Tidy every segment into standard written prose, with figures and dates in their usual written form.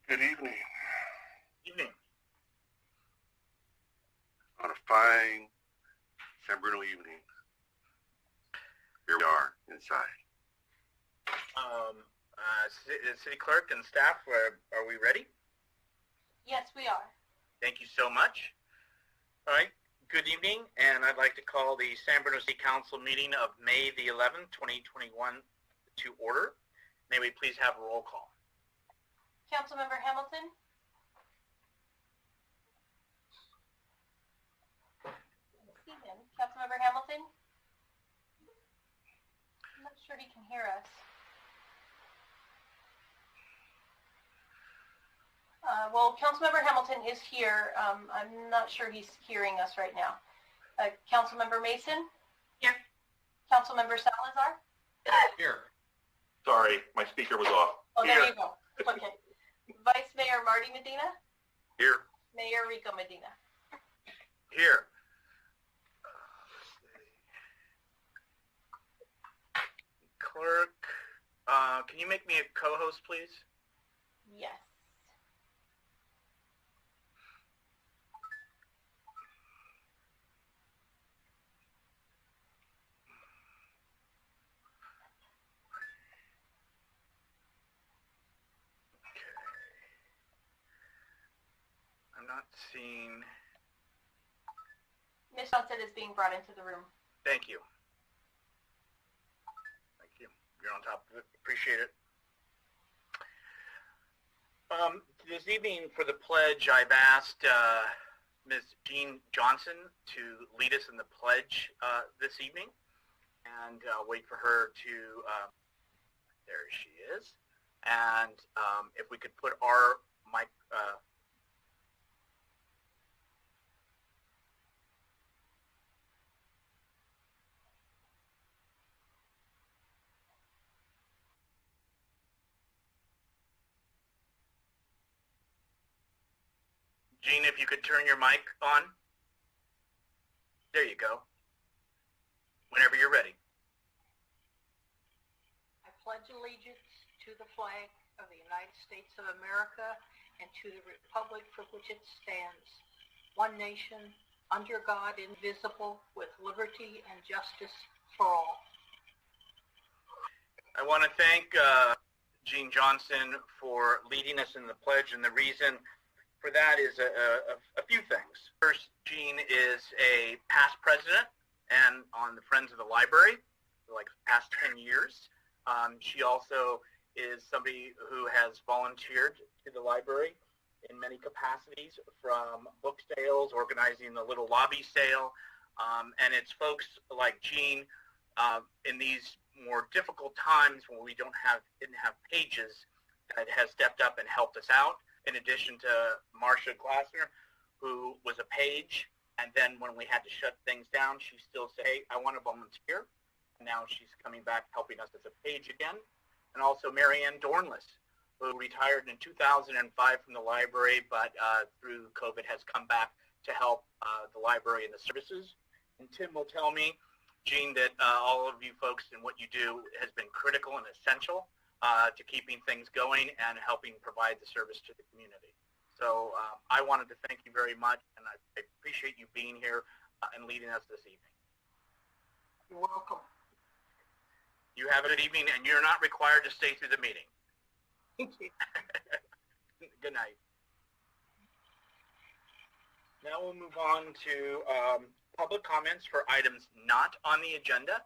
Good evening. Evening. On a fine San Bruno evening, here we are inside. City Clerk and staff, are we ready? Yes, we are. Thank you so much. All right, good evening, and I'd like to call the San Bruno City Council meeting of May the 11th, 2021 to order. May we please have a roll call? Councilmember Hamilton? See him. Councilmember Hamilton? I'm not sure he can hear us. Well, Councilmember Hamilton is here. I'm not sure he's hearing us right now. Councilmember Mason? Here. Councilmember Salazar? Here. Sorry, my speaker was off. Oh, Here. there you go. Okay. Vice Mayor Marty Medina? Here. Mayor Rico Medina? Here. Clerk, can you make me a co-host, please? Yes. I'm not seeing. Ms. Johnson is being brought into the room. Thank you. Thank you. You're on top of it. Appreciate it. This evening for the pledge, I've asked Ms. Jean Johnson to lead us in the pledge this evening, and wait for her to, there she is. And if we could put our mic, Jean, if you could turn your mic on. There you go. Whenever you're ready. I pledge allegiance to the flag of the United States of America and to the republic for which it stands, one nation, under God, indivisible, with liberty and justice for all. I want to thank Jean Johnson for leading us in the pledge, and the reason for that is a few things. First, Jean is a past president and on the Friends of the Library for like past 10 years. She also is somebody who has volunteered to the library in many capacities, from book sales, organizing the little lobby sale, and it's folks like Jean in these more difficult times when we didn't have pages that has stepped up and helped us out. In addition to Marcia Glassner, who was a page, and then when we had to shut things down, she still said, hey, I want to volunteer. And now she's coming back helping us as a page again. And also Marianne Dornless, who retired in 2005 from the library, but through COVID has come back to help the library and the services. And Tim will tell me, Jean, that all of you folks and what you do has been critical and essential to keeping things going and helping provide the service to the community. So I wanted to thank you very much, and I appreciate you being here and leading us this evening. You're welcome. You have a good evening, and you're not required to stay through the meeting. Thank you. Good night. Now we'll move on to public comments for items not on the agenda.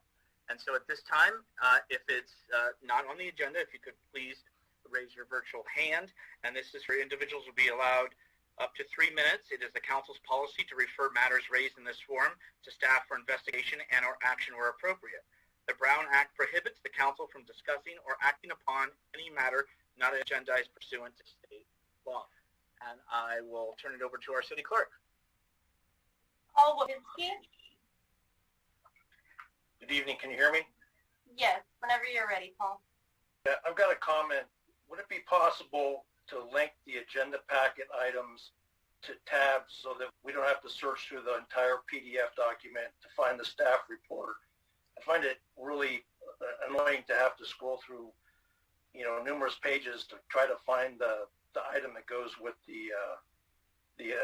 And so at this time, if it's not on the agenda, if you could please raise your virtual hand. And this is for individuals who will be allowed up to 3 minutes. It is the council's policy to refer matters raised in this forum to staff for investigation and or action where appropriate. The Brown Act prohibits the council from discussing or acting upon any matter not agendized pursuant to state law. And I will turn it over to our city clerk. Paul Wojcicki? Good evening. Can you hear me? Yes, whenever you're ready, Paul. Yeah, I've got a comment. Would it be possible to link the agenda packet items to tabs so that we don't have to search through the entire PDF document to find the staff report? I find it really annoying to have to scroll through numerous pages to try to find the item that goes with the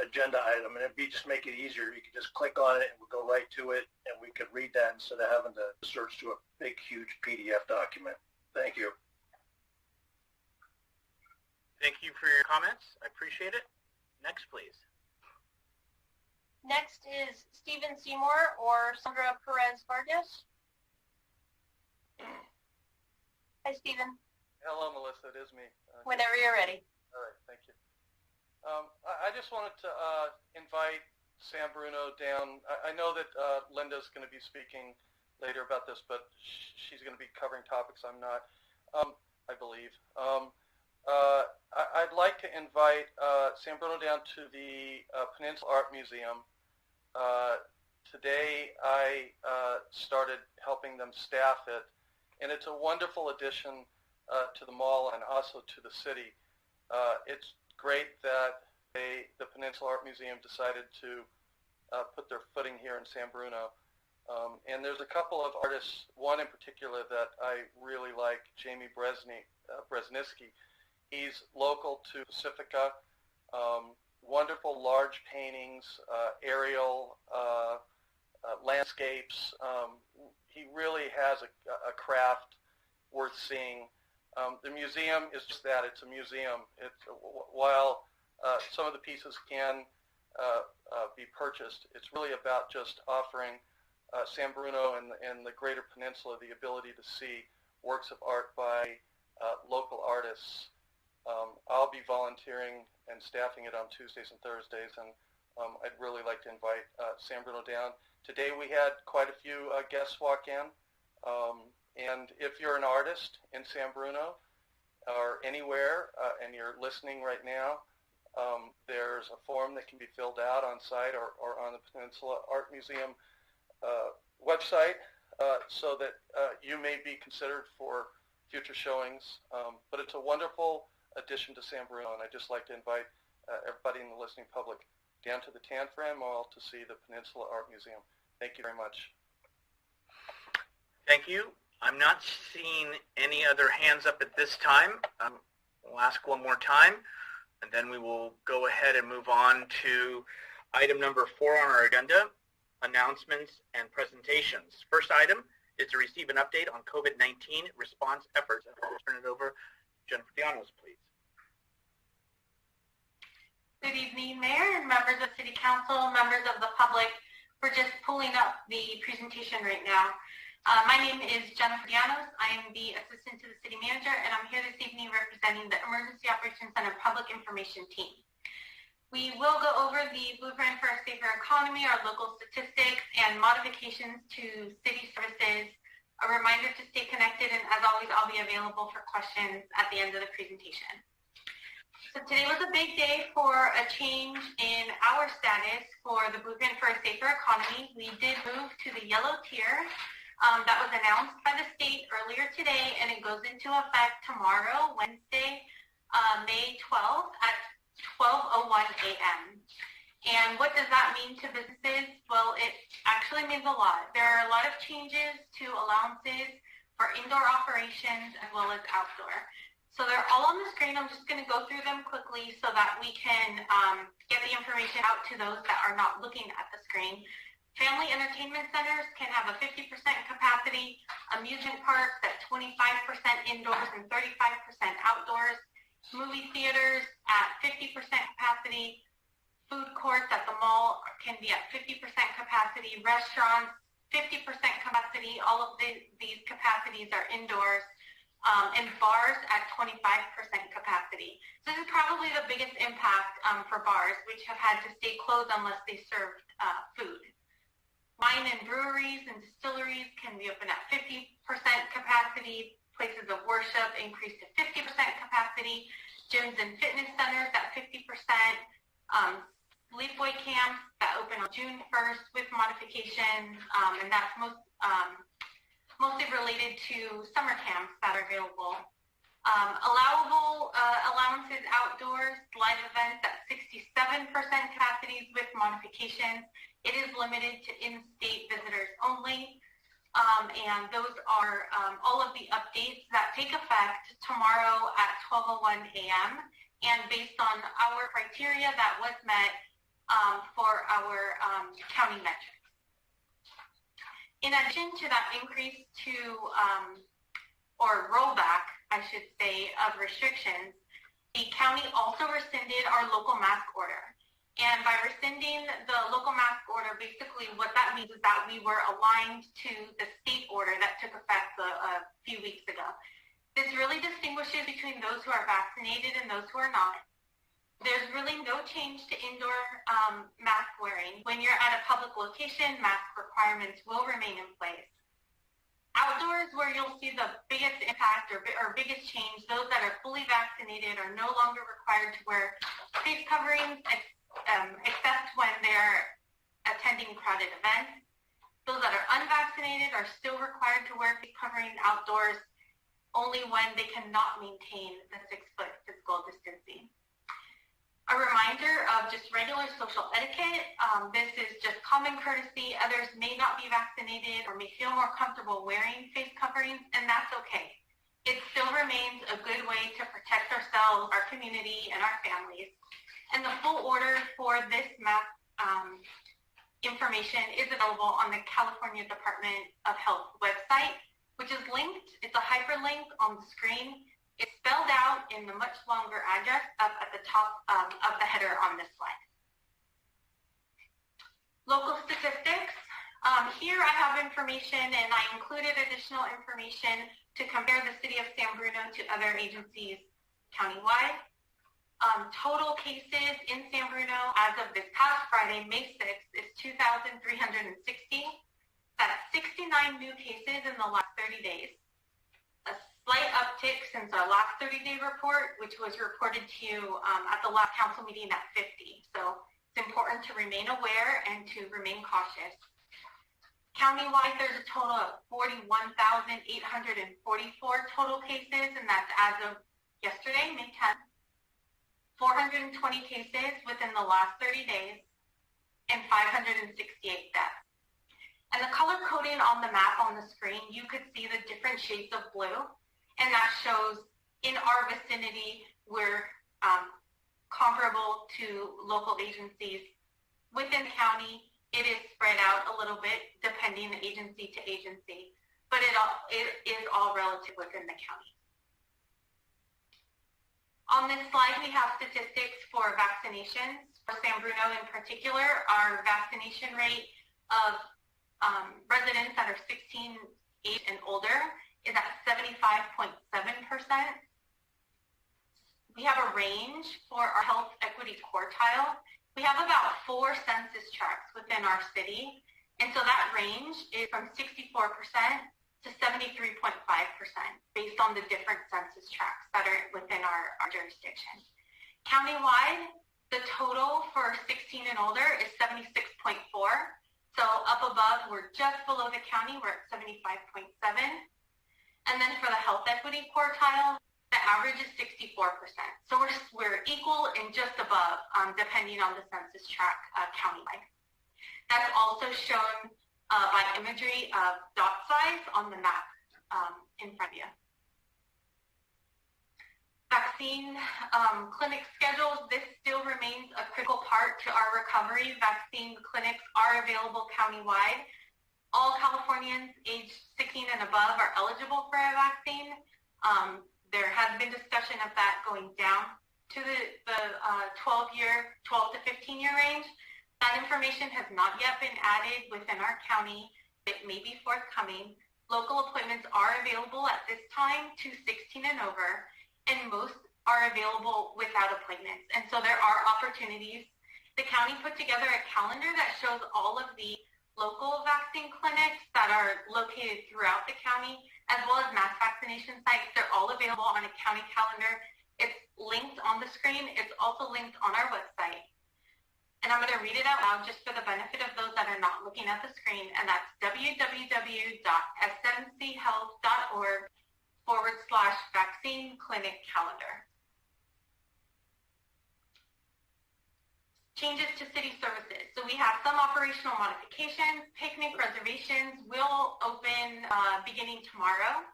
agenda item, and it'd just make it easier. You could just click on it and we'll go right to it, and we could read that instead of having to search through a big, huge PDF document. Thank you. Thank you for your comments. I appreciate it. Next, please. Next is Stephen Seymour or Sandra Perez Vargas. Hi, Stephen. Hello, Melissa. It is me. Whenever you're ready. All right. Thank you. I just wanted to invite Sam Bruno down. I know that Linda's going to be speaking later about this, but she's going to be covering topics I'm not, I believe. I'd like to invite Sam Bruno down to the Peninsula Art Museum. Today I started helping them staff it, and it's a wonderful addition to the mall and also to the city. It's great that the Peninsula Art Museum decided to put their footing here in San Bruno. And there's a couple of artists, one in particular that I really like, Jamie Bresniski. He's local to Pacifica. Wonderful large paintings, aerial landscapes. He really has a craft worth seeing. The museum is just that. It's a museum. While some of the pieces can be purchased, it's really about just offering San Bruno and the greater peninsula the ability to see works of art by local artists. I'll be volunteering and staffing it on Tuesdays and Thursdays, and I'd really like to invite San Bruno down. Today we had quite a few guests walk in. And if you're an artist in San Bruno or anywhere and you're listening right now, there's a form that can be filled out on site or on the Peninsula Art Museum website so that you may be considered for future showings. But it's a wonderful addition to San Bruno, and I'd just like to invite everybody in the listening public down to the Tanforan Mall to see the Peninsula Art Museum. Thank you very much. Thank you. I'm not seeing any other hands up at this time. We'll ask one more time, and then we will go ahead and move on to item number 4 on our agenda, announcements and presentations. First item is to receive an update on COVID-19 response efforts. I'll turn it over to Jennifer Dianos, please. Good evening, Mayor and members of City Council, members of the public. We're just pulling up the presentation right now. My name is Jennifer Dianos. I am the assistant to the city manager, and I'm here this evening representing the Emergency Operations Center Public Information Team. We will go over the Blueprint for a Safer Economy, our local statistics, and modifications to city services. A reminder to stay connected, and as always, I'll be available for questions at the end of the presentation. So today was a big day for a change in our status for the Blueprint for a Safer Economy. We did move to the yellow tier. That was announced by the state earlier today, and it goes into effect tomorrow, Wednesday, May 12th at 12:01 a.m. And what does that mean to businesses? Well, it actually means a lot. There are a lot of changes to allowances for indoor operations as well as outdoor. So they're all on the screen. I'm just going to go through them quickly so that we can get the information out to those that are not looking at the screen. Family entertainment centers can have a 50% capacity, amusement parks at 25% indoors and 35% outdoors, movie theaters at 50% capacity, food courts at the mall can be at 50% capacity, restaurants 50% capacity, all of these capacities are indoors, and bars at 25% capacity. So this is probably the biggest impact for bars, which have had to stay closed unless they served food. Wine and breweries and distilleries can be open at 50% capacity. Places of worship increase to 50% capacity. Gyms and fitness centers at 50%. Sleepaway camps that open on June 1st with modifications, and that's mostly related to summer camps that are available. Allowable allowances outdoors, live events at 67% capacities with modifications. It is limited to in-state visitors only, and those are all of the updates that take effect tomorrow. tomorrow at 12:01 a.m. And based on our criteria, that was met for our county metrics. In addition to that increase to, or rollback, I should say, of restrictions, the county also rescinded our local mask order. And by rescinding the local mask order, basically what that means is that we were aligned to the state order that took effect a few weeks ago. This really distinguishes between those who are vaccinated and those who are not. There's really no change to indoor mask wearing. When you're at a public location, mask requirements will remain in place. Outdoors, where you'll see the biggest impact or biggest change, those that are fully vaccinated are no longer required to wear face coverings, except when they're attending crowded events. Those that are unvaccinated are still required to wear face covering outdoors only when they cannot maintain the 6-foot physical distancing. A reminder of just regular social etiquette. This is just common courtesy. Others may not be vaccinated or may feel more comfortable wearing face coverings, and that's okay. It still remains a good way to protect ourselves, our community, and our families. And the full order for this mask information is available on the California Department of Health website, which is linked. It's a hyperlink on the screen. It's spelled out in the much longer address up at the top of the header on this slide. Local statistics. Here I have information, and I included additional information to compare the city of San Bruno to other agencies countywide. Total cases in San Bruno as of this past Friday, May 6th, is 2,360. That's 69 new cases in the last 30 days. A slight uptick since our last 30-day report, which was reported to you at the last council meeting at 50. So it's important to remain aware and to remain cautious. Countywide, there's a total of 41,844 total cases, and that's as of yesterday, May 10th. 420 cases within the last 30 days, and 568 deaths. And the color coding on the map on the screen, you could see the different shades of blue, and that shows in our vicinity we're comparable to local agencies. Within the county, it is spread out a little bit depending agency to agency, but it is all relative within the county. On this slide, we have statistics for vaccinations. For San Bruno in particular, our vaccination rate of residents that are 16 age and older is at 75.7%. We have a range for our health equity quartile. We have about 4 census tracts within our city, and so that range is from 64% to 73.5% based on the different census tracts that are within our jurisdiction. Countywide, the total for 16 and older is 76.4. So up above, we're just below the county, we're at 75.7. And then for the health equity quartile, the average is 64%. So we're equal and just above, depending on the census tract countywide. That's also shown by imagery of dot size on the map in front of you. Vaccine clinic schedules, this still remains a critical part to our recovery. Vaccine clinics are available countywide. All Californians aged 16 and above are eligible for a vaccine. There has been discussion of that going down to the 12 to 15 year range. That information has not yet been added within our county. It may be forthcoming. Local appointments are available at this time to 16 and over, and most are available without appointments. And so there are opportunities. The county put together a calendar that shows all of the local vaccine clinics that are located throughout the county, as well as mass vaccination sites. They're all available on a county calendar. It's linked on the screen. It's also linked on our website. And I'm going to read it out loud just for the benefit of those that are not looking at the screen, and that's www.smchealth.org/vaccine clinic calendar. Changes to city services. So we have some operational modifications. Picnic reservations will open beginning tomorrow.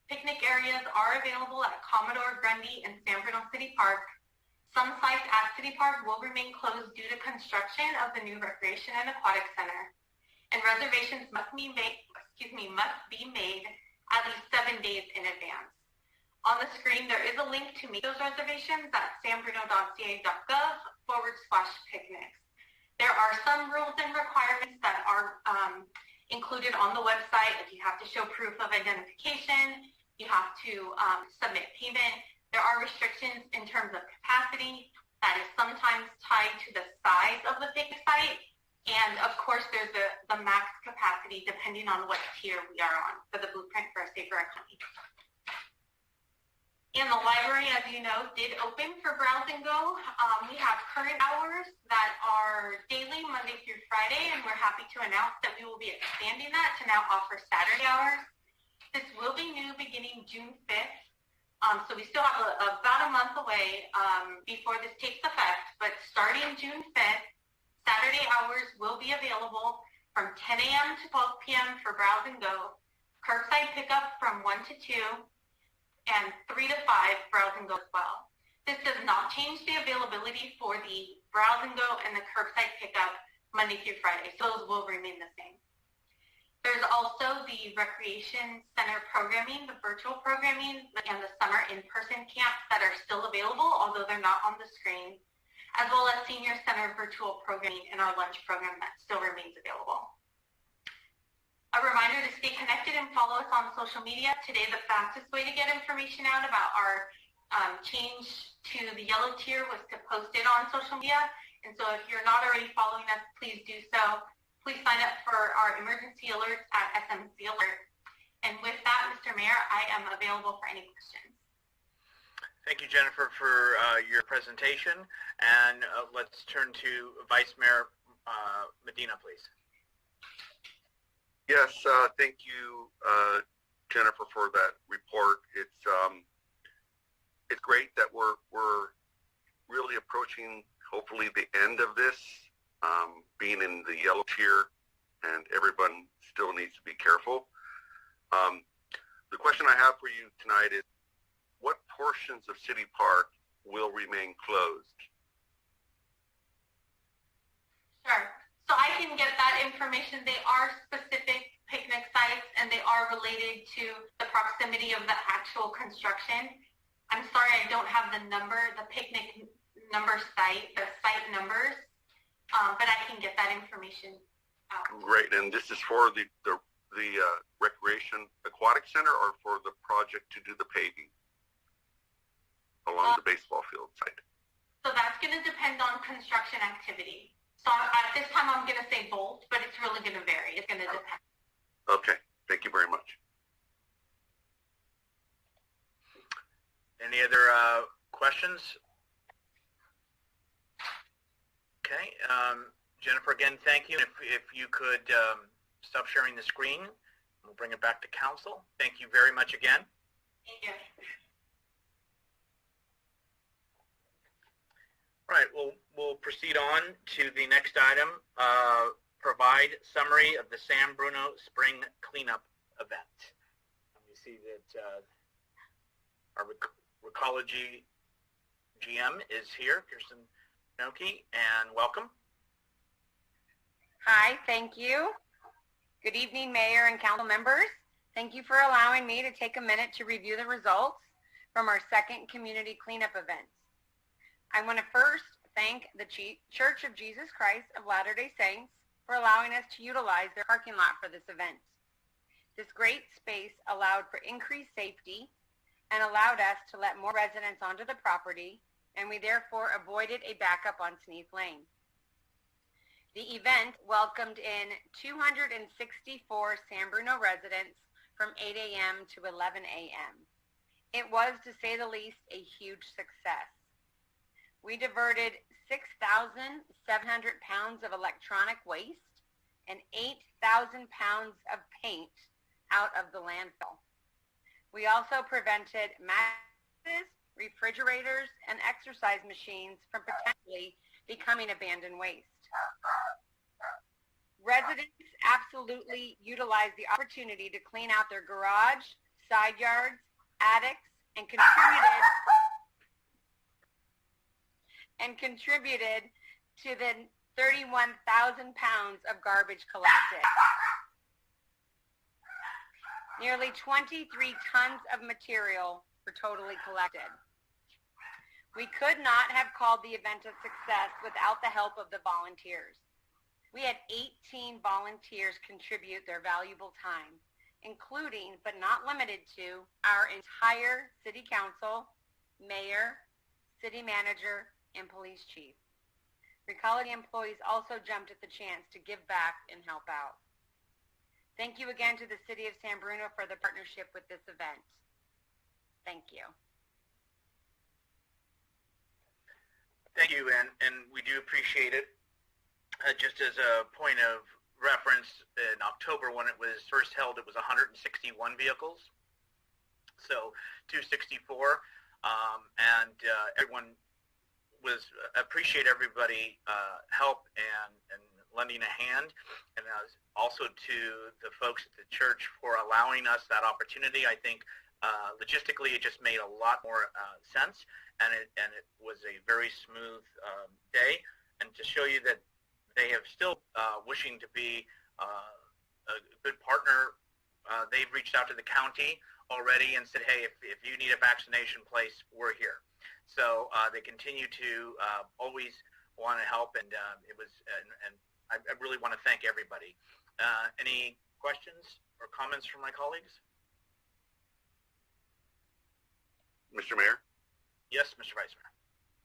Picnic areas are available at Commodore, Grundy, and San Bruno City Park. Some sites at City Park will remain closed due to construction of the new Recreation and Aquatic Center, and reservations must be made at least 7 days in advance. On the screen, there is a link to make those reservations at sanbruno.ca.gov/picnics. There are some rules and requirements that are included on the website. If you have to show proof of identification, you have to submit payment. There are restrictions in terms of capacity that is sometimes tied to the size of the picnic site. And of course, there's the max capacity depending on what tier we are on for the Blueprint for a Safer Economy. And the library, as you know, did open for Browse and Go. We have current hours that are daily, Monday through Friday, and we're happy to announce that we will be expanding that to now offer Saturday hours. This will be new beginning June 5th. So we still have about a month away before this takes effect, but starting June 5th, Saturday hours will be available from 10 a.m. to 12 p.m. for Browse and Go, curbside pickup from 1 to 2, and 3 to 5 Browse and Go as well. This does not change the availability for the Browse and Go and the curbside pickup Monday through Friday, so those will remain the same. There's also the Recreation Center programming, the virtual programming, and the summer in-person camps that are still available, although they're not on the screen, as well as Senior Center virtual programming and our lunch program that still remains available. A reminder to stay connected and follow us on social media. Today, the fastest way to get information out about our change to the yellow tier was to post it on social media. And so if you're not already following us, please do so. Please sign up for our emergency alerts at SMC Alert. And with that, Mr. Mayor, I am available for any questions. Thank you, Jennifer, for your presentation. And let's turn to Vice Mayor Medina, please. Yes, thank you, Jennifer, for that report. It's great that we're really approaching, hopefully, the end of this, being in the yellow tier, and everyone still needs to be careful. The question I have for you tonight is, what portions of City Park will remain closed? Sure. So I can get that information. They are specific picnic sites, and they are related to the proximity of the actual construction. I'm sorry I don't have the number, the picnic number site, the site numbers, but I can get that information out. Great. And this is for the Recreation Aquatic Center, or for the project to do the paving along the baseball field site? So that's going to depend on construction activity. So at this time, I'm going to say both, but it's really going to vary. It's going to depend. Okay. Thank you very much. Any other questions? Okay. Jennifer, again, thank you. If you could stop sharing the screen, we'll bring it back to council. Thank you very much again. Thank you. All right, we'll proceed on to the next item, provide summary of the San Bruno Spring Cleanup Event. And we see that our Recology GM is here, Kirsten Noki, and welcome. Hi, thank you. Good evening, Mayor and Council members. Thank you for allowing me to take a minute to review the results from our second community cleanup event. I want to first thank the Church of Jesus Christ of Latter-day Saints for allowing us to utilize their parking lot for this event. This great space allowed for increased safety and allowed us to let more residents onto the property, and we therefore avoided a backup on Sneath Lane. The event welcomed in 264 San Bruno residents from 8 a.m. to 11 a.m. It was, to say the least, a huge success. We diverted 6,700 pounds of electronic waste and 8,000 pounds of paint out of the landfill. We also prevented mattresses, refrigerators, and exercise machines from potentially becoming abandoned waste. Residents absolutely utilized the opportunity to clean out their garage, side yards, attics, and contributed to the 31,000 pounds of garbage collected. Nearly 23 tons of material were totally collected. We could not have called the event a success without the help of the volunteers. We had 18 volunteers contribute their valuable time, including but not limited to our entire city council, mayor, city manager, and police chief. Recology employees also jumped at the chance to give back and help out. Thank you again to the City of San Bruno for the partnership with this event. Thank you. Thank you, and we do appreciate it. Just as a point of reference, in October when it was first held, it was 161 vehicles, so 264, and everyone appreciate everybody help and lending a hand, and also to the folks at the church for allowing us that opportunity. I think logistically it just made a lot more sense, and it was a very smooth day. And to show you that they have still wishing to be a good partner, they've reached out to the county already and said, hey, if you need a vaccination place, we're here. So they continue to always want to help, and I really want to thank everybody. Any questions or comments from my colleagues? Mr. Mayor? Yes, Mr. Vice Mayor.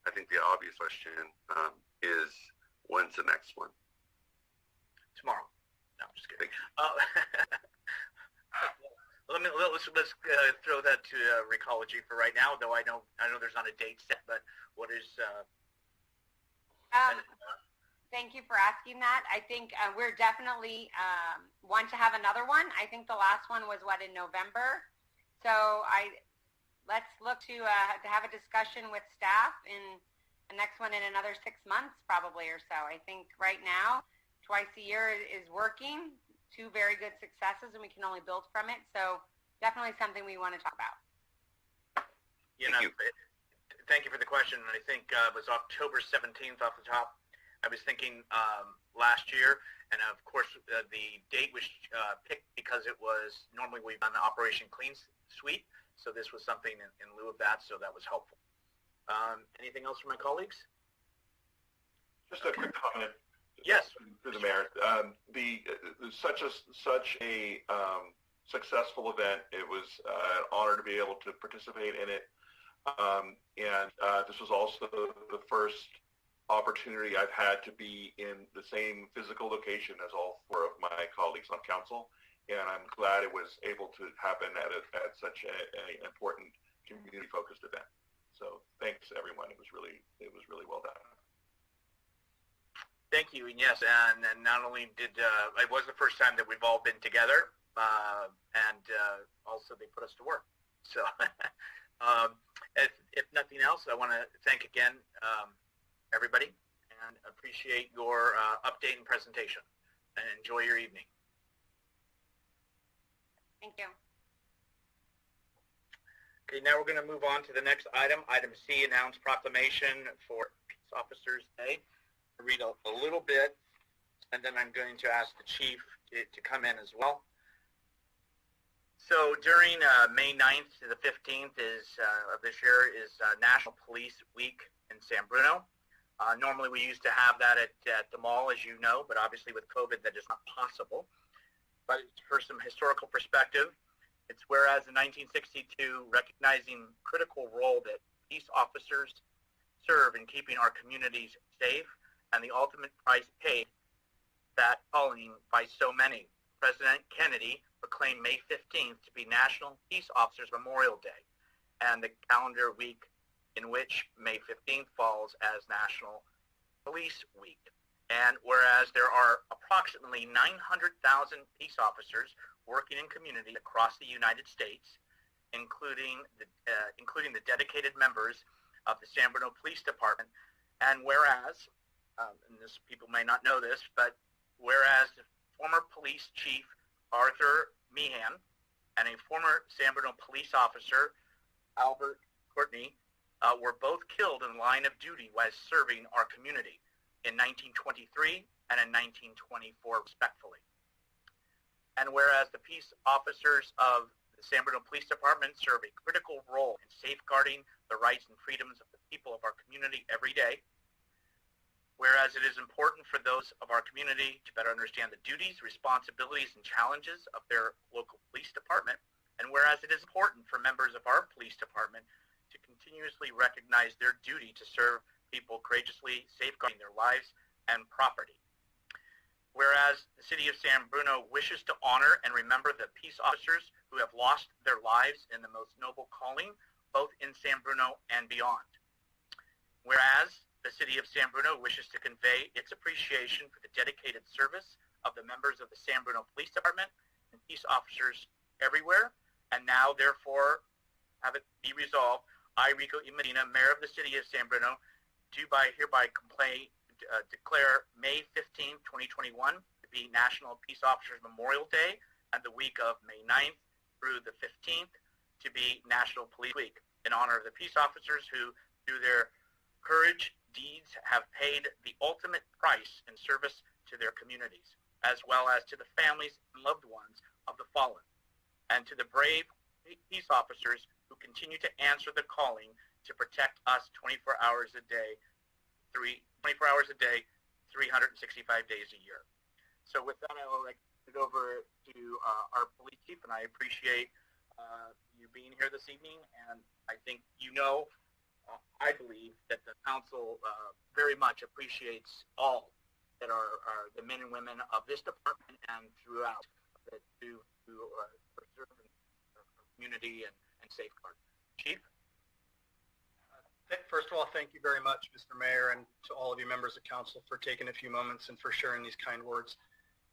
I think the obvious question is, when's the next one? Tomorrow. No, I'm just kidding. Let's throw that to Recology for right now, though I know there's not a date set, but what is... Thank you for asking that. I think we're definitely want to have another one. I think the last one was, in November? So let's look to have a discussion with staff in the next one in another 6 months probably or so. I think right now, twice a year is working, 2 very good successes, and we can only build from it. So definitely something we want to talk about. Thank you for the question. I think it was October 17th off the top. I was thinking last year, and of course the date was picked because it was normally we've done the Operation Clean Sweep, so this was something in lieu of that, so that was helpful. Anything else from my colleagues? Just a quick comment. Yes. Through the mayor. Such a successful event. It was an honor to be able to participate in it, and this was also the first opportunity I've had to be in the same physical location as all 4 of my colleagues on council, and I'm glad it was able to happen at such an important community-focused event. So thanks everyone. It was really well done. Thank you, and yes, and not only did it was the first time that we've all been together, and also they put us to work. So if nothing else, I want to thank again everybody, and appreciate your update and presentation, and enjoy your evening. Thank you. Okay, now we're going to move on to the next item. Item C, announced proclamation for Peace Officers Day. I'll read a little bit, and then I'm going to ask the chief to come in as well. So during May 9th to the 15th of this year is National Police Week in San Bruno. Normally we used to have that at the mall, as you know, but obviously with COVID that is not possible. But for some historical perspective, it's whereas in 1962, recognizing critical role that peace officers serve in keeping our communities safe and the ultimate price paid that calling by so many, President Kennedy proclaimed May 15th to be National Peace Officers Memorial Day, and the calendar week in which May 15th falls as National Police Week. And whereas there are approximately 900,000 peace officers working in communities across the United States, including the dedicated members of the San Bruno Police Department, and whereas, and this people may not know this, but whereas the former police chief Arthur Meehan and a former San Bruno police officer, Albert Courtney, were both killed in the line of duty while serving our community in 1923 and in 1924, respectively. And whereas the peace officers of the San Bruno Police Department serve a critical role in safeguarding the rights and freedoms of the people of our community every day, whereas it is important for those of our community to better understand the duties, responsibilities, and challenges of their local police department, and whereas it is important for members of our police department to continuously recognize their duty to serve people courageously, safeguarding their lives and property. Whereas the City of San Bruno wishes to honor and remember the peace officers who have lost their lives in the most noble calling, both in San Bruno and beyond. Whereas the City of San Bruno wishes to convey its appreciation for the dedicated service of the members of the San Bruno Police Department and peace officers everywhere, and now, therefore, have it be resolved, I, Rico E. Medina, Mayor of the City of San Bruno, do hereby declare May 15, 2021 to be National Peace Officers Memorial Day, and the week of May 9th through the 15th to be National Police Week, in honor of the peace officers who, through their courage, deeds, have paid the ultimate price in service to their communities, as well as to the families and loved ones of the fallen, and to the brave peace officers who continue to answer the calling to protect us 24 hours a day, 365 days a year. So with that, I will hand it over to our police chief, and I appreciate you being here this evening. And I think I believe that the council very much appreciates all that are the men and women of this department and throughout that do preserve our community and safeguard. Chief? First of all, thank you very much, Mr. Mayor, and to all of you members of council for taking a few moments and for sharing these kind words.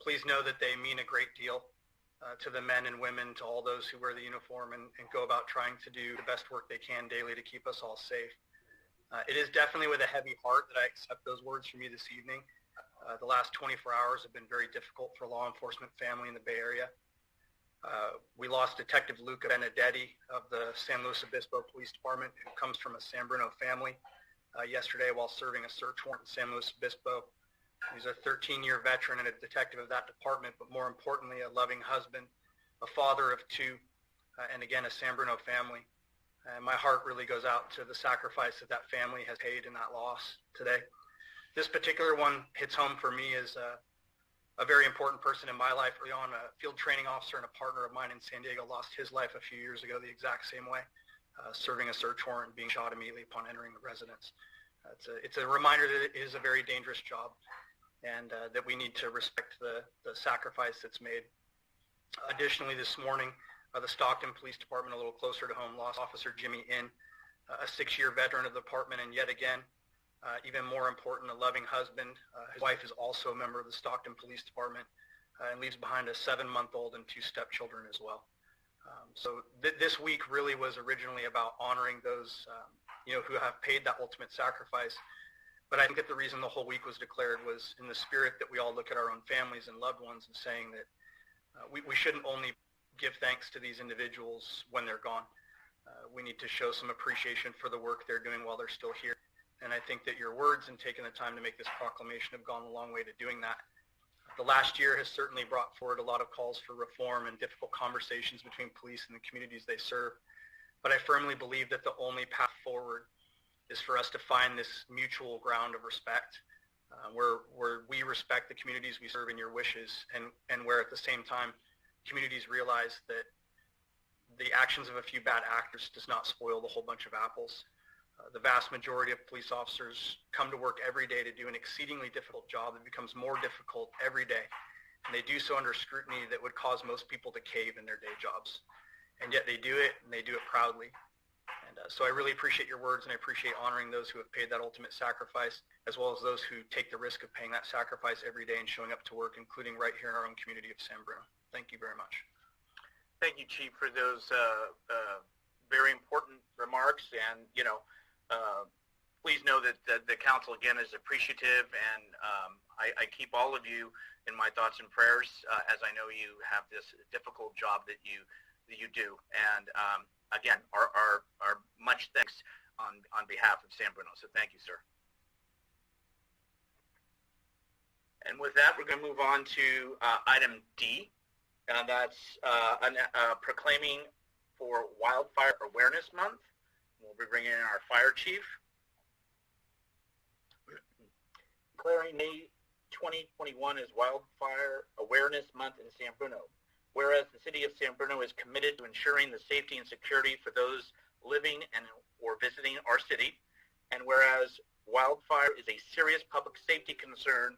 Please know that they mean a great deal to the men and women, to all those who wear the uniform and go about trying to do the best work they can daily to keep us all safe. It is definitely with a heavy heart that I accept those words from you this evening. The last 24 hours have been very difficult for law enforcement family in the Bay Area. We lost Detective Luca Benedetti of the San Luis Obispo Police Department, who comes from a San Bruno family, yesterday while serving a search warrant in San Luis Obispo. He's a 13-year veteran and a detective of that department, but more importantly, a loving husband, a father of two, and again, a San Bruno family. And my heart really goes out to the sacrifice that family has paid in that loss today. This particular one hits home for me as a very important person in my life. Early on, a field training officer and a partner of mine in San Diego lost his life a few years ago the exact same way, serving a search warrant and being shot immediately upon entering the residence. It's a reminder that it is a very dangerous job, and that we need to respect the sacrifice that's made. Additionally, this morning, the Stockton Police Department, a little closer to home, lost Officer Jimmy In, a 6-year veteran of the department, and yet again, even more important, a loving husband. His wife is also a member of the Stockton Police Department and leaves behind a 7-month-old and 2 stepchildren as well. So this week really was originally about honoring those who have paid that ultimate sacrifice. But I think that the reason the whole week was declared was in the spirit that we all look at our own families and loved ones and saying that we shouldn't only give thanks to these individuals when they're gone. We need to show some appreciation for the work they're doing while they're still here. And I think that your words and taking the time to make this proclamation have gone a long way to doing that. The last year has certainly brought forward a lot of calls for reform and difficult conversations between police and the communities they serve. But I firmly believe that the only path forward is for us to find this mutual ground of respect, where we respect the communities we serve and your wishes, and where at the same time communities realize that the actions of a few bad actors does not spoil the whole bunch of apples. The vast majority of police officers come to work every day to do an exceedingly difficult job that becomes more difficult every day. And they do so under scrutiny that would cause most people to cave in their day jobs. And yet they do it, and they do it proudly. And so I really appreciate your words, and I appreciate honoring those who have paid that ultimate sacrifice, as well as those who take the risk of paying that sacrifice every day and showing up to work, including right here in our own community of San Bruno. Thank you very much. Thank you, Chief, for those very important remarks. And, please know that the council, again, is appreciative, and I keep all of you in my thoughts and prayers, as I know you have this difficult job that you you do. And again, our much thanks on behalf of San Bruno. So thank you, sir. And with that, we're going to move on to item D, and that's proclaiming for Wildfire Awareness Month. We'll be bringing in our fire chief. Declaring May 2021 as Wildfire Awareness Month in San Bruno. Whereas the city of San Bruno is committed to ensuring the safety and security for those living or visiting our city, and whereas wildfire is a serious public safety concern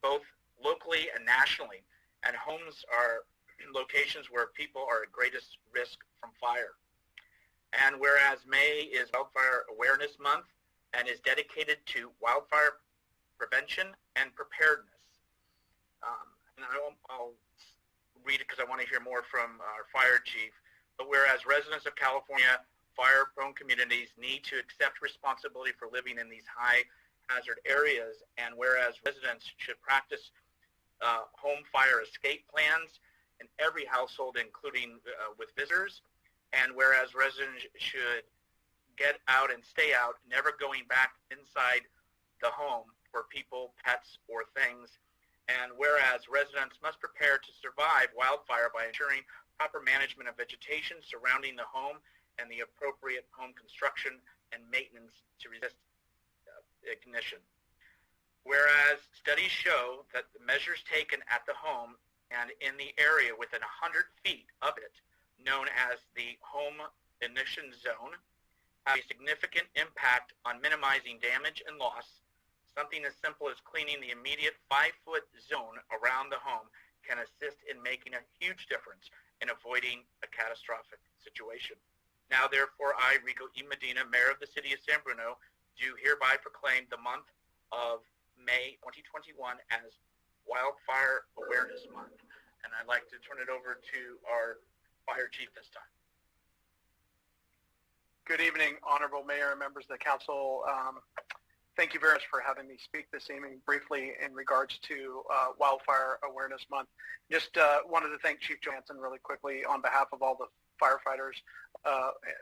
both locally and nationally, and homes are locations where people are at greatest risk from fire. And whereas May is Wildfire Awareness Month and is dedicated to wildfire prevention and preparedness. And I'll read it because I want to hear more from our fire chief. But whereas residents of California, fire-prone communities need to accept responsibility for living in these high-hazard areas, and whereas residents should practice home fire escape plans in every household, including with visitors, and whereas residents should get out and stay out, never going back inside the home for people, pets, or things. And whereas residents must prepare to survive wildfire by ensuring proper management of vegetation surrounding the home and the appropriate home construction and maintenance to resist ignition. Whereas studies show that the measures taken at the home and in the area within 100 feet of it, known as the home ignition zone, have a significant impact on minimizing damage and loss. Something as simple as cleaning the immediate 5-foot zone around the home can assist in making a huge difference in avoiding a catastrophic situation. Now, therefore, I, Rico E. Medina, Mayor of the City of San Bruno, do hereby proclaim the month of May 2021 as Wildfire Awareness Month. And I'd like to turn it over to our fire chief this time. Good evening, Honorable Mayor and members of the council. Thank you very much for having me speak this evening briefly in regards to Wildfire Awareness Month. Just wanted to thank Chief Johansson really quickly on behalf of all the firefighters,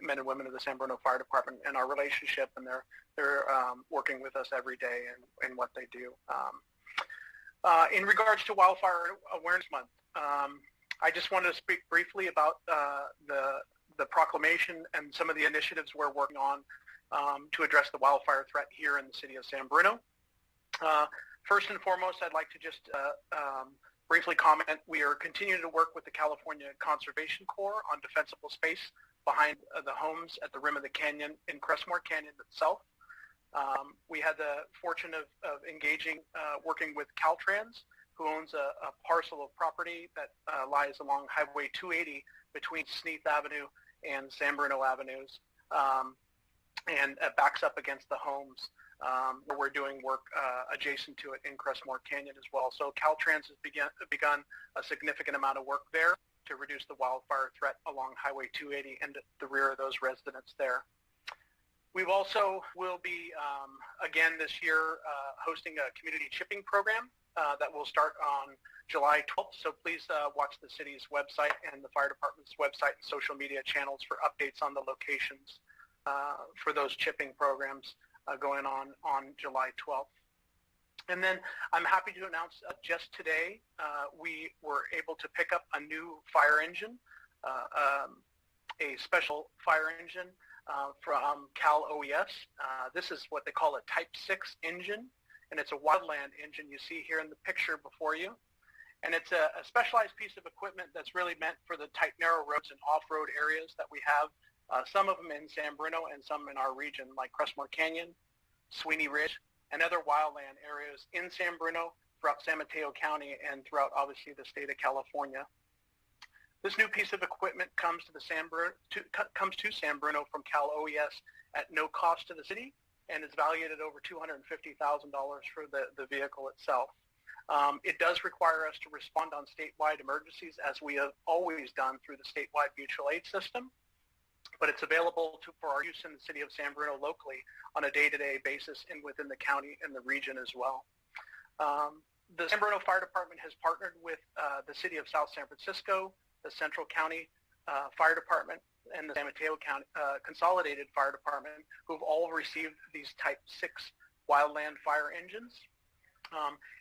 men and women of the San Bruno Fire Department, and our relationship, and they're working with us every day in what they do. In regards to Wildfire Awareness Month, I just wanted to speak briefly about the proclamation and some of the initiatives we're working on to address the wildfire threat here in the city of San Bruno. First and foremost, I'd like to just briefly comment, we are continuing to work with the California Conservation Corps on defensible space behind the homes at the rim of the canyon in Crestmore Canyon itself. We had the fortune of engaging, working with Caltrans, who owns a parcel of property that lies along Highway 280 between Sneath Avenue and San Bruno Avenues, and backs up against the homes where we're doing work adjacent to it in Crestmore Canyon as well. So Caltrans has begun a significant amount of work there to reduce the wildfire threat along Highway 280 and the rear of those residents there. We've also will be, again this year, hosting a community chipping program that will start on July 12th. So please watch the city's website and the fire department's website and social media channels for updates on the locations for those chipping programs going on July 12th. And then I'm happy to announce just today we were able to pick up a new fire engine, a special fire engine from Cal OES. This is what they call a Type 6 engine, and it's a wildland engine you see here in the picture before you. And it's a specialized piece of equipment that's really meant for the tight, narrow roads and off-road areas that we have, some of them in San Bruno and some in our region, like Crestmore Canyon, Sweeney Ridge, and other wildland areas in San Bruno, throughout San Mateo County, and throughout, obviously, the state of California. This new piece of equipment comes to San Bruno from Cal OES at no cost to the city, and is valued at over $250,000 for the vehicle itself. It does require us to respond on statewide emergencies, as we have always done through the statewide mutual aid system, but it's available for our use in the city of San Bruno locally on a day-to-day basis and within the county and the region as well. The San Bruno Fire Department has partnered with the city of South San Francisco, the Central County Fire Department and the San Mateo County Consolidated Fire Department, who've all received these Type 6 wildland fire engines.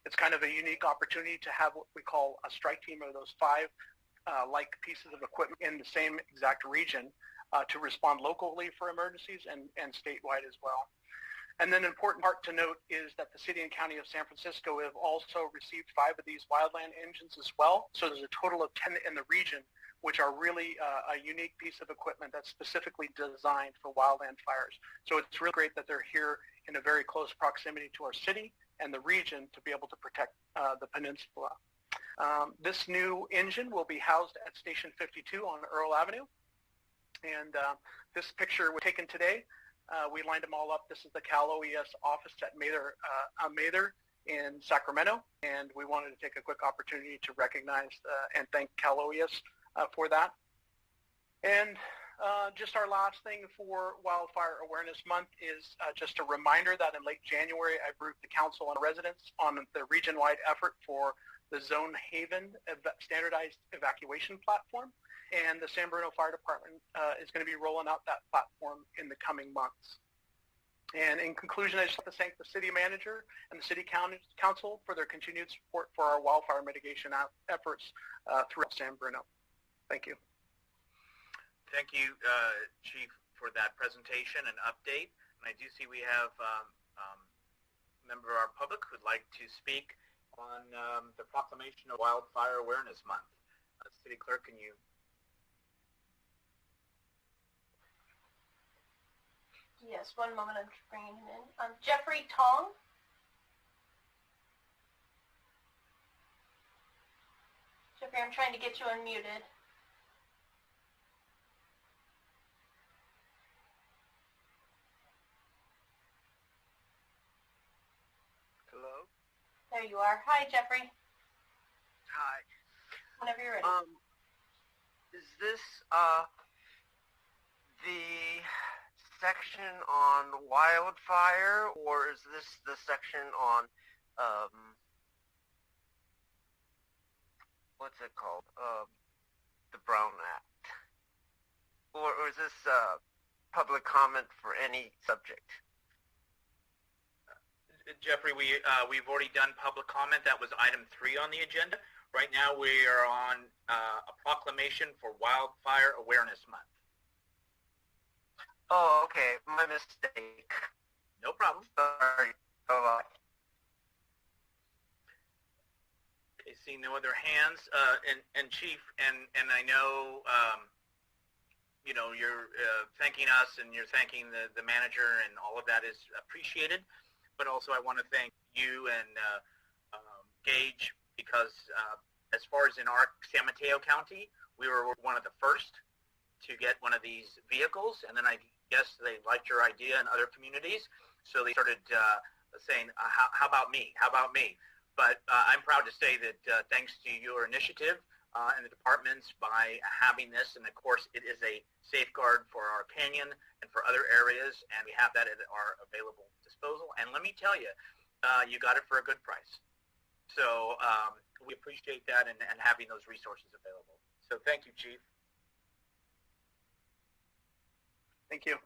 It's kind of a unique opportunity to have what we call a strike team of those 5 like pieces of equipment in the same exact region to respond locally for emergencies and statewide as well. And then an important part to note is that the city and county of San Francisco have also received 5 of these wildland engines as well. So there's a total of 10 in the region, which are really a unique piece of equipment that's specifically designed for wildland fires. So it's really great that they're here in a very close proximity to our city and the region to be able to protect the peninsula. This new engine will be housed at Station 52 on Earl Avenue. And this picture was taken today. We lined them all up. This is the Cal OES office at Mather in Sacramento, and we wanted to take a quick opportunity to recognize and thank Cal OES for that. And just our last thing for Wildfire Awareness Month is just a reminder that in late January, I briefed the council and residents on the region-wide effort for the Zone Haven standardized evacuation platform. And the San Bruno Fire Department is going to be rolling out that platform in the coming months. And in conclusion, I just want to thank the city manager and the city council for their continued support for our wildfire mitigation efforts throughout San Bruno. Thank you. Thank you, Chief, for that presentation and update. And I do see we have a member of our public who'd like to speak on the proclamation of Wildfire Awareness Month. City Clerk, can you? Yes, one moment, I'm just bringing him in. Jeffrey Tong. Jeffrey, I'm trying to get you unmuted. Hello? There you are. Hi, Jeffrey. Hi. Whenever you're ready. Is this the section on wildfire, or is this the section on what's it called? The Brown Act, or is this public comment for any subject? Jeffrey, we've already done public comment. That was item 3 on the agenda. Right now we are on a proclamation for Wildfire Awareness Month. Oh, okay. My mistake. No problem. Sorry. Bye-bye. I see no other hands. And Chief, and I know, you know, you're thanking us and you're thanking the manager, and all of that is appreciated. But also I want to thank you and Gage, because as far as in our San Mateo County, we were one of the first to get one of these vehicles, and then I guess they liked your idea in other communities, so they started saying, how about me? How about me? But I'm proud to say that thanks to your initiative and the departments by having this, and of course it is a safeguard for our canyon and for other areas, and we have that at our available disposal. And let me tell you, you got it for a good price. So we appreciate that and having those resources available. So thank you, Chief. Thank you.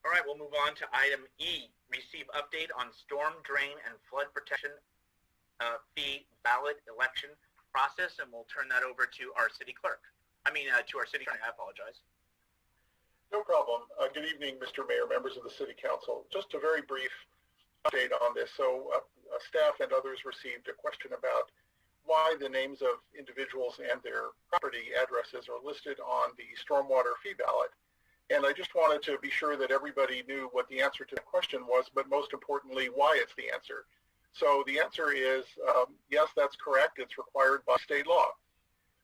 All right, we'll move on to item E, receive update on storm drain and flood protection fee ballot election process, and we'll turn that over to our city clerk. To our city attorney, I apologize. No problem. Good evening, Mr. Mayor, members of the City Council. Just a very brief update on this. So staff and others received a question about why the names of individuals and their property addresses are listed on the stormwater fee ballot. And I just wanted to be sure that everybody knew what the answer to the question was, but most importantly, why it's the answer. So the answer is, yes, that's correct. It's required by state law.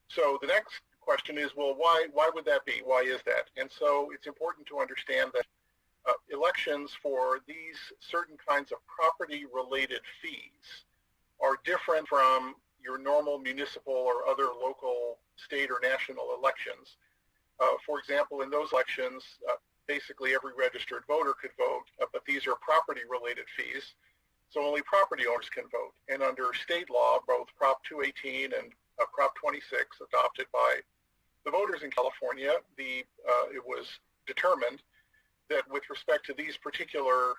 So the next question is, well, why would that be? Why is that? And so it's important to understand that elections for these certain kinds of property-related fees are different from your normal municipal or other local, state, or national elections. For example, in those elections, basically every registered voter could vote, but these are property-related fees, so only property owners can vote. And under state law, both Prop 218 and Prop 26 adopted by the voters in California. It was determined that with respect to these particular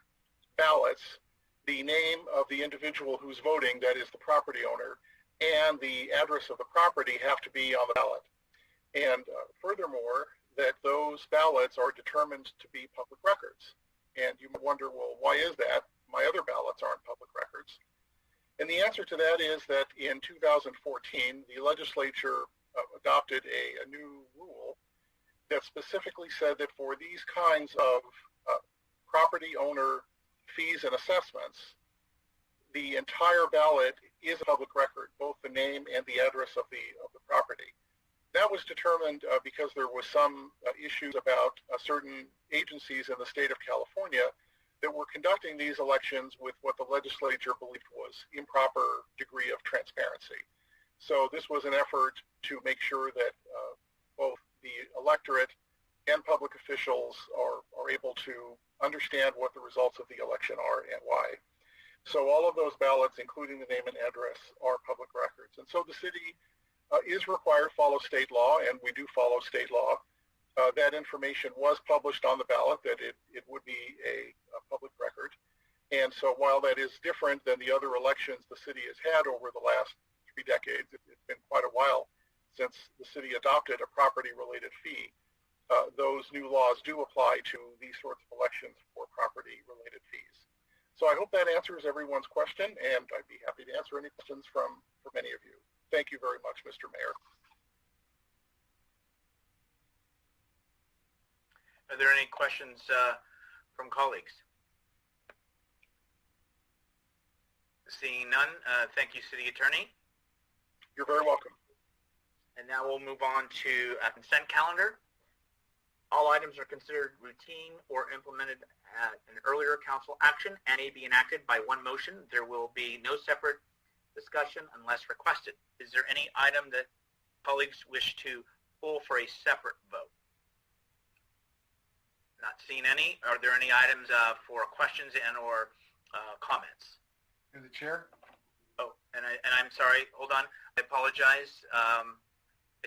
ballots, the name of the individual who's voting, that is the property owner, and the address of the property have to be on the ballot. And furthermore, that those ballots are determined to be public records. And you wonder, well, why is that? My other ballots aren't public records. And the answer to that is that in 2014, the legislature adopted a new rule that specifically said that for these kinds of property owner fees and assessments, the entire ballot is a public record, both the name and the address of the property. That was determined because there was some issues about certain agencies in the state of California that were conducting these elections with what the legislature believed was improper degree of transparency. So this was an effort to make sure that both the electorate and public officials are able to understand what the results of the election are and why. So all of those ballots, including the name and address, are public records. And so the city is required to follow state law, and we do follow state law. That information was published on the ballot, that it would be a public record. And so while that is different than the other elections the city has had over the last 3 decades, it's been quite a while since the city adopted a property-related fee. Those new laws do apply to these sorts of elections for property-related fees. So I hope that answers everyone's question, and I'd be happy to answer any questions from any of you. Thank you very much, Mr. Mayor. Are there any questions from colleagues? Seeing none, thank you, City Attorney. You're very welcome. And now we'll move on to a consent calendar. All items are considered routine or implemented at an earlier council action and may be enacted by one motion. There will be no separate discussion unless requested. Is there any item that colleagues wish to pull for a separate vote? Not seeing any. Are there any items for questions and or comments? Through the chair. Oh, and I'm sorry. Hold on. I apologize. I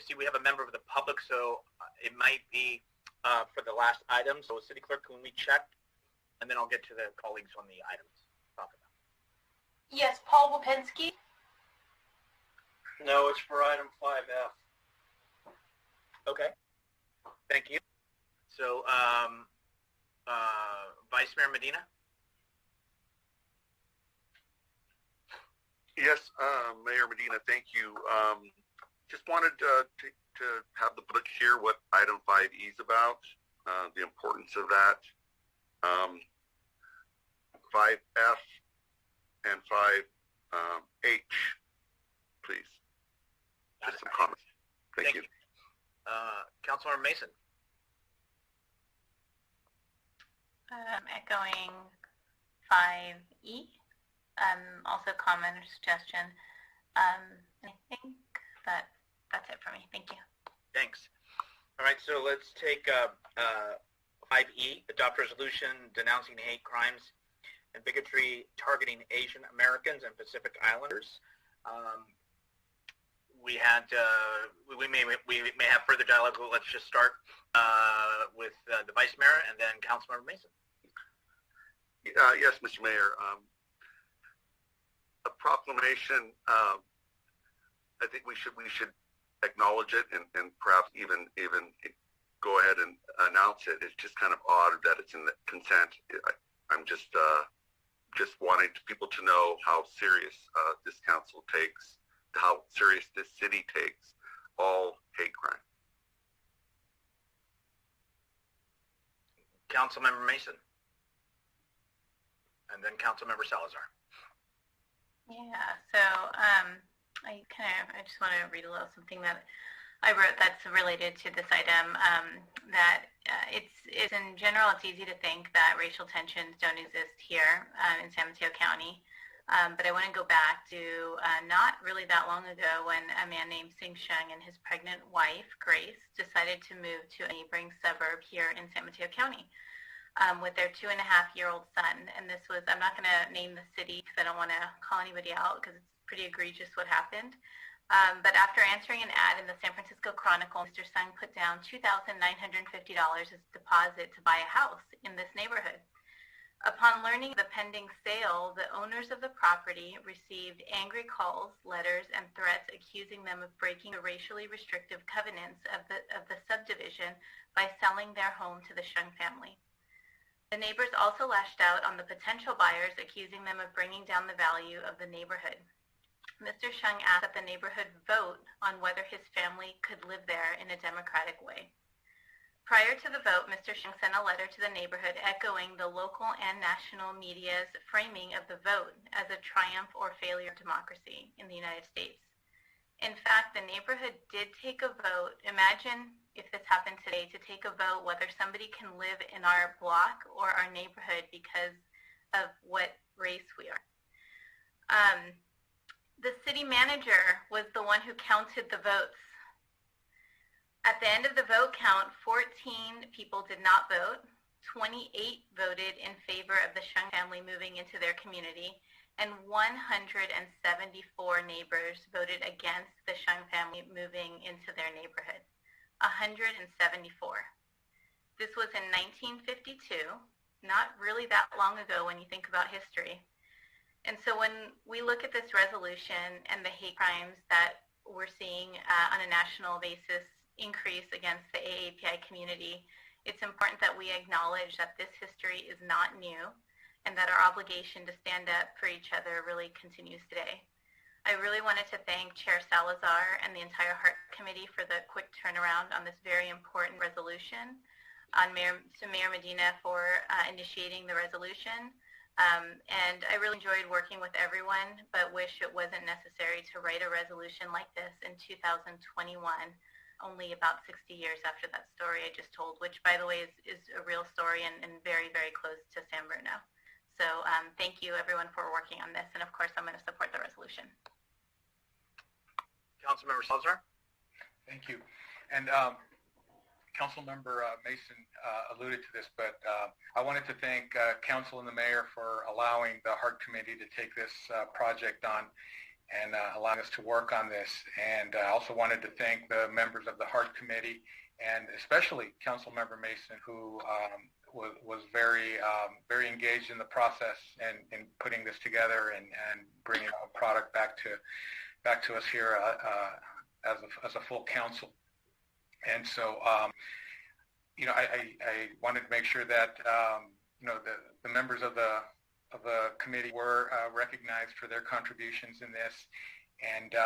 see we have a member of the public, so it might be for the last item. So, City Clerk, can we check? And then I'll get to the colleagues on the items to talk about. Yes, Paul Wapinski. No, it's for item 5F. Okay. Thank you. So, Vice Mayor Medina? Yes, Mayor Medina, thank you. Just wanted to have the public hear what item 5E is about, the importance of that. 5F and 5H, please. Just some comments. Thank you. Councilmember Mason. Echoing 5E. Also comment or suggestion. I think that's it for me. Thank you. Thanks. All right, so let's take 5E, adopt resolution denouncing hate crimes and bigotry targeting Asian Americans and Pacific Islanders. We may have further dialogue, but let's just start with the Vice Mayor and then Councilmember Mason. Yes, Mr. Mayor. A proclamation. I think we should acknowledge it and perhaps even go ahead and announce it. It's just kind of odd that it's in the consent. I'm just wanting people to know how serious this council takes, how serious this city takes all hate crime. Councilmember Mason. And then Councilmember Salazar. Yeah, so I just want to read a little something that I wrote that's related to this item. That it's in general, it's easy to think that racial tensions don't exist here in San Mateo County. But I want to go back to not really that long ago when a man named Sing Sheng and his pregnant wife, Grace, decided to move to a neighboring suburb here in San Mateo County with their 2.5-year-old son. And this was, I'm not going to name the city because I don't want to call anybody out because it's pretty egregious what happened. But after answering an ad in the San Francisco Chronicle, Mr. Sung put down $2,950 as deposit to buy a house in this neighborhood. Upon learning of the pending sale, the owners of the property received angry calls, letters, and threats accusing them of breaking the racially restrictive covenants of the subdivision by selling their home to the Shung family. The neighbors also lashed out on the potential buyers, accusing them of bringing down the value of the neighborhood. Mr. Shung asked that the neighborhood vote on whether his family could live there in a democratic way. Prior to the vote, Mr. Shung sent a letter to the neighborhood echoing the local and national media's framing of the vote as a triumph or failure of democracy in the United States. In fact, the neighborhood did take a vote. Imagine if this happened today, to take a vote whether somebody can live in our block or our neighborhood because of what race we are. The city manager was the one who counted the votes. At the end of the vote count, 14 people did not vote, 28 voted in favor of the Shung family moving into their community, and 174 neighbors voted against the Shung family moving into their neighborhood. 174. This was in 1952, not really that long ago when you think about history. And so when we look at this resolution and the hate crimes that we're seeing on a national basis increase against the AAPI community, it's important that we acknowledge that this history is not new and that our obligation to stand up for each other really continues today. I really wanted to thank Chair Salazar and the entire Heart Committee for the quick turnaround on this very important resolution, to Mayor Medina for initiating the resolution. And I really enjoyed working with everyone, but wish it wasn't necessary to write a resolution like this in 2021. Only about 60 years after that story I just told, which, by the way, is a real story and very, very close to San Bruno. So thank you, everyone, for working on this. And, of course, I'm going to support the resolution. Councilmember Salazar? Thank you. And Councilmember Mason alluded to this, but I wanted to thank Council and the Mayor for allowing the Heart Committee to take this project on and allowing us to work on this. And I also wanted to thank the members of the Heart Committee and especially Councilmember Mason, who was very engaged in the process and in putting this together and bringing a product back to us here as a full council. And so, I wanted to make sure that the members of the committee were recognized for their contributions in this. And,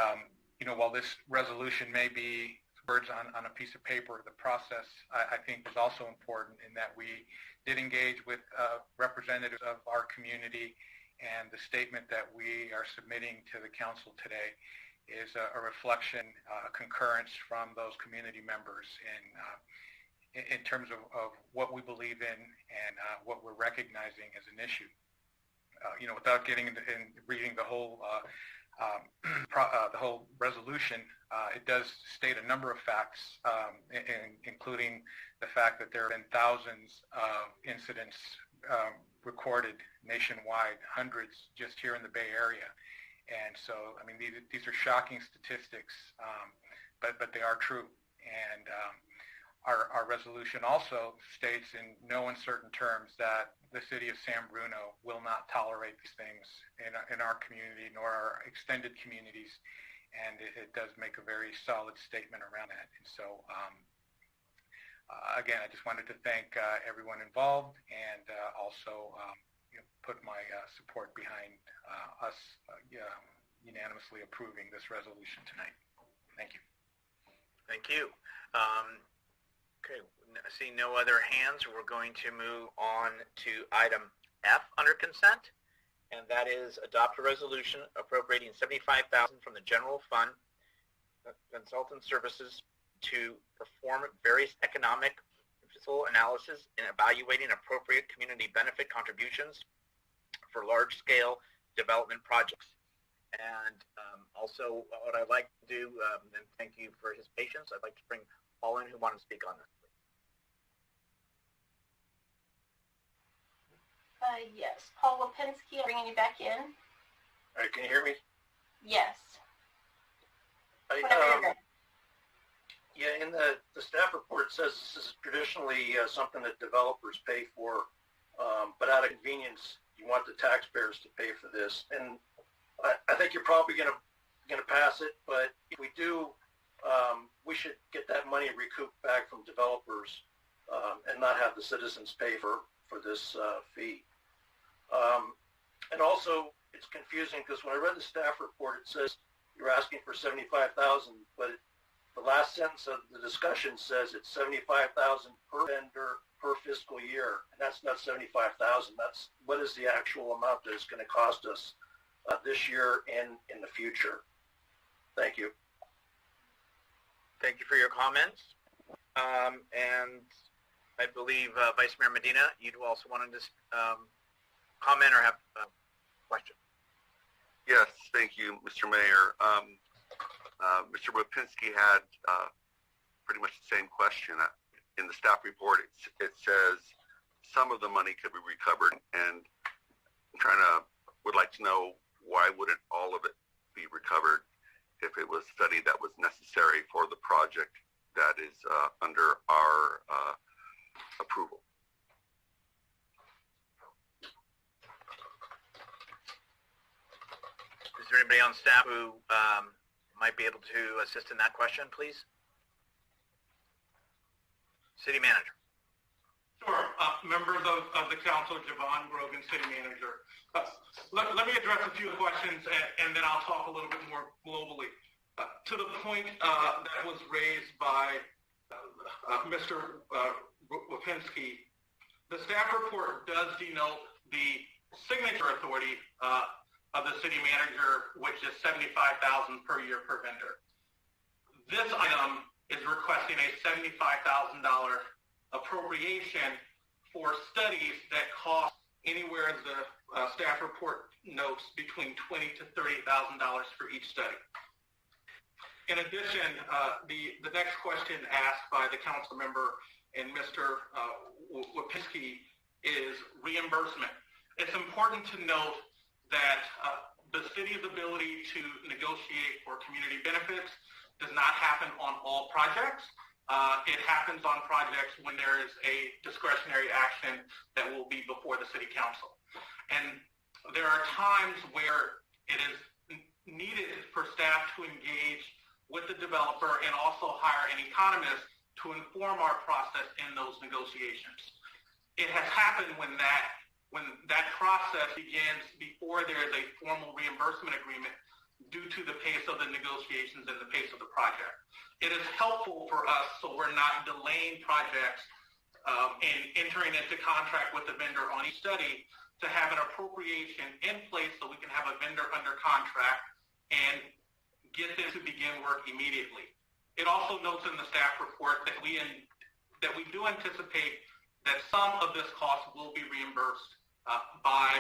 while this resolution may be words on a piece of paper, the process, I think, is also important in that we did engage with representatives of our community, and the statement that we are submitting to the council today is a reflection, a concurrence from those community members in terms of what we believe in and what we're recognizing as an issue. Without getting into reading the whole resolution, it does state a number of facts, including the fact that there have been thousands of incidents recorded nationwide, hundreds just here in the Bay Area. And so, I mean, these are shocking statistics, but they are true. And our resolution also states in no uncertain terms that the city of San Bruno will not tolerate these things in our community nor our extended communities. And it does make a very solid statement around that. And so, again, I just wanted to thank everyone involved and also put my support behind us unanimously approving this resolution tonight. Thank you. Thank you. Okay, seeing no other hands, we're going to move on to item F under consent, and that is adopt a resolution appropriating $75,000 from the general fund consultant services to perform various economic and fiscal analysis in evaluating appropriate community benefit contributions for large-scale development projects. And also, what I'd like to do, and thank you for his patience, I'd like to bring Paul in who want to speak on this. Yes, Paul Lipinski, I'm bringing you back in. All right, can you hear me? Yes. Whenever you're ready. Yeah, in the staff report, it says this is traditionally something that developers pay for, but out of convenience, you want the taxpayers to pay for this. And I think you're probably going to pass it, but if we do, we should get that money recouped back from developers and not have the citizens pay for this fee. And also, it's confusing because when I read the staff report, it says you're asking for $75,000, but the last sentence of the discussion says it's $75,000 per vendor per fiscal year, and that's not $75,000. That's what is the actual amount that it's going to cost us this year and in the future. Thank you. Thank you for your comments. And I believe Vice Mayor Medina, you'd also wanted to comment or have a question. Yes, thank you, Mr. Mayor. Mr. Wapinski had pretty much the same question. In the staff report, it says some of the money could be recovered, and I'm would like to know why wouldn't all of it be recovered if it was study that was necessary for the project that is under our approval. Is there anybody on staff who might be able to assist in that question, please? City Manager. Sure. Members of the council, Javon Grogan, City Manager. Let me address a few questions, and then I'll talk a little bit more globally. To the point that was raised by Mr. Wapinski, the staff report does denote the signature authority of the city manager, which is $75,000 per year per vendor. This item is requesting a $75,000 appropriation for studies that cost anywhere, as the staff report notes, between $20,000 to $30,000 for each study. In addition, the next question asked by the council member and Mr. Wapinski is reimbursement. It's important to note that the city's ability to negotiate for community benefits does not happen on all projects. It happens on projects when there is a discretionary action that will be before the city council. And there are times where it is needed for staff to engage with the developer and also hire an economist to inform our process in those negotiations. It has happened when that process begins before there is a formal reimbursement agreement due to the pace of the negotiations and the pace of the project. It is helpful for us so we're not delaying projects and entering into contract with the vendor on each study to have an appropriation in place so we can have a vendor under contract and get them to begin work immediately. It also notes in the staff report that we do anticipate that some of this cost will be reimbursed by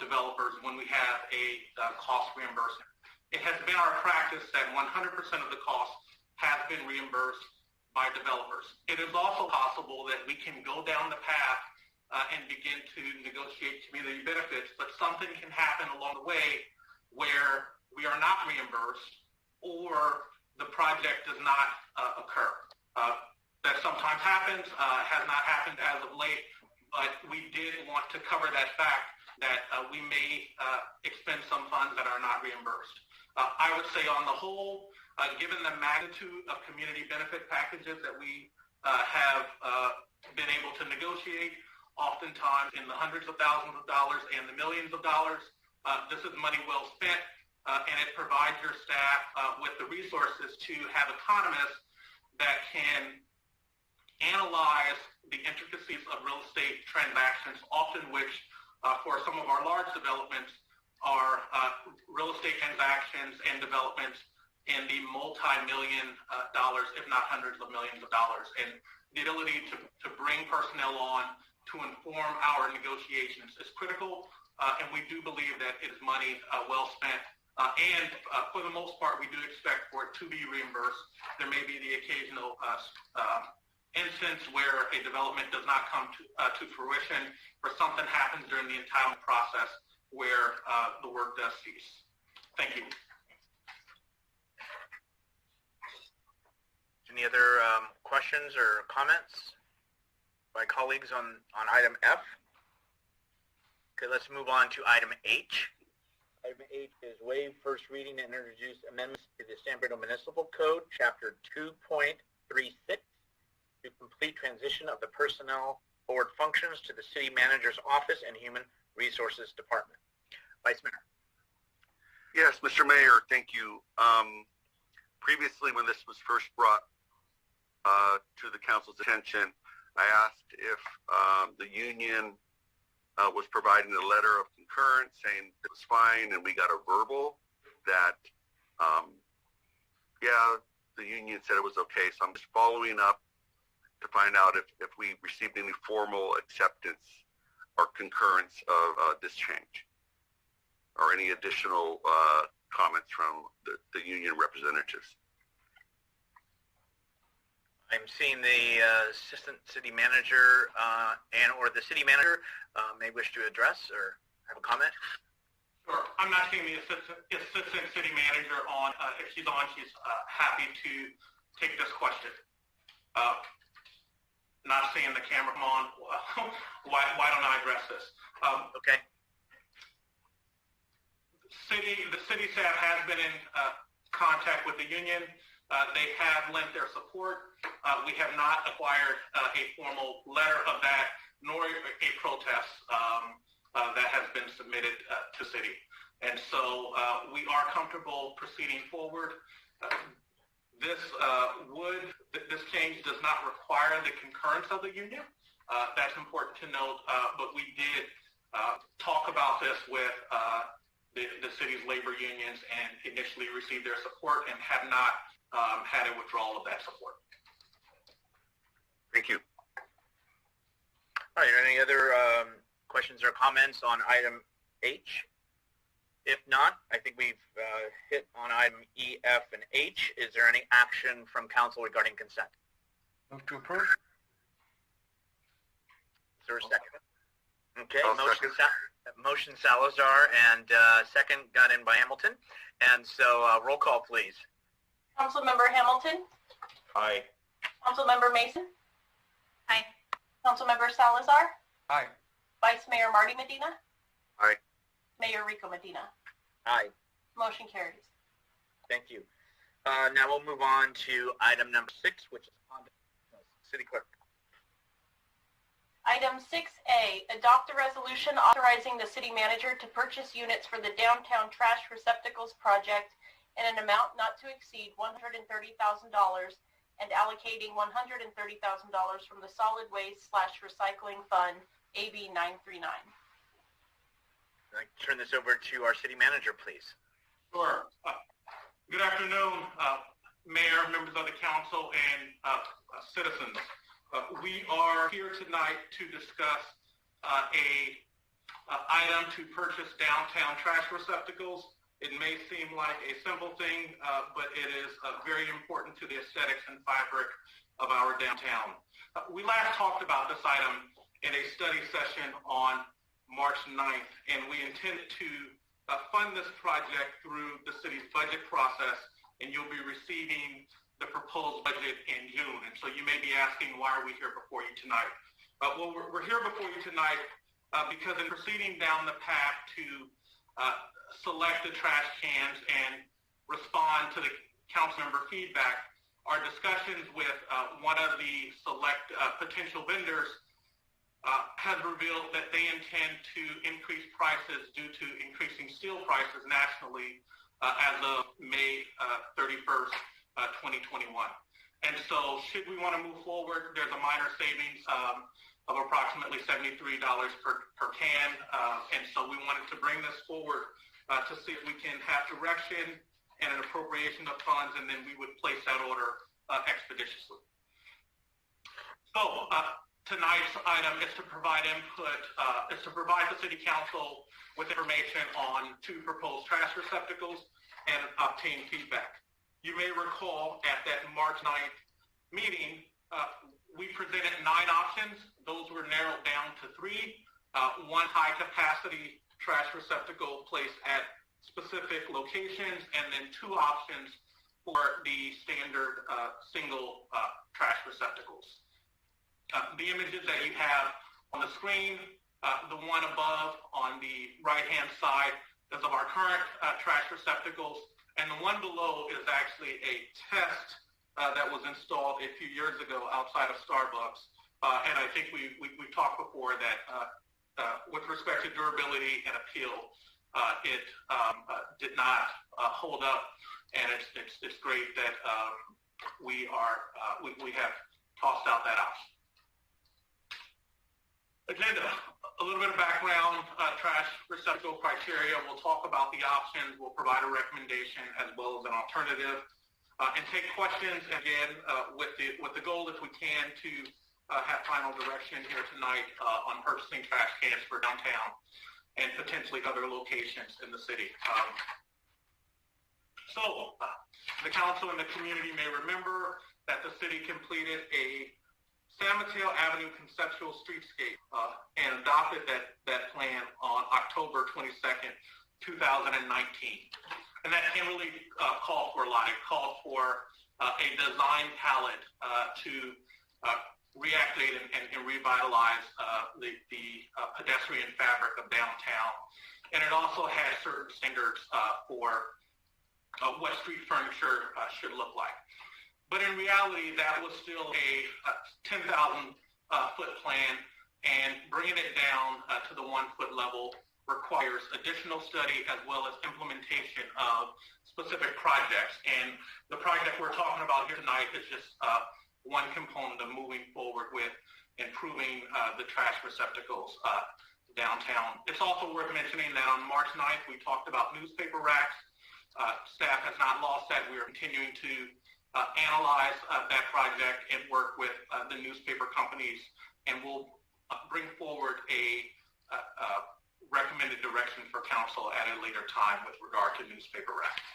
developers when we have a cost reimbursement. It has been our practice that 100% of the cost has been reimbursed by developers. It is also possible that we can go down the path and begin to negotiate community benefits, but something can happen along the way where we are not reimbursed or the project does not occur. That sometimes happens, has not happened as of late, but we did want to cover that fact that we may expend some funds that are not reimbursed. I would say on the whole, given the magnitude of community benefit packages that we have been able to negotiate, oftentimes in the hundreds of thousands of dollars and the millions of dollars, this is money well spent, and it provides your staff with the resources to have economists that can analyze the intricacies of real estate transactions, often which for some of our large developments are real estate transactions and developments in the multi-million dollars, if not hundreds of millions of dollars. And the ability to bring personnel on to inform our negotiations is critical, and we do believe that it is money well spent. And for the most part, we do expect for it to be reimbursed. There may be the occasional instance where a development does not come to fruition or something happens during the entitlement process where the work does cease. Thank you. Any other questions or comments by colleagues on item F? Okay, let's move on to item H. Item H is waive first reading and introduce amendments to the San Bruno Municipal Code, Chapter 2.36, to complete transition of the personnel board functions to the City Manager's Office and Human Resources Department. Vice Mayor. Yes, Mr. Mayor, thank you. Previously, when this was first brought to the council's attention, I asked if the union was providing a letter of concurrence saying it was fine, and we got a verbal that, yeah, the union said it was okay. So I'm just following up to find out if we received any formal acceptance or concurrence of this change, or any additional comments from the union representatives. I'm seeing the assistant city manager or the city manager may wish to address or have a comment. Sure. I'm not seeing the assistant city manager on. If she's on, she's happy to take this question. Not seeing the camera come on. Why don't I address this? Okay. The city staff has been in contact with the union. They have lent their support. We have not acquired a formal letter of that, nor a protest that has been submitted to city. And so we are comfortable proceeding forward. This change does not require the concurrence of the union. That's important to note, but we did talk about this with the city's labor unions and initially received their support and have not had a withdrawal of that support. Thank you. All right, are there any other questions or comments on item H? If not, I think we've hit on item E, F, and H. Is there any action from council regarding consent? Move to approve. Is there a second? Okay, I'll motion Salazar and second got in by Hamilton. And so roll call, please. Councilmember Hamilton? Aye. Councilmember Mason? Aye. Councilmember Salazar? Aye. Vice Mayor Marty Medina? Aye. Mayor Rico Medina? Aye. Motion carries. Thank you. Now we'll move on to item number 6, which is on the city clerk. Item 6A, adopt a resolution authorizing the city manager to purchase units for the downtown trash receptacles project in an amount not to exceed $130,000 and allocating $130,000 from the Solid Waste/Recycling Fund, AB 939. I'd like to turn this over to our city manager, please. Sure. Good afternoon, Mayor, members of the council, and citizens. We are here tonight to discuss a item to purchase downtown trash receptacles. It may seem like a simple thing, but it is very important to the aesthetics and fabric of our downtown. We last talked about this item in a study session on March 9th, and we intended to fund this project through the city's budget process, and you'll be receiving the proposed budget in June. And so you may be asking, why are we here before you tonight? Well, we're here before you tonight because in proceeding down the path to select the trash cans and respond to the council member feedback, our discussions with one of the select potential vendors has revealed that they intend to increase prices due to increasing steel prices nationally as of May 31st, 2021. And so should we want to move forward, there's a minor savings of approximately $73 per can. And so we wanted to bring this forward to see if we can have direction and an appropriation of funds, and then we would place that order expeditiously. So tonight's item is to provide input, is to provide the City Council with information on 2 proposed trash receptacles and obtain feedback. You may recall at that March 9th meeting, we presented 9 options. Those were narrowed down to 3. 1 high-capacity trash receptacle placed at specific locations, and then 2 options for the standard single trash receptacles. The images that you have on the screen, the one above on the right-hand side is of our current trash receptacles, and the one below is actually a test that was installed a few years ago outside of Starbucks. And I think we've talked before that with respect to durability and appeal, it did not hold up, and it's great that we have tossed out that option. Agenda, a little bit of background, trash receptacle criteria. We'll talk about the options. We'll provide a recommendation as well as an alternative, and take questions again with the goal, if we can, to have final direction here tonight on purchasing trash cans for downtown and potentially other locations in the city. So the council and the community may remember that the city completed a San Mateo Avenue conceptual streetscape and adopted that plan on October 22nd, 2019. And that can really call for a lot. It called for a design palette to reactivate and revitalize the pedestrian fabric of downtown. And it also had certain standards for what street furniture should look like. But in reality, that was still a 10,000 foot plan, and bringing it down to the 1 foot level requires additional study as well as implementation of specific projects. And the project we're talking about here tonight is just one component of moving forward with improving the trash receptacles downtown. It's also worth mentioning that on March 9th, we talked about newspaper racks. Staff has not lost that. We are continuing to analyze that project and work with the newspaper companies, and we'll bring forward a recommended direction for council at a later time with regard to newspaper racks.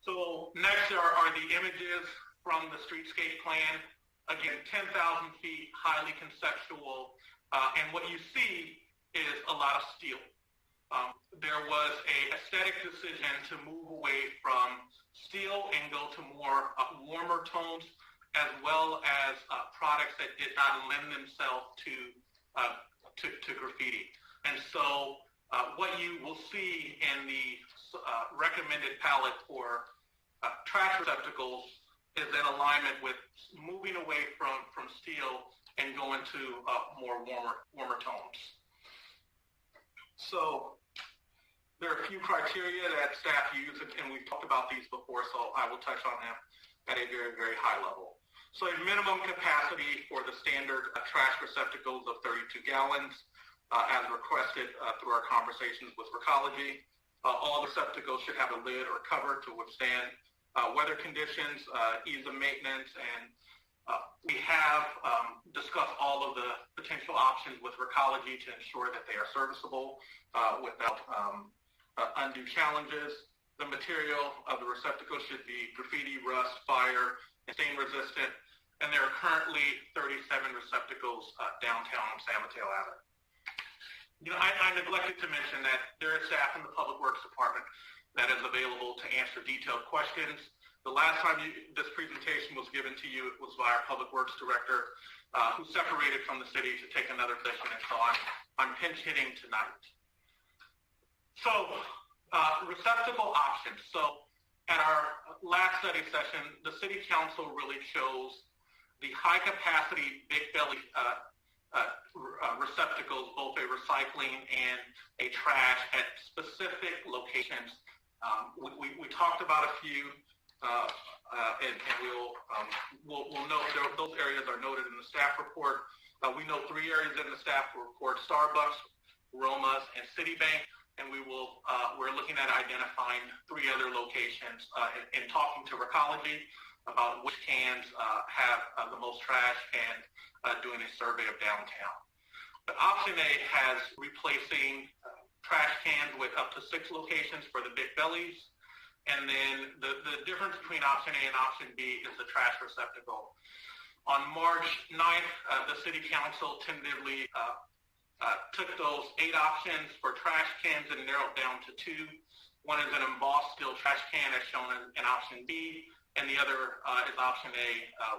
So next are the images from the streetscape plan. Again, 10,000 feet, highly conceptual, and what you see is a lot of steel. There was a aesthetic decision to move away from steel and go to more warmer tones, as well as products that did not lend themselves to graffiti. And so what you will see in the recommended palette for trash receptacles is in alignment with moving away from steel and going to more warmer tones. So there are a few criteria that staff use, and we've talked about these before, so I will touch on them at a very, very high level. So a minimum capacity for the standard trash receptacles of 32 gallons, as requested through our conversations with Recology. All receptacles should have a lid or cover to withstand weather conditions, ease of maintenance, and we have discussed all of the potential options with Recology to ensure that they are serviceable without undue challenges. The material of the receptacle should be graffiti, rust, fire, and stain resistant, and there are currently 37 receptacles downtown on San Mateo Avenue. You know, I neglected to mention that there is staff in the Public Works Department that is available to answer detailed questions. The last time this presentation was given to you, it was by our Public Works Director, who separated from the city to take another session, and so I'm pinch hitting tonight. So, receptacle options. So, at our last study session, the City Council really chose the high-capacity, big-belly receptacles, both a recycling and a trash, at specific locations. We talked about a few, and we'll note those areas are noted in the staff report. We know 3 areas in the staff report: Starbucks, Roma's, and Citibank. And we're looking at identifying 3 other locations and talking to Recology about which cans have the most trash and doing a survey of downtown. But option A has replacing trash cans with up to 6 locations for the big bellies. And then the difference between option A and option B is the trash receptacle. On March 9th, the City Council tentatively took those 8 options for trash cans and narrowed down to 2. One is an embossed steel trash can as shown in option B, and the other is option A,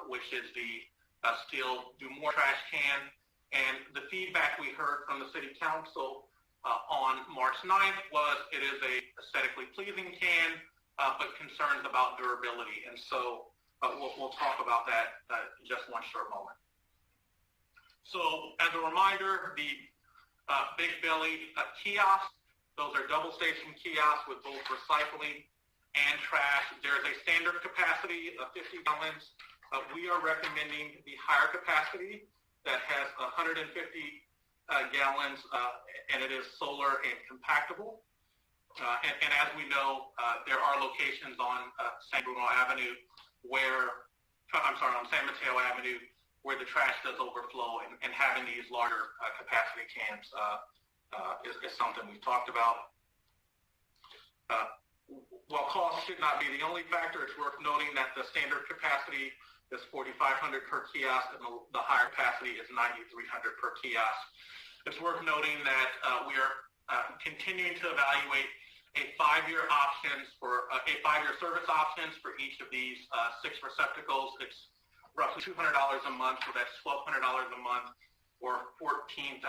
which is the steel Do More trash can. And the feedback we heard from the City Council on March 9th was it is a aesthetically pleasing can, but concerns about durability. And so we'll talk about that in just one short moment. So as a reminder, the Big Belly kiosks, those are double station kiosks with both recycling and trash. There's a standard capacity of 50 gallons. We are recommending the higher capacity that has 150 gallons, and it is solar and compactable. And as we know, there are locations on San Bruno Avenue on San Mateo Avenue where the trash does overflow, and having these larger capacity cans is something we've talked about. While cost should not be the only factor, it's worth noting that the standard capacity is 4,500 per kiosk, and the higher capacity is 9,300 per kiosk. It's worth noting that we are continuing to evaluate a 5-year service options for each of these 6 receptacles. It's roughly $200 a month, so that's $1,200 a month, or $14,400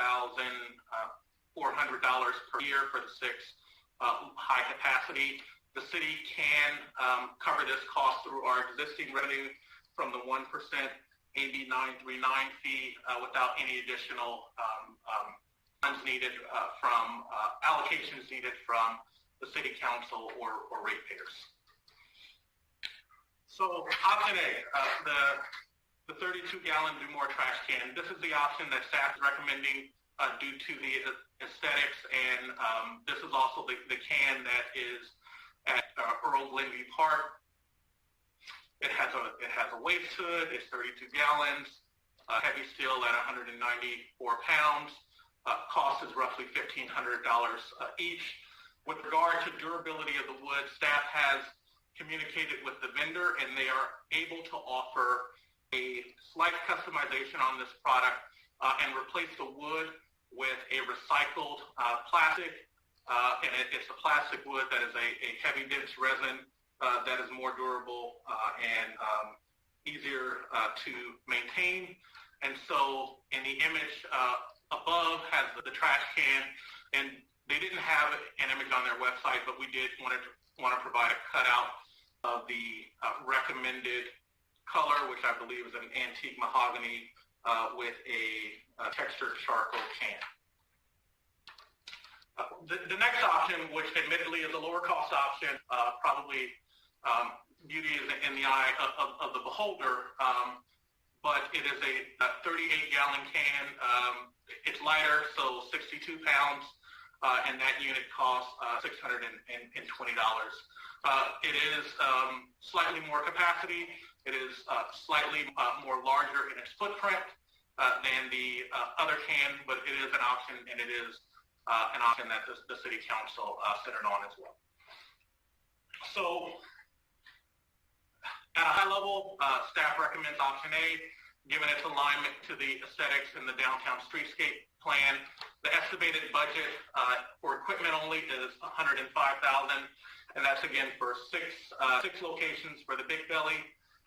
per year for the 6 high capacity. The city can cover this cost through our existing revenue from the 1% AB 939 fee without any additional funds needed from allocations needed from the city council or ratepayers. So option A, the 32-gallon Do More trash can. This is the option that staff is recommending due to the aesthetics, and this is also the can that is at Earl Glenview Park. It has a waist hood. It's 32 gallons. Heavy steel at 194 pounds. Cost is roughly $1,500 each. With regard to durability of the wood, staff has communicated with the vendor, and they are able to offer a slight customization on this product and replace the wood with a recycled plastic. And it's a plastic wood that is a heavy dense resin that is more durable and easier to maintain. And so in the image above has the trash can, and they didn't have an image on their website, but we did want to provide a cutout of the recommended color, which I believe is an antique mahogany with a textured charcoal can. The next option, which admittedly is a lower cost option, probably beauty is in the eye of the beholder, but it is a 38-gallon can. It's lighter, so 62 pounds, and that unit costs $620. It is slightly more capacity. It is slightly more larger in its footprint than the other can, but it is an option, and it is an option that the City Council centered on as well. So at a high level, staff recommends option A, given its alignment to the aesthetics in the downtown streetscape plan. The estimated budget for equipment only is $105,000, and that's again for six locations for the Big Belly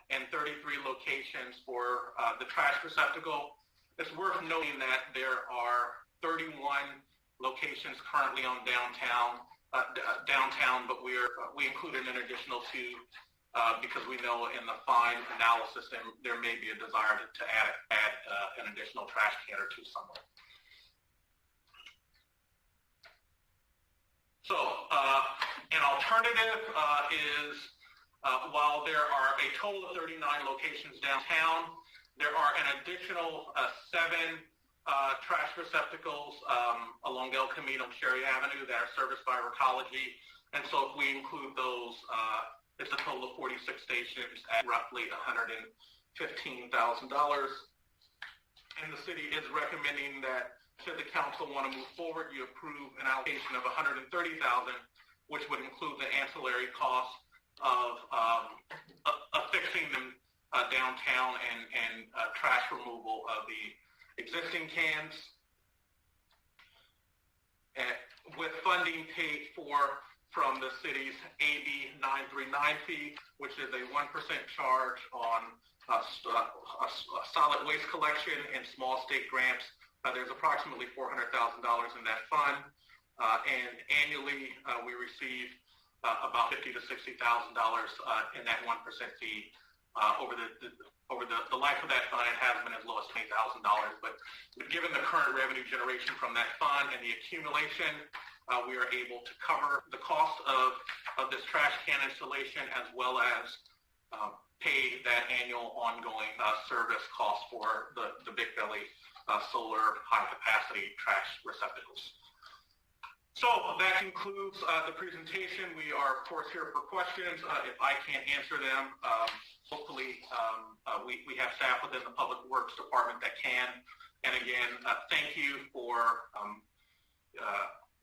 and 33 locations for the trash receptacle. It's worth noting that there are 31 locations currently on downtown, but we included an additional 2 because we know in the fine analysis there may be a desire to add an additional trash can or 2 somewhere. So an alternative is while there are a total of 39 locations downtown, there are an additional 7 trash receptacles along El Camino Cherry Avenue that are serviced by Recology. And so if we include those, it's a total of 46 stations at roughly $115,000. And the city is recommending that should the council want to move forward, you approve an allocation of $130,000, which would include the ancillary costs of fixing them downtown and trash removal of the existing cans, with funding paid for from the city's AB 939 fee, which is a 1% charge on solid waste collection and small state grants. There's approximately $400,000 in that fund, and annually we receive about $50,000 to $60,000 in that 1% fee. Over the life of that fund, it has been as low as $20,000. But given the current revenue generation from that fund and the accumulation, we are able to cover the cost of this trash can installation as well as pay that annual ongoing service cost for the Big Belly solar high-capacity trash receptacles. So that concludes the presentation. We are, of course, here for questions. If I can't answer them, hopefully we have staff within the Public Works Department that can. And again, thank you for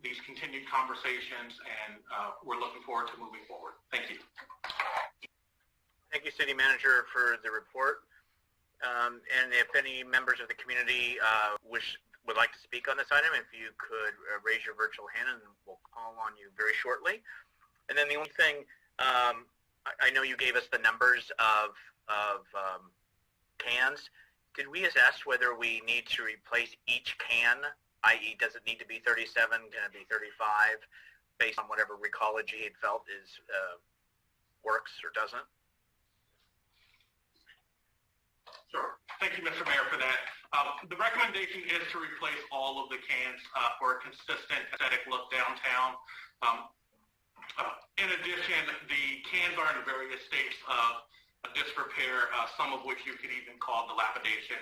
these continued conversations, and we're looking forward to moving forward. Thank you. Thank you, City Manager, for the report. And if any members of the community would like to speak on this item, if you could raise your virtual hand, and we'll call on you very shortly. And then the only thing, I know you gave us the numbers of cans. Did we assess whether we need to replace each can, i.e. does it need to be 37, can it be 35, based on whatever recology had felt is works or doesn't? Sure. Thank you, Mr. Mayor, for that. The recommendation is to replace all of the cans for a consistent aesthetic look downtown. In addition, the cans are in various states of disrepair, some of which you could even call dilapidation.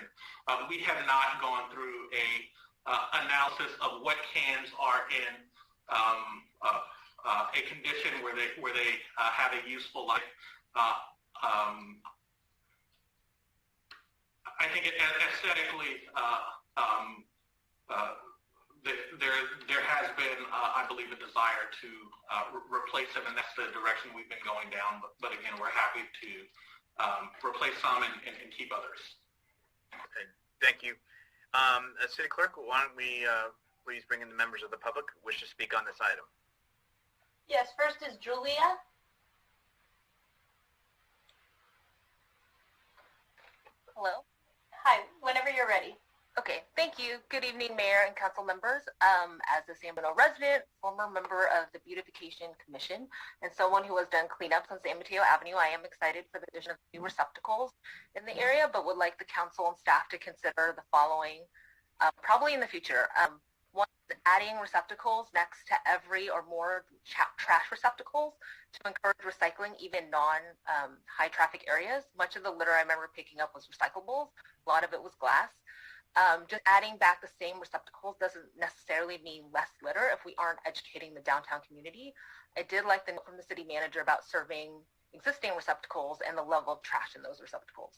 We have not gone through a analysis of what cans are in a condition where they have a useful life. I think aesthetically, there has been, I believe, a desire to replace them, and that's the direction we've been going down. But again, we're happy to replace some and keep others. Okay, thank you. City Clerk, why don't we please bring in the members of the public who wish to speak on this item? Yes, first is Julia. Hello. Hi, whenever you're ready. Okay, thank you. Good evening, Mayor and Council members. As a San Bruno resident, former member of the Beautification Commission, and someone who has done cleanups on San Mateo Avenue, I am excited for the addition of new receptacles in the area, but would like the council and staff to consider the following, probably in the future. One is adding receptacles next to every or more trash receptacles to encourage recycling, even non-high traffic areas. Much of the litter I remember picking up was recyclables. A lot of it was glass. Just adding back the same receptacles doesn't necessarily mean less litter if we aren't educating the downtown community. I did like the note from the city manager about serving existing receptacles and the level of trash in those receptacles.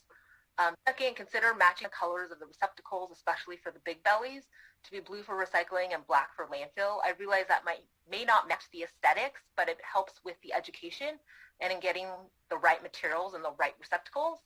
Second, consider matching colors of the receptacles, especially for the big bellies, to be blue for recycling and black for landfill. I realize that may not match the aesthetics, but it helps with the education and in getting the right materials and the right receptacles.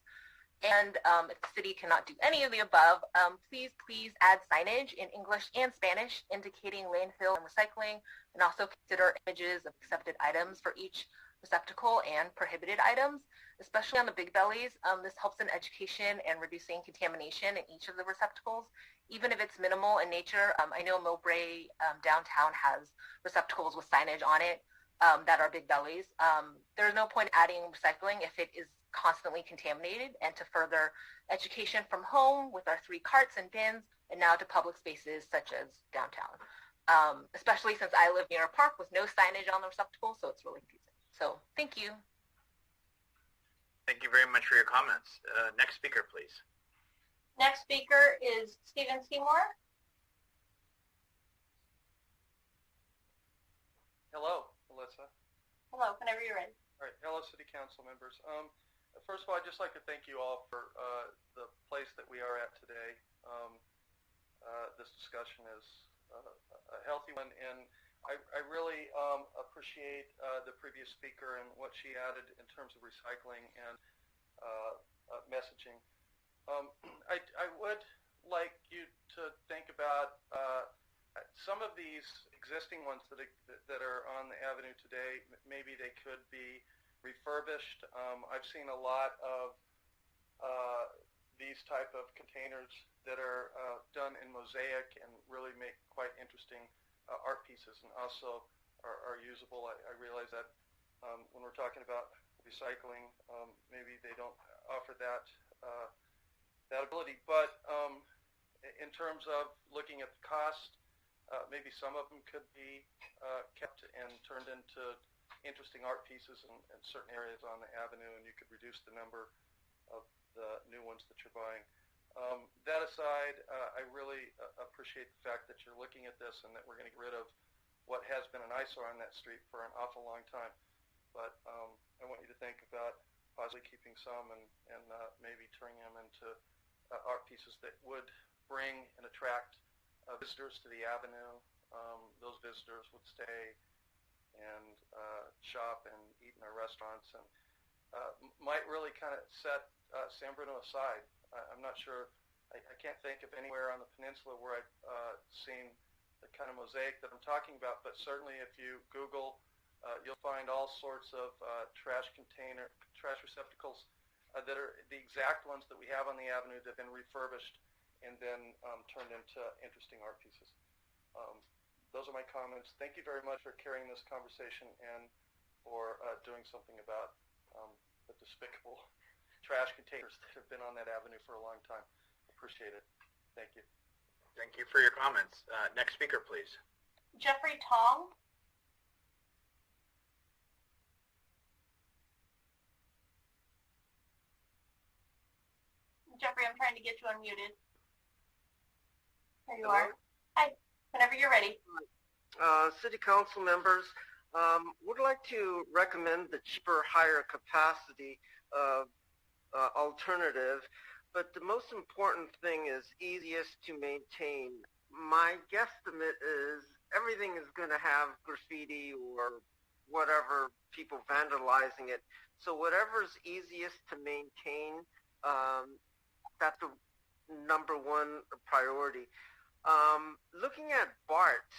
And if the city cannot do any of the above, please add signage in English and Spanish indicating landfill and recycling, and also consider images of accepted items for each receptacle and prohibited items, especially on the big bellies. This helps in education and reducing contamination in each of the receptacles, even if it's minimal in nature. I know Mowbray downtown has receptacles with signage on it that are big bellies. There's no point adding recycling if it is constantly contaminated, and to further education from home with our 3 carts and bins, and now to public spaces such as downtown. Especially since I live near a park with no signage on the receptacle, so it's really confusing. So thank you. Thank you very much for your comments. Next speaker, please. Next speaker is Stephen Seymour. Hello, Melissa. Hello, whenever you're ready. All right. Hello, City Council members. First of all, I'd just like to thank you all for the place that we are at today. This discussion is a healthy one, and I really appreciate the previous speaker and what she added in terms of recycling and messaging. I would like you to think about some of these existing ones that are on the avenue today, maybe they could be refurbished. I've seen a lot of these type of containers that are done in mosaic and really make quite interesting art pieces and also are usable. I realize that when we're talking about recycling, maybe they don't offer that ability. But in terms of looking at the cost, maybe some of them could be kept and turned into interesting art pieces in certain areas on the avenue, and you could reduce the number of the new ones that you're buying. That aside, I really appreciate the fact that you're looking at this and that we're going to get rid of what has been an eyesore on that street for an awful long time. But I want you to think about possibly keeping some and maybe turning them into art pieces that would bring and attract visitors to the avenue. Those visitors would stay and shop and eat in our restaurants and might really kind of set San Bruno aside. I'm not sure, I can't think of anywhere on the peninsula where I've seen the kind of mosaic that I'm talking about, but certainly if you Google, you'll find all sorts of trash receptacles that are the exact ones that we have on the avenue that have been refurbished and then turned into interesting art pieces. Those are my comments. Thank you very much for carrying this conversation and for doing something about the despicable trash containers that have been on that avenue for a long time. Appreciate it. Thank you. Thank you for your comments. Next speaker, please. Jeffrey Tong. Jeffrey, I'm trying to get you unmuted. There you are. Hi. Whenever you're ready. City Council members, would like to recommend the cheaper, higher capacity alternative, but the most important thing is easiest to maintain. My guesstimate is everything is going to have graffiti or whatever, people vandalizing it. So whatever's easiest to maintain, that's the number one priority. Looking at BART,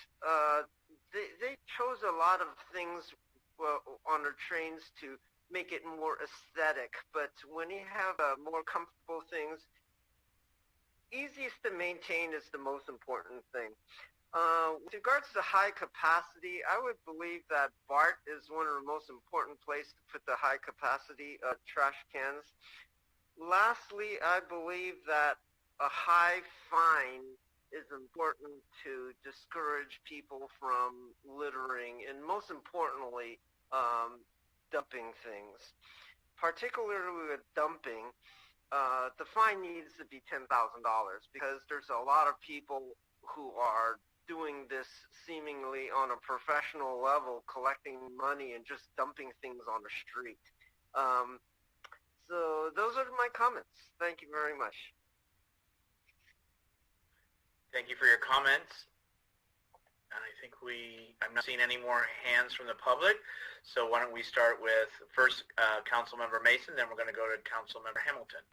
they chose a lot of things on their trains to make it more aesthetic, but when you have more comfortable things, easiest to maintain is the most important thing. With regards to high capacity, I would believe that BART is one of the most important places to put the high capacity trash cans. Lastly, I believe that a high fine is important to discourage people from littering and most importantly, dumping things. Particularly with dumping, the fine needs to be $10,000 because there's a lot of people who are doing this seemingly on a professional level, collecting money and just dumping things on the street. So those are my comments. Thank you very much. Thank you for your comments. And I think I'm not seeing any more hands from the public. So why don't we start with first Councilmember Mason, then we're going to go to Councilmember Hamilton.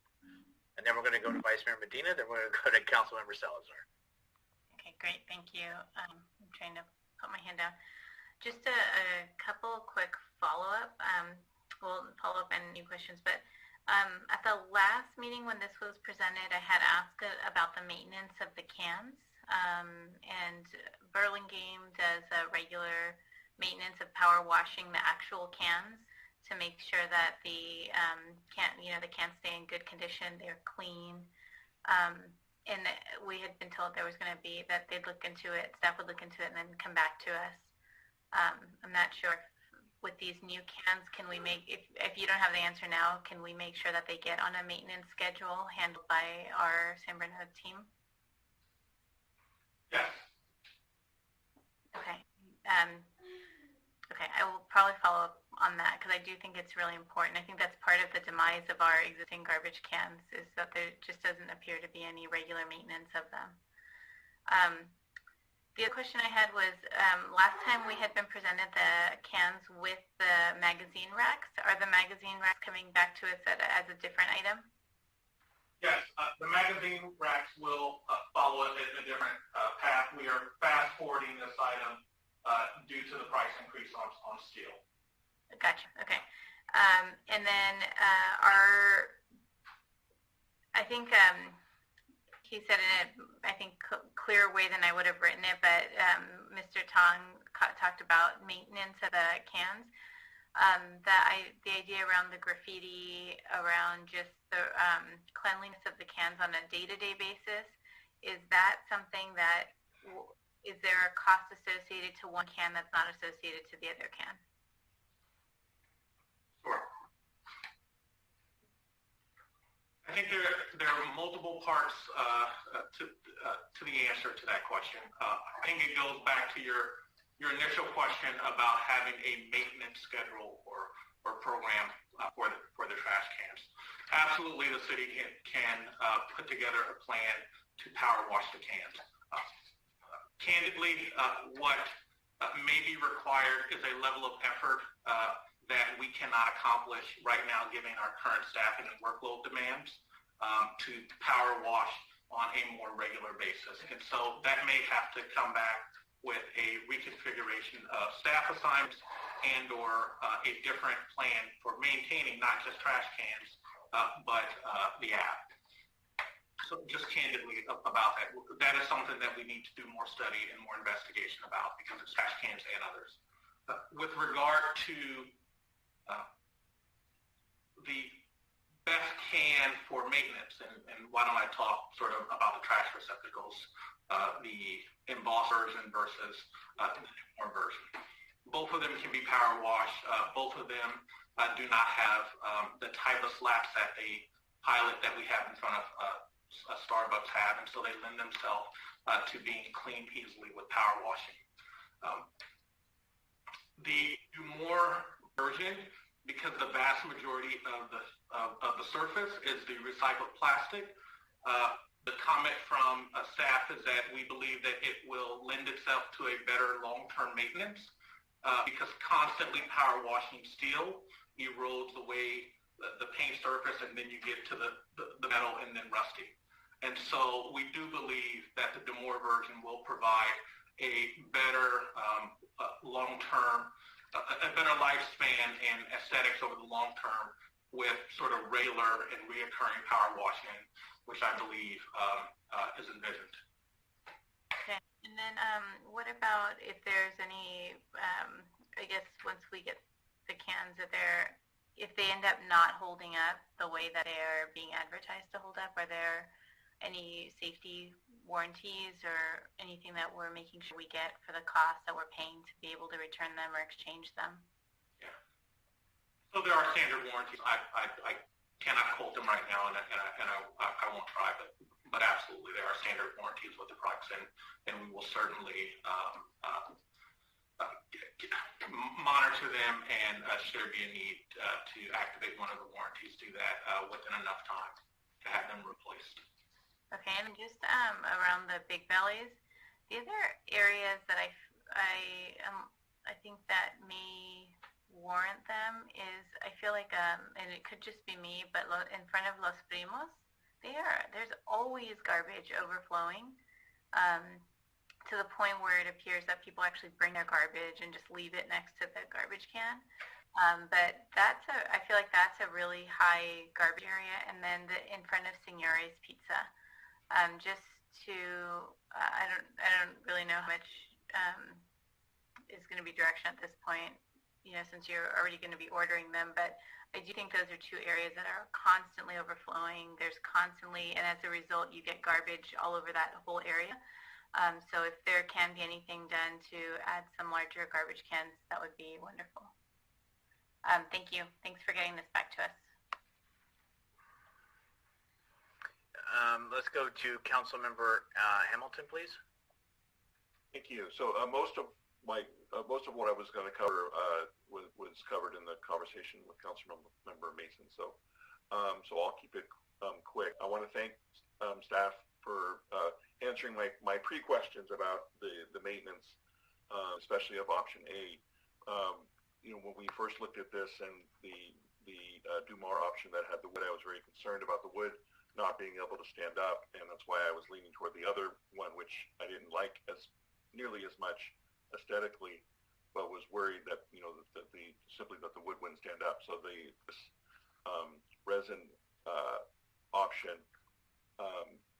And then we're going to go to Vice Mayor Medina, then we're going to go to Councilmember Salazar. Okay, great. Thank you. I'm trying to put my hand down. Just a couple quick follow-up. We'll follow up and new questions. But at the last meeting when this was presented, I had asked about the maintenance of the cans. And Burlingame does a regular maintenance of power washing the actual cans to make sure that the cans stay in good condition, they're clean. And we had been told there was going to be that they'd look into it, staff would look into it, and then come back to us. I'm not sure if with these new cans, can we make, if you don't have the answer now, can we make sure that they get on a maintenance schedule handled by our San Bruno team? Yes. Okay. Okay, I will probably follow up on that because I do think it's really important. I think that's part of the demise of our existing garbage cans is that there just doesn't appear to be any regular maintenance of them. The other question I had was, last time we had been presented the cans with the magazine racks. Are the magazine racks coming back to us as a different item? Yes, the magazine racks will follow a different path. We are fast forwarding steel. Gotcha. Okay. And then I think he said in a, I think, clearer way than I would have written it, but Mr. Tong talked about maintenance of the cans. The idea around the graffiti, around just the cleanliness of the cans on a day-to-day basis, is that something that, is there a cost associated to one can that's not associated to the other can? Sure. I think there are multiple parts to the answer to that question. I think it goes back to your initial question about having a maintenance schedule or program for the trash cans. Absolutely, the city can put together a plan to power wash the cans. Candidly, what may be required is a level of effort that we cannot accomplish right now given our current staffing and workload demands to power wash on a more regular basis. And so that may have to come back with a reconfiguration of staff assignments and or a different plan for maintaining not just trash cans, but the app. So just candidly about that, that is something that we need to do more study and more investigation about because it's trash cans and others. With regard to the best can for maintenance, and why don't I talk sort of about the trash receptacles, the embossed version versus the newer version. Both of them can be power washed. Both of them do not have the type of slaps that the pilot that we have in front of Starbucks have, and so they lend themselves to being cleaned easily with power washing. The more version, because the vast majority of the surface is the recycled plastic, the comment from staff is that we believe that it will lend itself to a better long-term maintenance because constantly power washing steel erodes away the paint surface, and then you get to the metal and then rusty. And so we do believe that the Demore version will provide a better long-term, a better lifespan and aesthetics over the long term with sort of regular and reoccurring power washing, which I believe is envisioned. Okay. And then what about if there's any, I guess once we get the cans, if they end up not holding up the way that they are being advertised to hold up, are there any safety warranties or anything that we're making sure we get for the cost that we're paying to be able to return them or exchange them? Yeah. So there are standard warranties. I cannot quote them right now, and I won't try, but absolutely there are standard warranties with the products, and we will certainly monitor them, and should there be a need to activate one of the warranties, do that within enough time to have them replaced. Okay, and just around the big bellies, the other areas that I think that may warrant them is, I feel like, and it could just be me, but in front of Los Primos, there's always garbage overflowing to the point where it appears that people actually bring their garbage and just leave it next to the garbage can. But I feel like that's a really high garbage area. And then in front of Signore's Pizza, just to, I don't really know how much is going to be direction at this point, since you're already going to be ordering them. But I do think those are two areas that are constantly overflowing. There's constantly, and as a result, you get garbage all over that whole area. So if there can be anything done to add some larger garbage cans, that would be wonderful. Thank you. Thanks for getting this back to us. Let's go to Councilmember Hamilton, please. Thank you. So most of what I was going to cover was covered in the conversation with Councilmember Mason. So I'll keep it quick. I want to thank staff for answering my pre-questions about the maintenance, especially of option A. When we first looked at this and the Dumar option that had the wood, I was very concerned about the wood not being able to stand up, and that's why I was leaning toward the other one, which I didn't like as nearly as much aesthetically. was worried that that the wood wouldn't stand up. So this resin option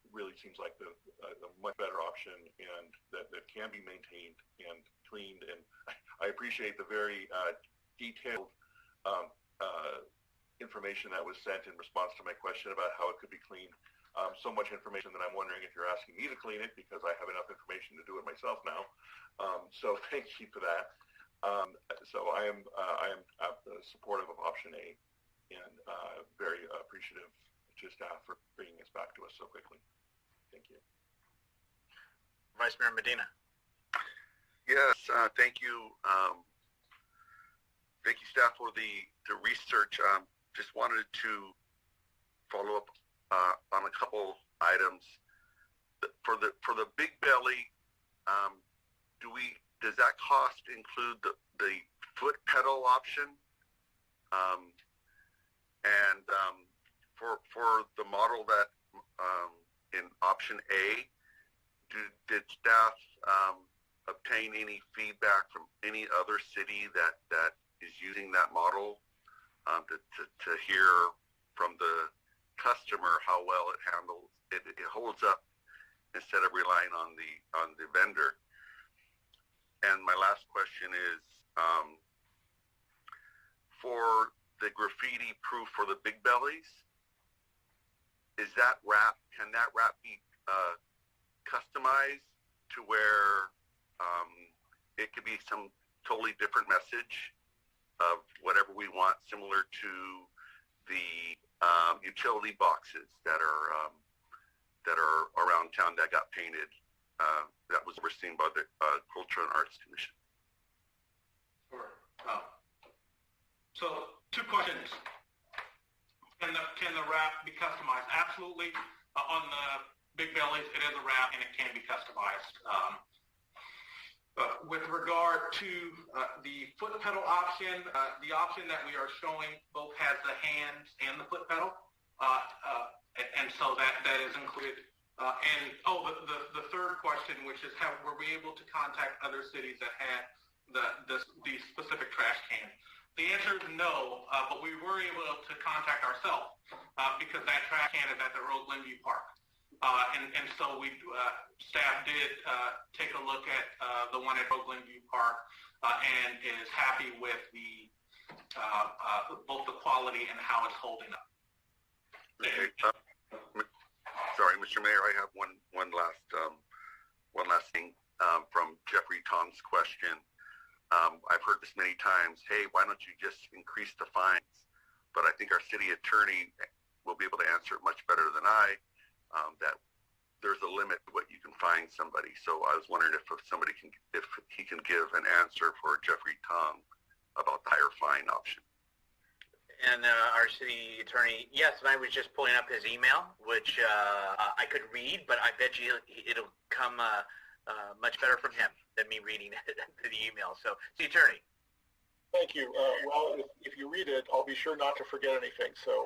really seems like a much better option, and that can be maintained and cleaned. And I appreciate the very detailed information that was sent in response to my question about how it could be cleaned. So much information that I'm wondering if you're asking me to clean it, because I have enough information to do it myself now. So thank you for that. So I am supportive of option A, and very appreciative to staff for bringing this back to us so quickly. Thank you. Vice Mayor Medina. Yes, thank you. Thank you, staff, for the research. Just wanted to follow up on a couple items. For the Big Belly, does that cost include the foot pedal option? And for the model that in option A, did staff obtain any feedback from any other city that is using that model to hear from the customer how well it handles it holds up instead of relying on the vendor? And my last question is, for the graffiti proof for the Big Bellies, can that wrap be customized to where it could be some totally different message of whatever we want, similar to the utility boxes that are around town that got painted, that was overseen by the Culture and Arts Commission? Sure. So 2 questions. Can the wrap be customized? Absolutely. On the Big Bellies, it is a wrap and it can be customized. With regard to the foot pedal option, the option that we are showing both has the hands and the foot pedal, and so that is included. The third question, which is were we able to contact other cities that had the specific trash can? The answer is no, but we were able to contact ourselves because that trash can is at the Road Glenview Park. And so staff did take a look at the one at Road Glenview Park and is happy with both the quality and how it's holding up. Okay. Sorry, Mr. Mayor, I have one last thing from Jeffrey Tom's question. I've heard this many times. Hey, why don't you just increase the fines? But I think our city attorney will be able to answer it much better than I. That there's a limit to what you can fine somebody. So I was wondering if he can give an answer for Jeffrey Tom about the higher fine option. And our city attorney, yes, and I was just pulling up his email, which I could read, but I bet you it'll come much better from him than me reading the email. So, city attorney. Thank you. Well, if you read it, I'll be sure not to forget anything. So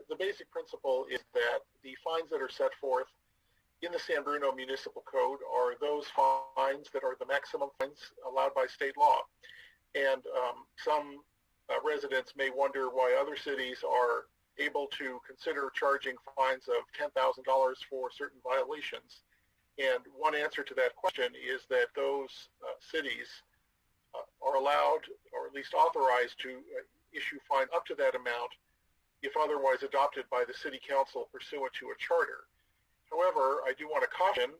the basic principle is that the fines that are set forth in the San Bruno Municipal Code are those fines that are the maximum fines allowed by state law. And some residents may wonder why other cities are able to consider charging fines of $10,000 for certain violations. And one answer to that question is that those cities are allowed, or at least authorized, to issue fine up to that amount if otherwise adopted by the city council pursuant to a charter. However, I do want to caution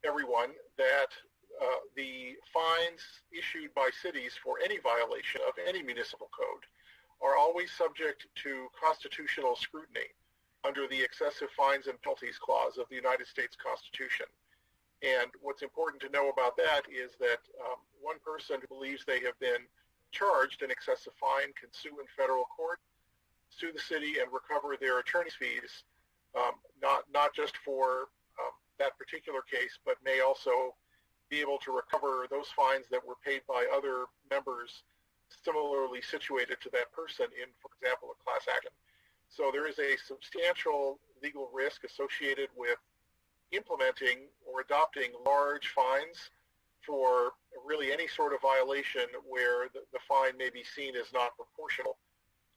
everyone that the fines issued by cities for any violation of any municipal code are always subject to constitutional scrutiny under the Excessive Fines and Penalties Clause of the United States Constitution. And what's important to know about that is that one person who believes they have been charged an excessive fine can sue in federal court, sue the city, and recover their attorney's fees, not just for that particular case, but may also be able to recover those fines that were paid by other members similarly situated to that person in, for example, a class action. So there is a substantial legal risk associated with implementing or adopting large fines for really any sort of violation where the fine may be seen as not proportional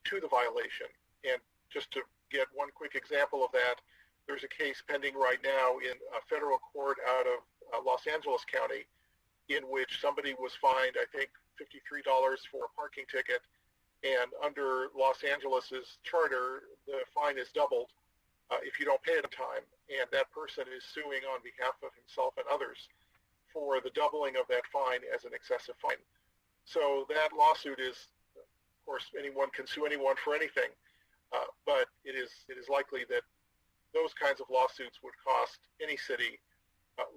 to the violation. And just to get one quick example of that, there's a case pending right now in a federal court out of Los Angeles County in which somebody was fined, I think, $53 for a parking ticket. And under Los Angeles's charter, the fine is doubled if you don't pay it on time. And that person is suing on behalf of himself and others for the doubling of that fine as an excessive fine. So that lawsuit is, of course, anyone can sue anyone for anything, but it is likely that those kinds of lawsuits would cost any city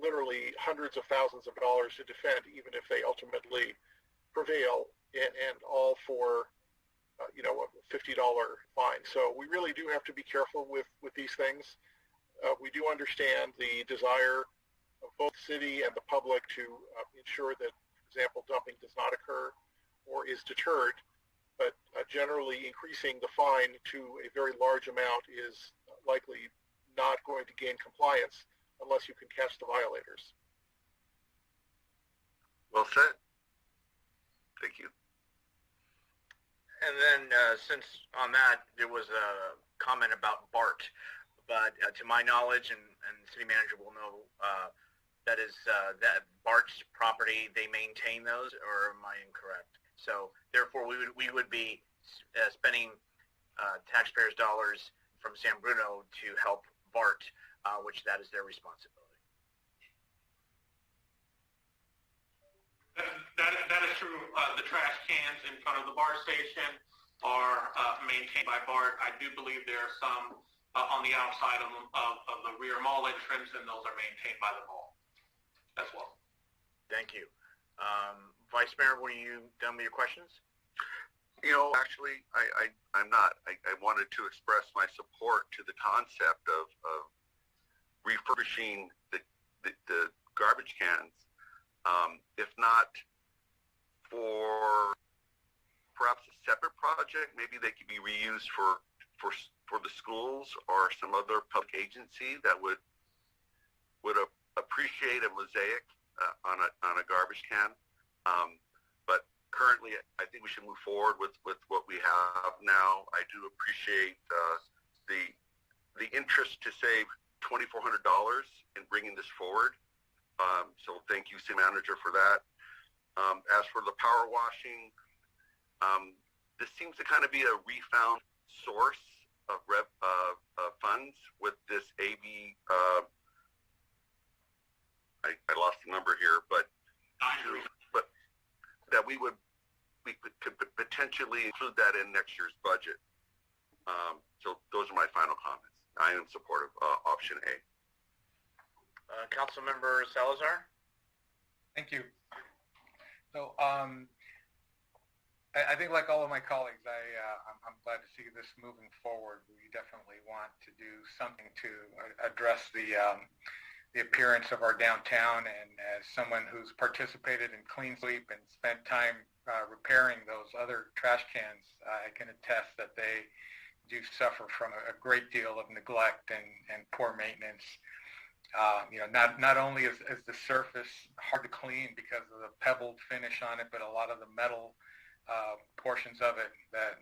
literally hundreds of thousands of dollars to defend, even if they ultimately prevail, and all for a $50 fine. So we really do have to be careful with these things. We do understand the desire of both the city and the public to ensure that, for example, dumping does not occur or is deterred, but generally increasing the fine to a very large amount is likely not going to gain compliance unless you can catch the violators. Well said. Thank you. And then since on that, there was a comment about BART, but to my knowledge, and the city manager will know, that is that BART's property, they maintain those, or am I incorrect? So therefore, we would be spending taxpayers' dollars from San Bruno to help BART, which that is their responsibility. That is true. The trash cans in front of the BART station are maintained by BART. I do believe there are some on the outside of the rear mall entrance, and those are maintained by the mall as well. Thank you. Vice Mayor, were you done with your questions? Actually, I'm not. I wanted to express my support to the concept of refurbishing the garbage cans, if not for perhaps a separate project. Maybe they could be reused for the schools or some other public agency that would appreciate a mosaic on a garbage can. But currently, I think we should move forward with what we have now. I do appreciate the interest to save $2,400 in bringing this forward. So thank you, City Manager, for that. As for the power washing, this seems to kind of be a refound source of funds with this AB. I lost the number here, but that we could potentially include that in next year's budget. So those are my final comments. I am supportive of option A. Councilmember Salazar? Thank you. So I think, like all of my colleagues, I'm glad to see this moving forward. We definitely want to do something to address the appearance of our downtown, and as someone who's participated in Clean Sweep and spent time repairing those other trash cans, I can attest that they do suffer from a great deal of neglect and poor maintenance. Not only is the surface hard to clean because of the pebbled finish on it, but a lot of the metal portions of it that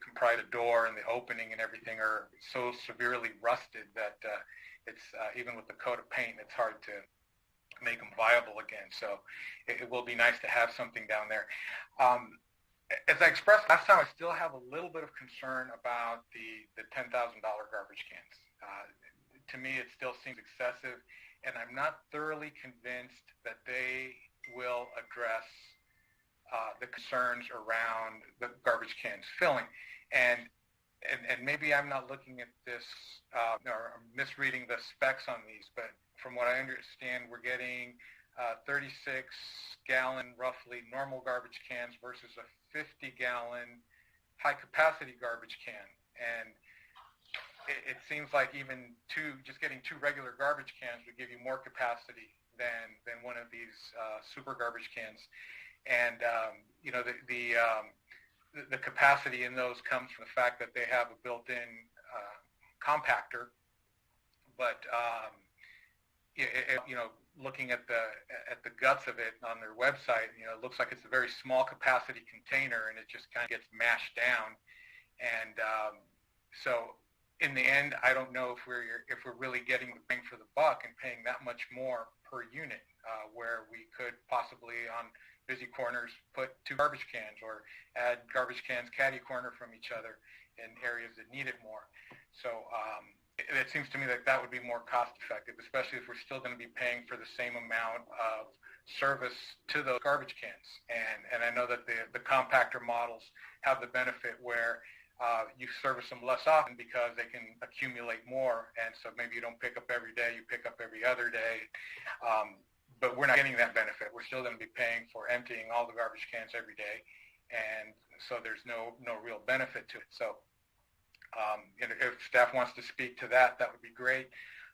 comprise the door and the opening and everything are so severely rusted that it's even with the coat of paint, it's hard to make them viable again. So it will be nice to have something down there. As I expressed last time, I still have a little bit of concern about the $10,000 garbage cans. To me, it still seems excessive, and I'm not thoroughly convinced that they will address the concerns around the garbage cans filling. And maybe I'm not looking at this or I'm misreading the specs on these, but from what I understand, we're getting 36-gallon, roughly, normal garbage cans versus a 50-gallon high-capacity garbage can. And it seems like even just getting two regular garbage cans would give you more capacity than one of these super garbage cans. And the capacity in those comes from the fact that they have a built-in compactor. But looking at the guts of it on their website, it looks like it's a very small capacity container, and it just kind of gets mashed down. And so in the end, I don't know if we're really getting the bang for the buck and paying that much more per unit, where we could possibly on busy corners put 2 garbage cans or add garbage cans catty corner from each other in areas that need it more. So it seems to me that would be more cost effective, especially if we're still going to be paying for the same amount of service to those garbage cans. And I know that the compactor models have the benefit where you service them less often because they can accumulate more, and so maybe you don't pick up every day, you pick up every other day. But we're not getting that benefit. We're still going to be paying for emptying all the garbage cans every day, and so there's no real benefit to it. So if staff wants to speak to that, that would be great.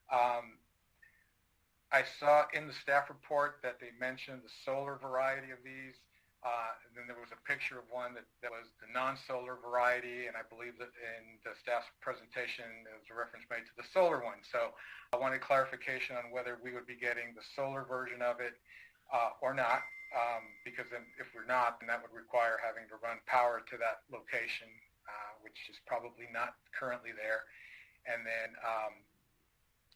I saw in the staff report that they mentioned the solar variety of these. And then there was a picture of one that was the non-solar variety, and I believe that in the staff's presentation there was a reference made to the solar one. So I wanted clarification on whether we would be getting the solar version of it or not, because then if we're not, then that would require having to run power to that location, which is probably not currently there. And then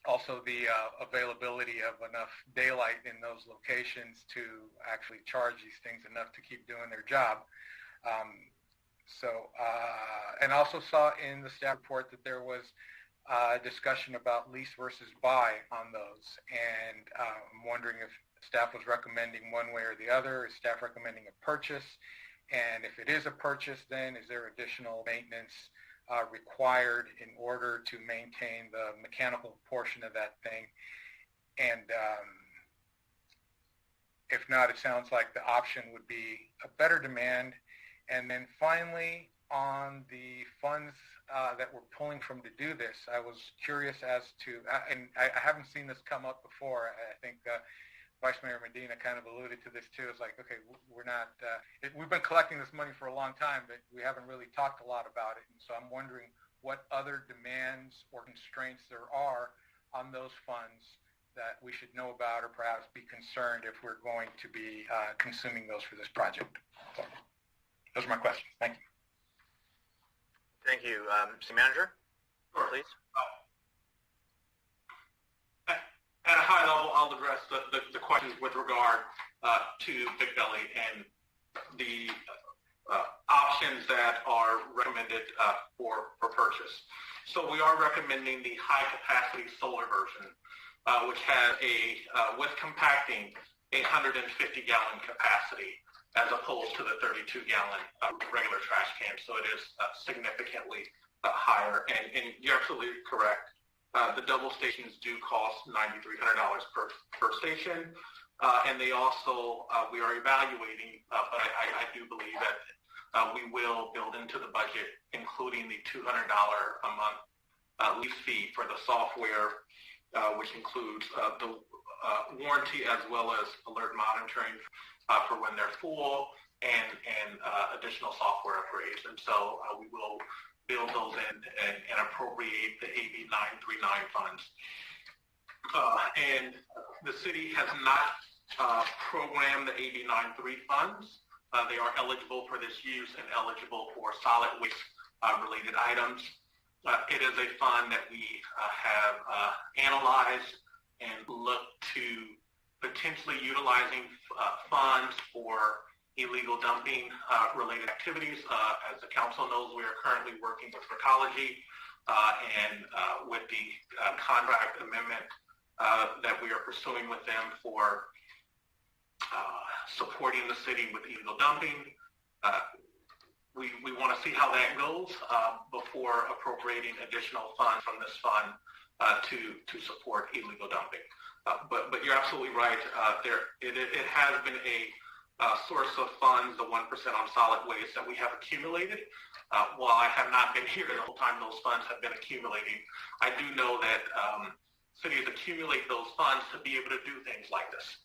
also the availability of enough daylight in those locations to actually charge these things enough to keep doing their job. And also saw in the staff report that there was a discussion about lease versus buy on those. And I'm wondering if staff was recommending one way or the other. Is staff recommending a purchase? And if it is a purchase, then is there additional maintenance required in order to maintain the mechanical portion of that thing? And if not, it sounds like the option would be a better demand. And then finally, on the funds that we're pulling from to do this, I was curious as to, and I haven't seen this come up before. I think Vice Mayor Medina kind of alluded to this too. It's like, okay, we're not, we've been collecting this money for a long time, but we haven't really talked a lot about it. And so I'm wondering what other demands or constraints there are on those funds that we should know about or perhaps be concerned if we're going to be consuming those for this project. So those are my questions. Thank you. Thank you. City Manager, please. At a high level, I'll address the questions with regard to Big Belly and the options that are recommended for purchase. So we are recommending the high-capacity solar version, which has with compacting, 150-gallon capacity as opposed to the 32-gallon regular trash can. So it is significantly higher. And you're absolutely correct. The double stations do cost $9,300 per station, and they also, we are evaluating, but I do believe that we will build into the budget, including the $200 a month lease fee for the software, which includes the warranty as well as alert monitoring for when they're full and additional software upgrades. And so we will build those in and appropriate the AB 939 funds. And the city has not programmed the AB 93 funds. They are eligible for this use and eligible for solid waste related items. It is a fund that we have analyzed and looked to potentially utilizing funds for illegal dumping related activities. As the council knows, we are currently working with Recology and with the contract amendment that we are pursuing with them for supporting the city with illegal dumping. We want to see how that goes before appropriating additional funds from this fund to support illegal dumping. But you're absolutely right. It has been a source of funds, the 1% on solid waste that we have accumulated. While I have not been here the whole time those funds have been accumulating, I do know that cities accumulate those funds to be able to do things like this,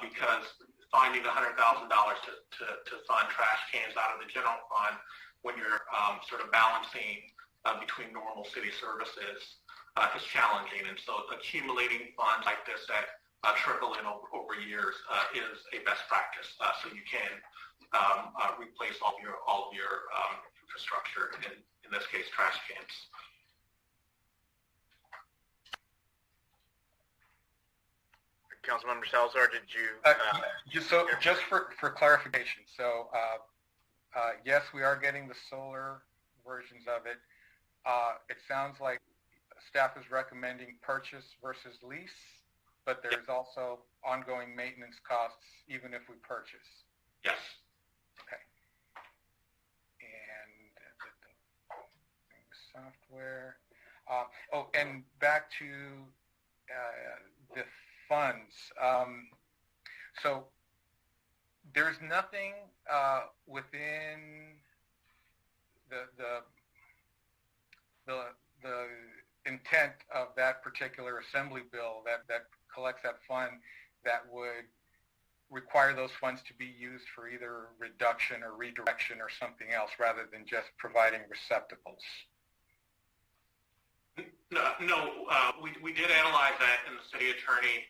because finding $100,000 to fund trash cans out of the general fund when you're sort of balancing between normal city services is challenging. And so accumulating funds like this that trickle in over years is a best practice. So you can replace all of your infrastructure, in this case, trash cans. Councilmember Salazar, did you? So just for clarification, so yes, we are getting the solar versions of it. It sounds like staff is recommending purchase versus lease, but there's also ongoing maintenance costs even if we purchase. Yes. Okay. And the software. And back to the funds. So there's nothing within the intent of that particular assembly bill that collects that fund that would require those funds to be used for either reduction or redirection or something else rather than just providing receptacles. No, we did analyze that, and the city attorney,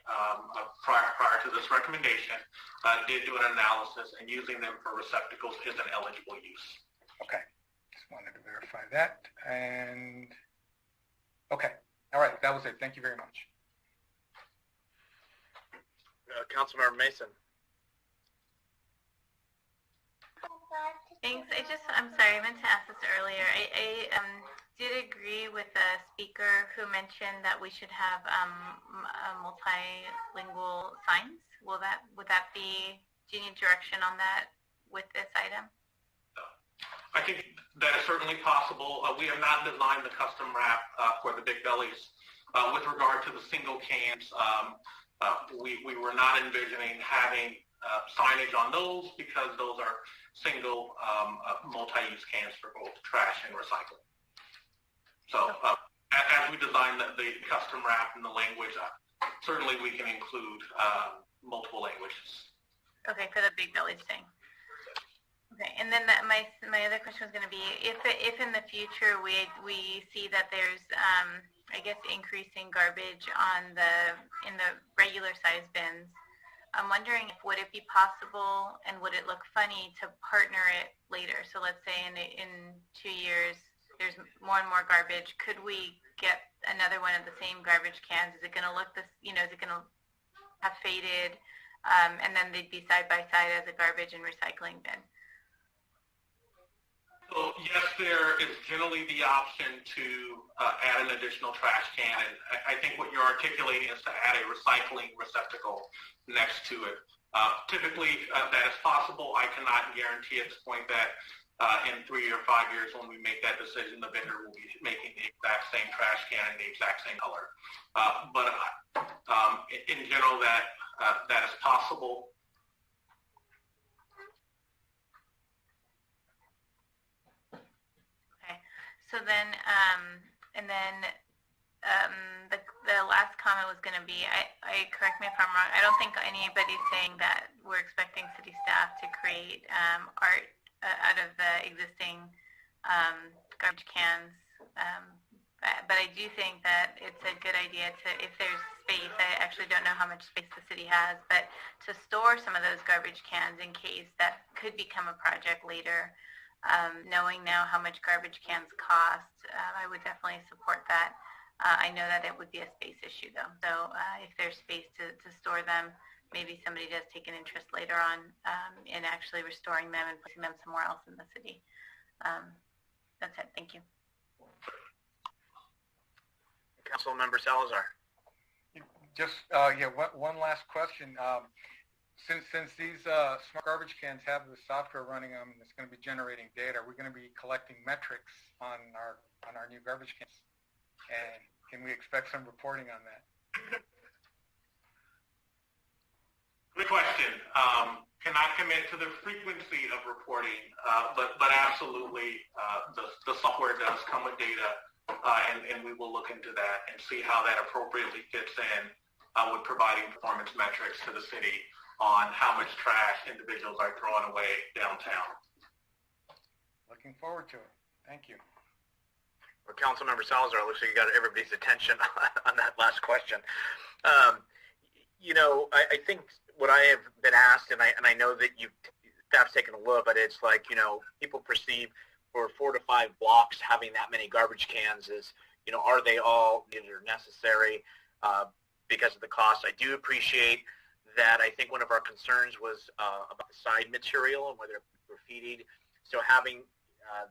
prior to this recommendation, did do an analysis, and using them for receptacles is an eligible use. Okay, just wanted to verify that. And okay, all right, that was it. Thank you very much. Councilmember Mason. Thanks. I'm sorry, I meant to ask this earlier. I did agree with the speaker who mentioned that we should have multilingual signs. Would that be, do you need direction on that with this item? I think that is certainly possible. We have not designed the custom wrap for the Big Bellies. With regard to the single cans, we were not envisioning having signage on those because those are single multi-use cans for both trash and recycling. So as we design the custom wrap and the language, certainly we can include multiple languages. Okay, for the Big Bellies thing. Okay, and then my other question was going to be, if in the future we see that there's I guess increasing garbage in the regular size bins, I'm wondering would it be possible and would it look funny to partner it later? So let's say in 2 years there's more and more garbage. Could we get another one of the same garbage cans? Is it going to look is it going to have faded and then they'd be side by side as a garbage and recycling bin? So yes, there is generally the option to add an additional trash can, and I think what you're articulating is to add a recycling receptacle next to it. Typically, that is possible. I cannot guarantee at this point that in 3 or 5 years when we make that decision, the vendor will be making the exact same trash can in the exact same color. But in general, that is possible. So then, the last comment was going to be, I correct me if I'm wrong, I don't think anybody's saying that we're expecting city staff to create art out of the existing garbage cans. But I do think that it's a good idea to, if there's space, I actually don't know how much space the city has, but to store some of those garbage cans in case that could become a project later. Knowing now how much garbage cans cost, I would definitely support that. I know that it would be a space issue though. So if there's space to store them, maybe somebody does take an interest later on in actually restoring them and putting them somewhere else in the city. That's it. Thank you. Councilmember Salazar. Just one last question. Since these smart garbage cans have the software running on them, it's going to be generating data. We're going to be collecting metrics on our new garbage cans, and can we expect some reporting on that? Good question. Cannot commit to the frequency of reporting, but absolutely the software does come with data, and we will look into that and see how that appropriately fits in with providing performance metrics to the city on how much trash individuals are throwing away downtown. Looking forward to it. Thank you. Well, Councilmember Salazar, it looks like you got everybody's attention on that last question. I think what I have been asked, and I know that staff's taken a look, but it's like, people perceive for 4 to 5 blocks having that many garbage cans is, are they all needed or necessary because of the cost? I do appreciate that. I think one of our concerns was about the side material and whether it was graffitied. So having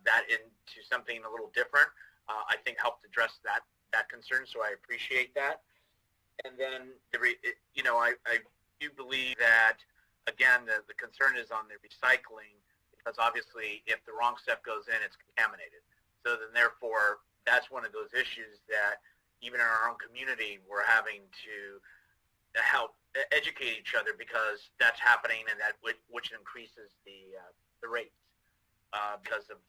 that into something a little different, I think helped address that concern. So I appreciate that. And then, I do believe that, again, the concern is on the recycling, because obviously if the wrong stuff goes in, it's contaminated. So then therefore, that's one of those issues that even in our own community, we're having to help educate each other, because that's happening, and that which increases the rates because of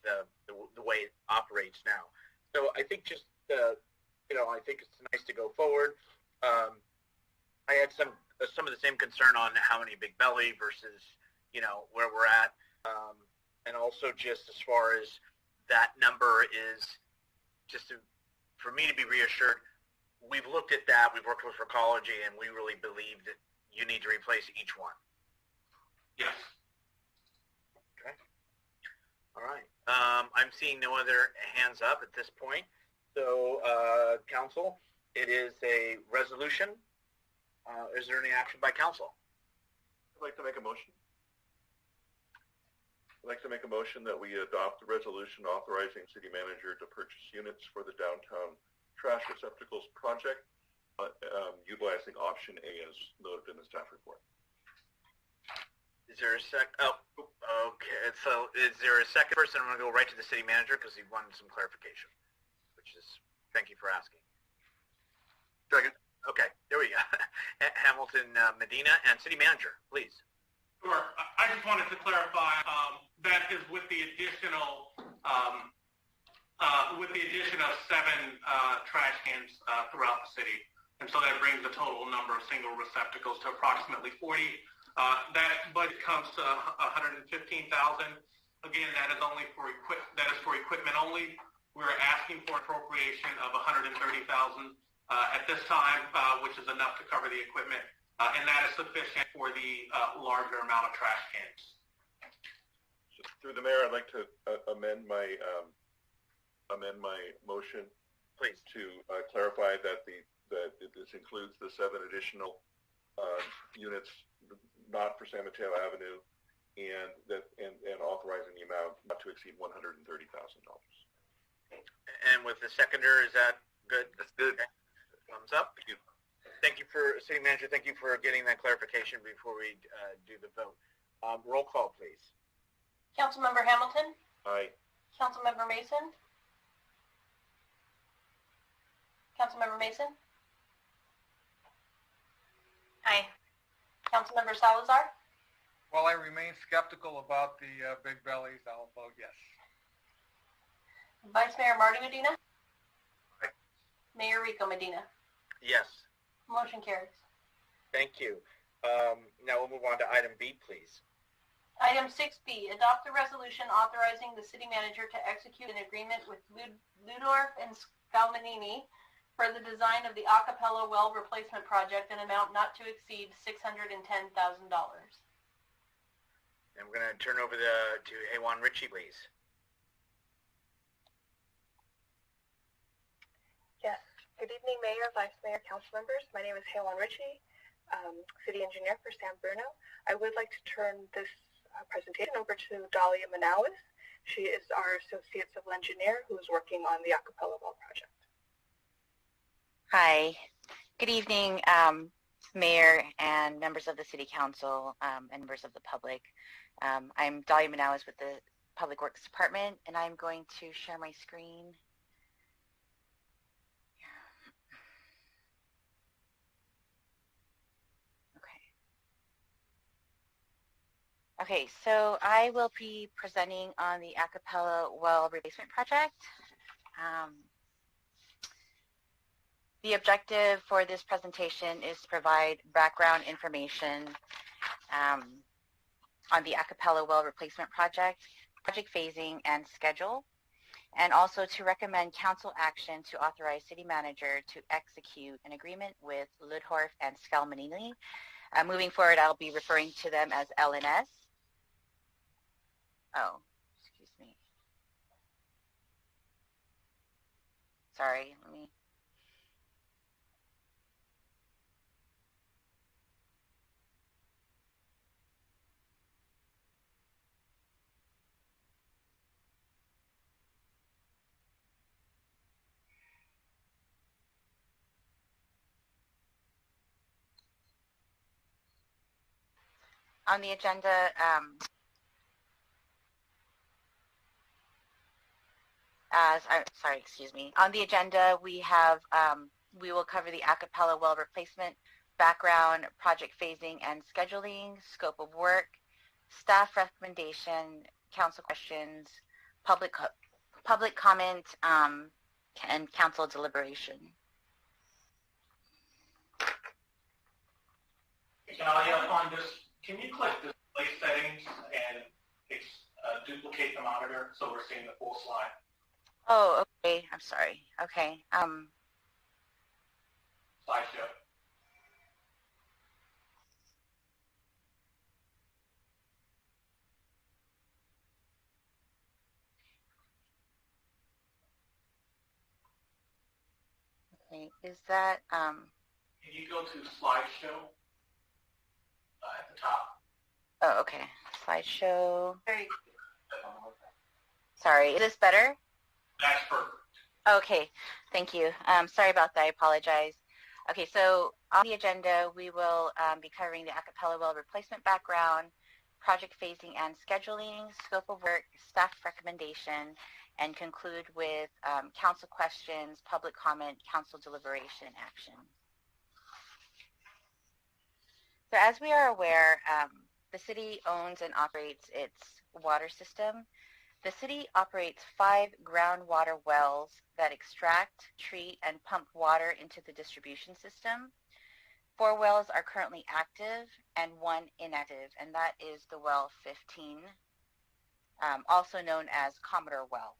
the way it operates now. So I think I think it's nice to go forward. I had some of the same concern on how many Big Belly versus, where we're at. And also just as far as that number is just for me to be reassured, we've looked at that, we've worked with Recology, and we really believe that you need to replace each one. Yes. Okay. All right. I'm seeing no other hands up at this point. So, council, it is a resolution. Is there any action by council? I'd like to make a motion. I'd like to make a motion that we adopt the resolution authorizing city manager to purchase units for the downtown trash receptacles project, utilizing option A as noted in the staff report. Is there a okay. So is there a second person? I'm going to go right to the city manager because he wanted some clarification, thank you for asking. Second. Okay, there we go. Hamilton, Medina, and city manager, please. Sure. I just wanted to clarify that is with the additional of 7 trash cans throughout the city, and so that brings the total number of single receptacles to approximately 40. That budget comes to $115,000. Again, that is only for equipment only. We're asking for appropriation of $130,000 at this time, which is enough to cover the equipment, and that is sufficient for the larger amount of trash cans. So through the mayor, I'd like to amend my motion, please, to clarify that this includes the 7 additional units not for San Mateo Avenue, and authorizing the amount not to exceed $130,000. And with the seconder, is that good? That's good. Okay. Thumbs up. Thank you for city manager. Thank you for getting that clarification before we do the vote. Roll call, please. Councilmember Hamilton? Aye. Councilmember Mason? Councilmember Mason? Aye. Councilmember Salazar? While I remain skeptical about the big bellies, I'll vote yes. Vice Mayor Marty Medina? Aye. Mayor Rico Medina? Yes. Motion carries. Thank you. Now we'll move on to item B, please. Item 6B, adopt a resolution authorizing the city manager to execute an agreement with Ludorf and Scalmanini for the design of the a cappella well replacement project, an amount not to exceed $610,000. And we're going to turn over to Haywan Ritchie, please. Yes. Good evening, Mayor, Vice Mayor, Council members. My name is Haywan Ritchie, City Engineer for San Bruno. I would like to turn this presentation over to Dahlia Manawis. She is our Associate Civil Engineer who is working on the a cappella well project. Hi. Good evening, Mayor and members of the City Council and members of the public. I'm Dahlia Manawis with the Public Works Department, and I'm going to share my screen. Okay, so I will be presenting on the a cappella well replacement project. The objective for this presentation is to provide background information on the a cappella well replacement project phasing and schedule. and also to recommend council action to authorize city manager to execute an agreement with Ludhorf and Scalmanini. Moving forward, I'll be referring to them as LNS. Oh, excuse me. Sorry, let me. On the agenda, sorry, excuse me. On the agenda, we have, we will cover the a cappella well replacement, background, project phasing and scheduling, scope of work, staff recommendation, council questions, public comment, and council deliberation. Dahlia, on this, can you click display settings and duplicate the monitor so we're seeing the full slide? Oh, okay. I'm sorry. Okay. Slideshow. Okay. Is that Can you go to slideshow at the top? Oh, okay. Slideshow. There you Sorry. Is this better? That's perfect. Okay, thank you. Sorry about that. I apologize. Okay, so on the agenda, we will be covering the a cappella well replacement background, project phasing and scheduling, scope of work, staff recommendation, and conclude with council questions, public comment, council deliberation, action. So as we are aware, the city owns and operates its water system. The city operates 5 groundwater wells that extract, treat, and pump water into the distribution system. 4 wells are currently active and 1 inactive, and that is the well 15, also known as Commodore Well.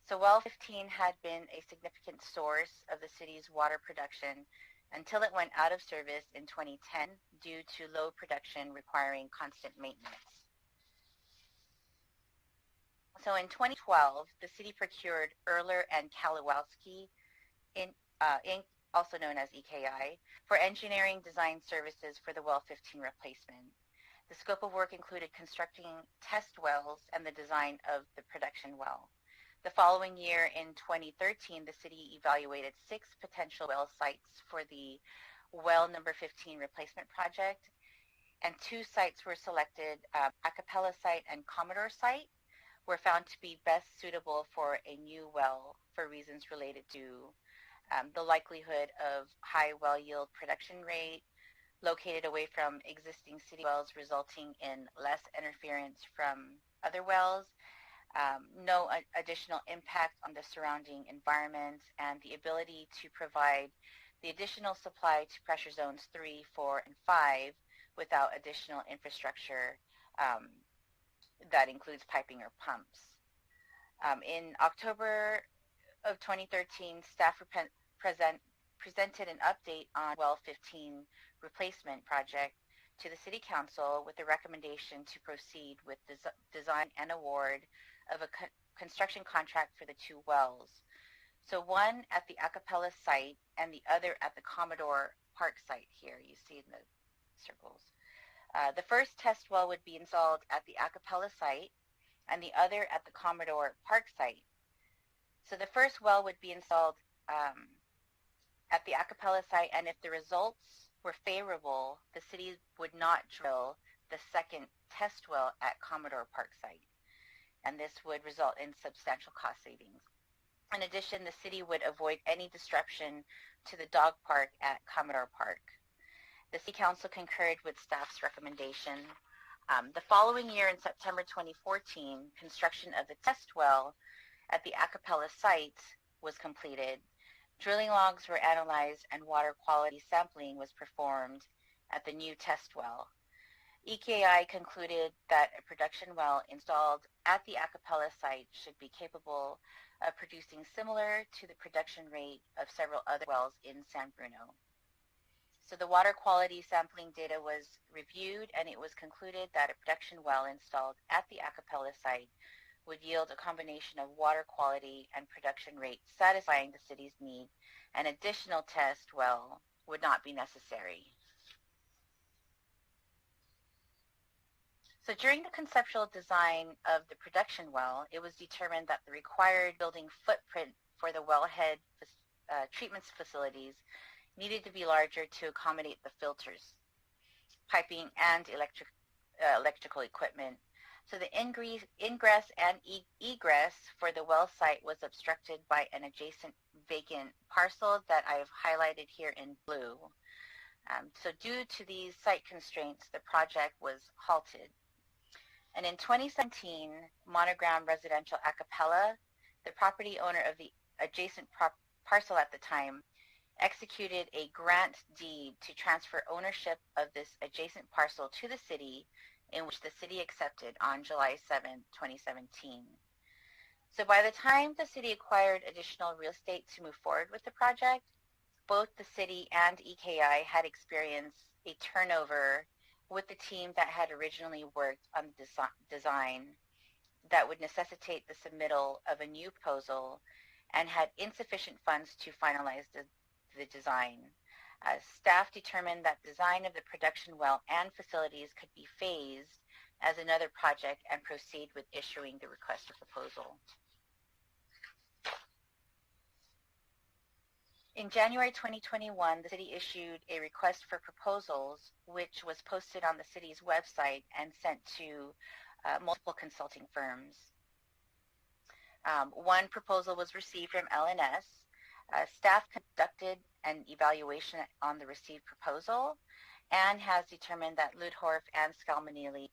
So well 15 had been a significant source of the city's water production until it went out of service in 2010 due to low production requiring constant maintenance. So in 2012, the city procured Erler and Kalawowski, Inc., also known as EKI, for engineering design services for the well 15 replacement. The scope of work included constructing test wells and the design of the production well. The following year, in 2013, the city evaluated 6 potential well sites for the well number 15 replacement project, and 2 sites were selected, a cappella site and Commodore site, were found to be best suitable for a new well for reasons related to the likelihood of high well yield production rate, located away from existing city wells resulting in less interference from other wells, no additional impact on the surrounding environment, and the ability to provide the additional supply to pressure zones 3, 4, and 5 without additional infrastructure that includes piping or pumps. In October of 2013, staff presented an update on well 15 replacement project to the City Council with a recommendation to proceed with design and award of a construction contract for the 2 wells. So one at the a cappella site and the other at the Commodore Park site here, you see in the circles. The first test well would be installed at the a cappella site and the other at the Commodore Park site. So the first well would be installed at the a cappella site, and if the results were favorable, the city would not drill the second test well at Commodore Park site, and this would result in substantial cost savings. In addition, the city would avoid any disruption to the dog park at Commodore Park. The City Council concurred with staff's recommendation. The following year, in September 2014, construction of the test well at the a cappella site was completed. Drilling logs were analyzed and water quality sampling was performed at the new test well. EKI concluded that a production well installed at the Acapella site should be capable of producing similar to the production rate of several other wells in San Bruno. So the water quality sampling data was reviewed, and it was concluded that a production well installed at the Acapella site would yield a combination of water quality and production rate satisfying the city's need. An additional test well would not be necessary. So during the conceptual design of the production well, it was determined that the required building footprint for the wellhead treatment facilities needed to be larger to accommodate the filters, piping, and electrical equipment. So the ingress and egress for the well site was obstructed by an adjacent vacant parcel that I've highlighted here in blue. So due to these site constraints, the project was halted. And in 2017, Monogram Residential Acapella, the property owner of the adjacent parcel at the time, executed a grant deed to transfer ownership of this adjacent parcel to the city, in which the city accepted on July 7, 2017. So by the time the city acquired additional real estate to move forward with the project, both the city and EKI had experienced a turnover with the team that had originally worked on the design that would necessitate the submittal of a new proposal, and had insufficient funds to finalize the design. Staff determined that design of the production well and facilities could be phased as another project and proceed with issuing the request for proposal. In January 2021, the city issued a request for proposals, which was posted on the city's website and sent to multiple consulting firms. One proposal was received from LNS. Staff conducted an evaluation on the received proposal and has determined that Ludhorf and Skalmanili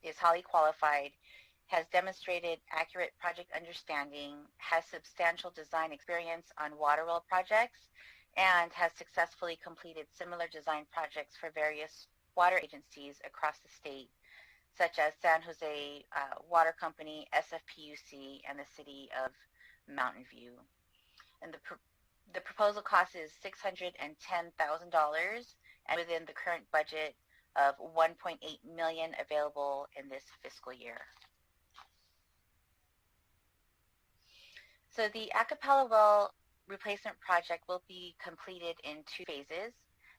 is highly qualified, has demonstrated accurate project understanding, has substantial design experience on water well projects, and has successfully completed similar design projects for various water agencies across the state, such as San Jose Water Company, SFPUC, and the city of Mountain View. And the proposal cost is $610,000 and within the current budget of $1.8 million available in this fiscal year. So the Acapella well replacement project will be completed in 2 phases.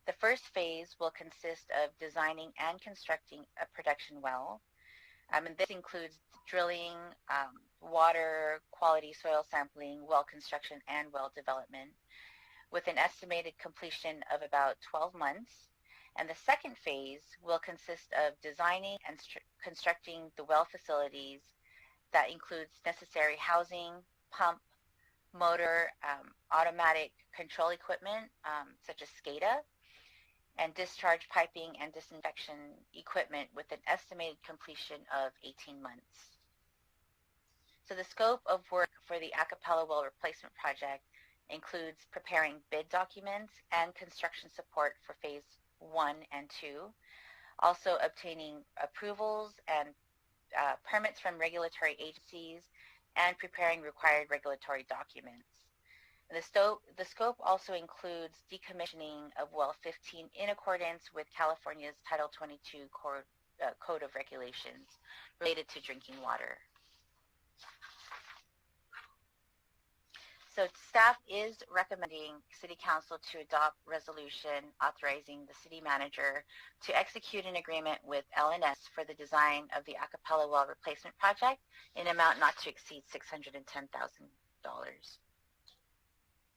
The first phase will consist of designing and constructing a production well. And this includes drilling, water quality, soil sampling, well construction, and well development, with an estimated completion of about 12 months. And the second phase will consist of designing and constructing the well facilities that includes necessary housing, pump, motor, automatic control equipment, such as SCADA, and discharge piping and disinfection equipment with an estimated completion of 18 months. So the scope of work for the Acapella well replacement project includes preparing bid documents and construction support for phase 1 and 2, also obtaining approvals and permits from regulatory agencies, and preparing required regulatory documents. The scope also includes decommissioning of well 15 in accordance with California's Title 22 Code of Regulations related to drinking water. So staff is recommending City Council to adopt resolution authorizing the city manager to execute an agreement with LNS for the design of the Acapella well replacement project in an amount not to exceed $610,000.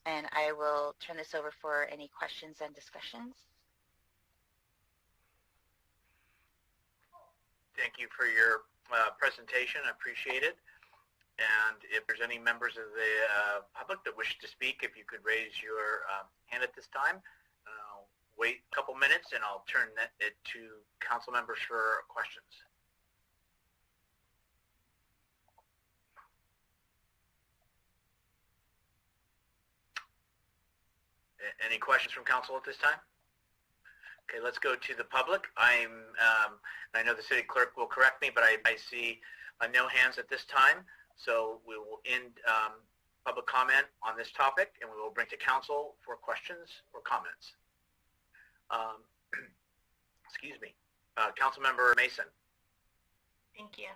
And I will turn this over for any questions and discussions. Thank you for your presentation. I appreciate it. And if there's any members of the public that wish to speak, if you could raise your hand at this time. Wait a couple minutes and I'll turn it to council members for questions. Any questions from council at this time? Okay, let's go to the public. I'm And I know the city clerk will correct me, but I see no hands at this time. So we will end public comment on this topic, and we will bring to council for questions or comments. Excuse me. Councilmember Mason. Thank you.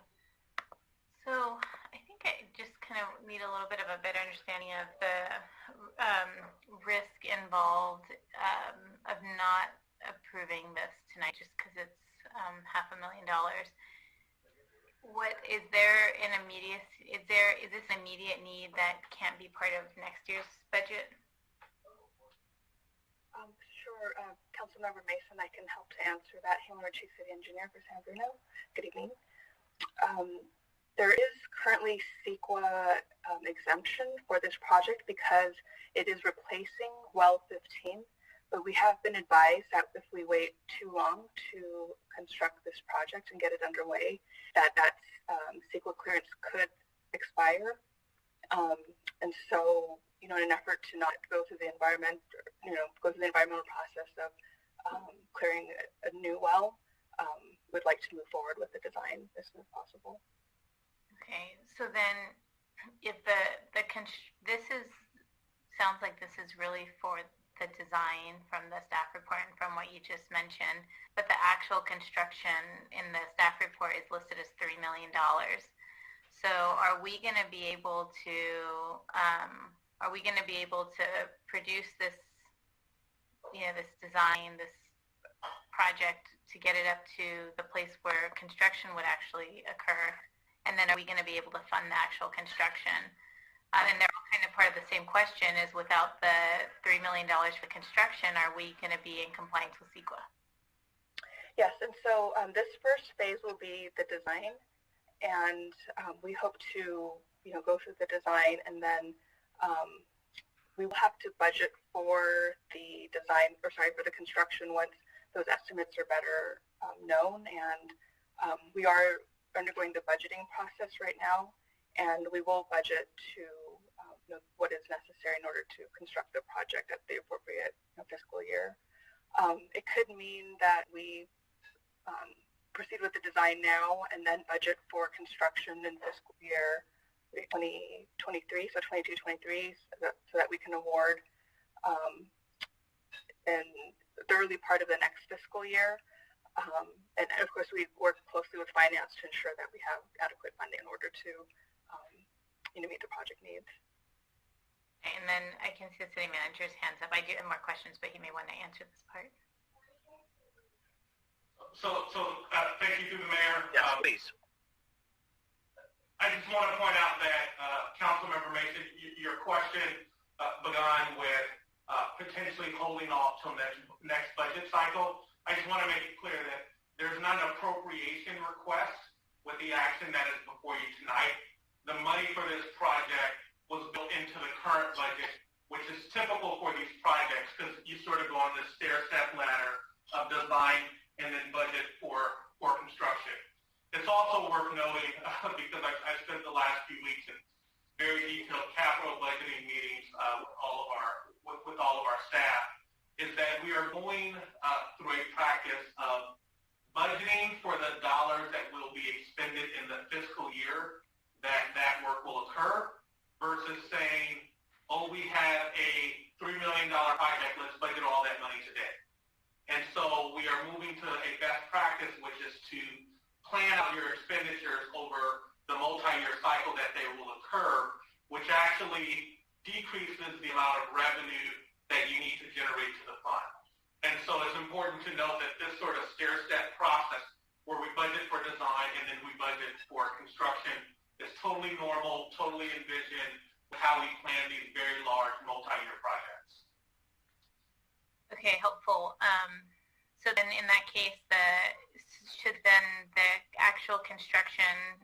So I think I just kind of need a little bit of a better understanding of the risk involved of not approving this tonight, just because it's $500,000. What is there an immediate? Is this an immediate need that can't be part of next year's budget? Sure, Councilmember Mason, I can help to answer that. Helen Chief City Engineer for San Bruno. Good evening. There is currently CEQA exemption for this project because it is replacing well 15, but we have been advised that if we wait too long to construct this project and get it underway, that CEQA clearance could expire. And so, in an effort to not go through the environmental process of clearing a new well, would like to move forward with the design as soon as possible. Okay, so then, if sounds like this is really for the design from the staff report and from what you just mentioned, but the actual construction in the staff report is listed as $3 million. So are we going to be able to produce this, this design, this project to get it up to the place where construction would actually occur? And then are we going to be able to fund the actual construction? And they're all kind of part of the same question, is without the $3 million for construction, are we going to be in compliance with CEQA? Yes, and so this first phase will be the design, and we hope to go through the design, and then we will have to budget for the design, for the construction once those estimates are better known. And we are undergoing the budgeting process right now, and we will budget to what is necessary in order to construct the project at the appropriate fiscal year. It could mean that we proceed with the design now and then budget for construction in fiscal year 2023, so 22-23, so that we can award in the early part of the next fiscal year. And of course, we work closely with finance to ensure that we have adequate funding in order to meet the project needs. And then I can see the city manager's hands up. I do have more questions, but he may want to answer this part. So thank you to the mayor. Yes, please. I just want to point out that Councilmember Mason, your question began with potentially holding off till next budget cycle. I just want to make it clear that there's not an appropriation request with the action that is before you tonight. The money for this project was built into the current budget, which is typical for these projects because you sort of go on this stair-step ladder of design and then budget for construction. It's also worth noting, because I spent the last few weeks in very detailed capital budgeting meetings with all of our staff, is that we are going through a practice of budgeting for the dollars that will be expended in the fiscal year that work will occur, versus saying, oh, we have a $3 million project, let's budget all that money today. And so we are moving to a best practice, which is to plan out your expenditures over the multi-year cycle that they will occur, which actually decreases the amount of revenue that you need to generate to the fund. And so it's important to note that this sort of stair-step process where we budget for design and then we budget for construction is totally normal, totally envisioned with how we plan these very large multi-year projects. Okay, helpful. So then in that case, should then the actual construction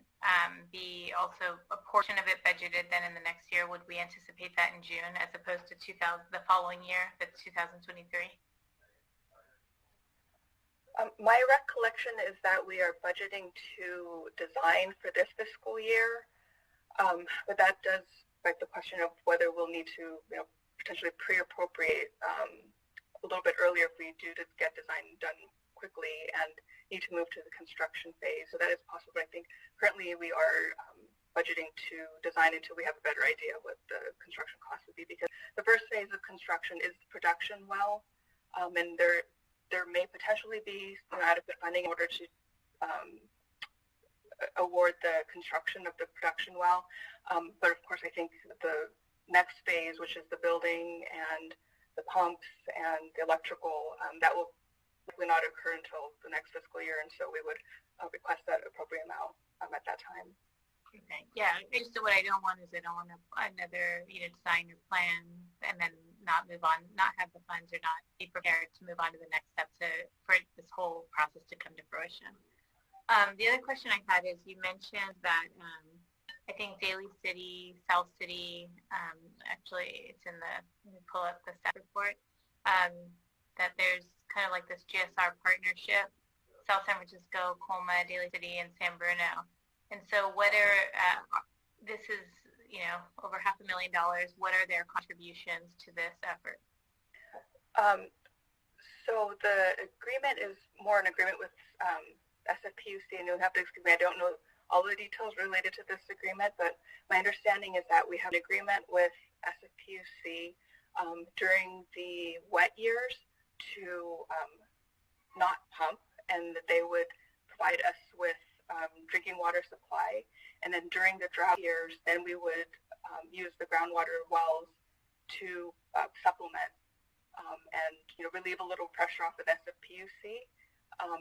be also a portion of it budgeted then in the next year? Would we anticipate that in June as opposed to the following year, that's 2023? My recollection is that we are budgeting to design for this fiscal year, but that does beg the question of whether we'll need to potentially pre-appropriate a little bit earlier if we do get design done quickly and need to move to the construction phase. So that is possible. But I think currently we are budgeting to design until we have a better idea what the construction cost would be, because the first phase of construction is the production well, and there may potentially be adequate funding in order to award the construction of the production well. But of course, I think the next phase, which is the building and the pumps and the electrical, that will likely not occur until the next fiscal year, and so we would request that appropriate amount at that time. Okay. Yeah. Just what I don't want is I don't want another design or plan and then not move on, not have the funds or not be prepared to move on to the next step for this whole process to come to fruition. The other question I had is you mentioned that I think Daly City, South City, actually it's in let me pull up the staff report, that there's kind of like this GSR partnership, South San Francisco, Colma, Daly City, and San Bruno. And so whether this is, over $500,000, what are their contributions to this effort? So the agreement is more an agreement with SFPUC, and you'll have to excuse me, I don't know all the details related to this agreement, but my understanding is that we have an agreement with SFPUC during the wet years to not pump, and that they would provide us with drinking water supply, and then during the drought years, then we would use the groundwater wells to supplement and relieve a little pressure off of SFPUC,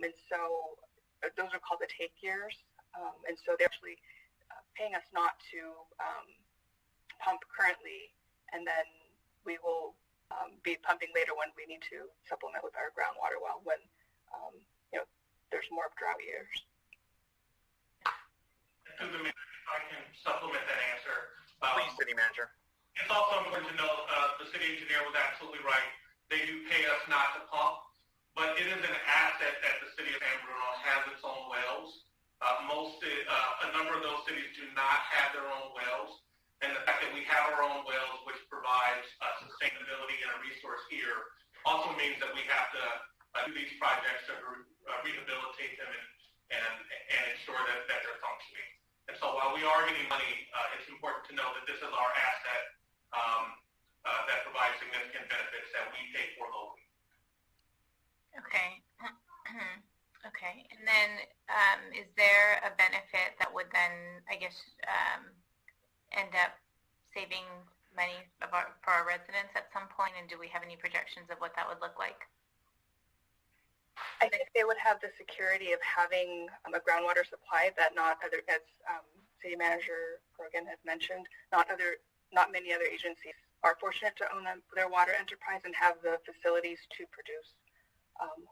and so those are called the take years, and so they're actually paying us not to pump currently, and then we will be pumping later when we need to supplement with our groundwater well when there's more drought years. To the manager, if I can supplement that answer. Please, City Manager. It's also important to know the city engineer was absolutely right. They do pay us not to pump, but it is an asset that the city of San Bruno has its own wells. A number of those cities do not have their own wells, and the fact that we have our own wells, which provides sustainability and a resource here, also means that we have to do these projects to rehabilitate them and ensure that they're functioning. And so while we are getting money, it's important to know that this is our asset that provides significant benefits that we pay for locally. Okay. Okay. And then is there a benefit that would then, I guess, end up saving money for our residents at some point? And do we have any projections of what that would look like? I think they would have the security of having a groundwater supply that as City Manager Grogan has mentioned, not many other agencies are fortunate to own their water enterprise and have the facilities to produce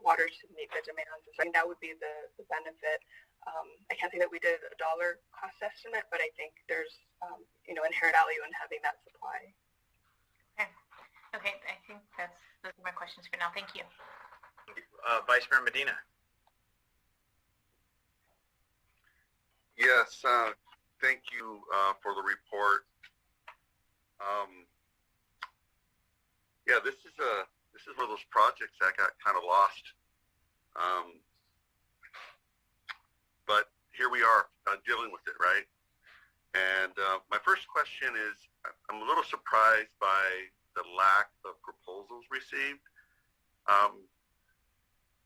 water to meet the demands. So I think that would be the benefit. I can't say that we did a dollar cost estimate, but I think there's inherent value in having that supply. Okay. I think those are my questions for now. Thank you. Vice Mayor Medina. Yes, thank you for the report. This is one of those projects that got kind of lost, but here we are dealing with it, right? And my first question is, I'm a little surprised by the lack of proposals received.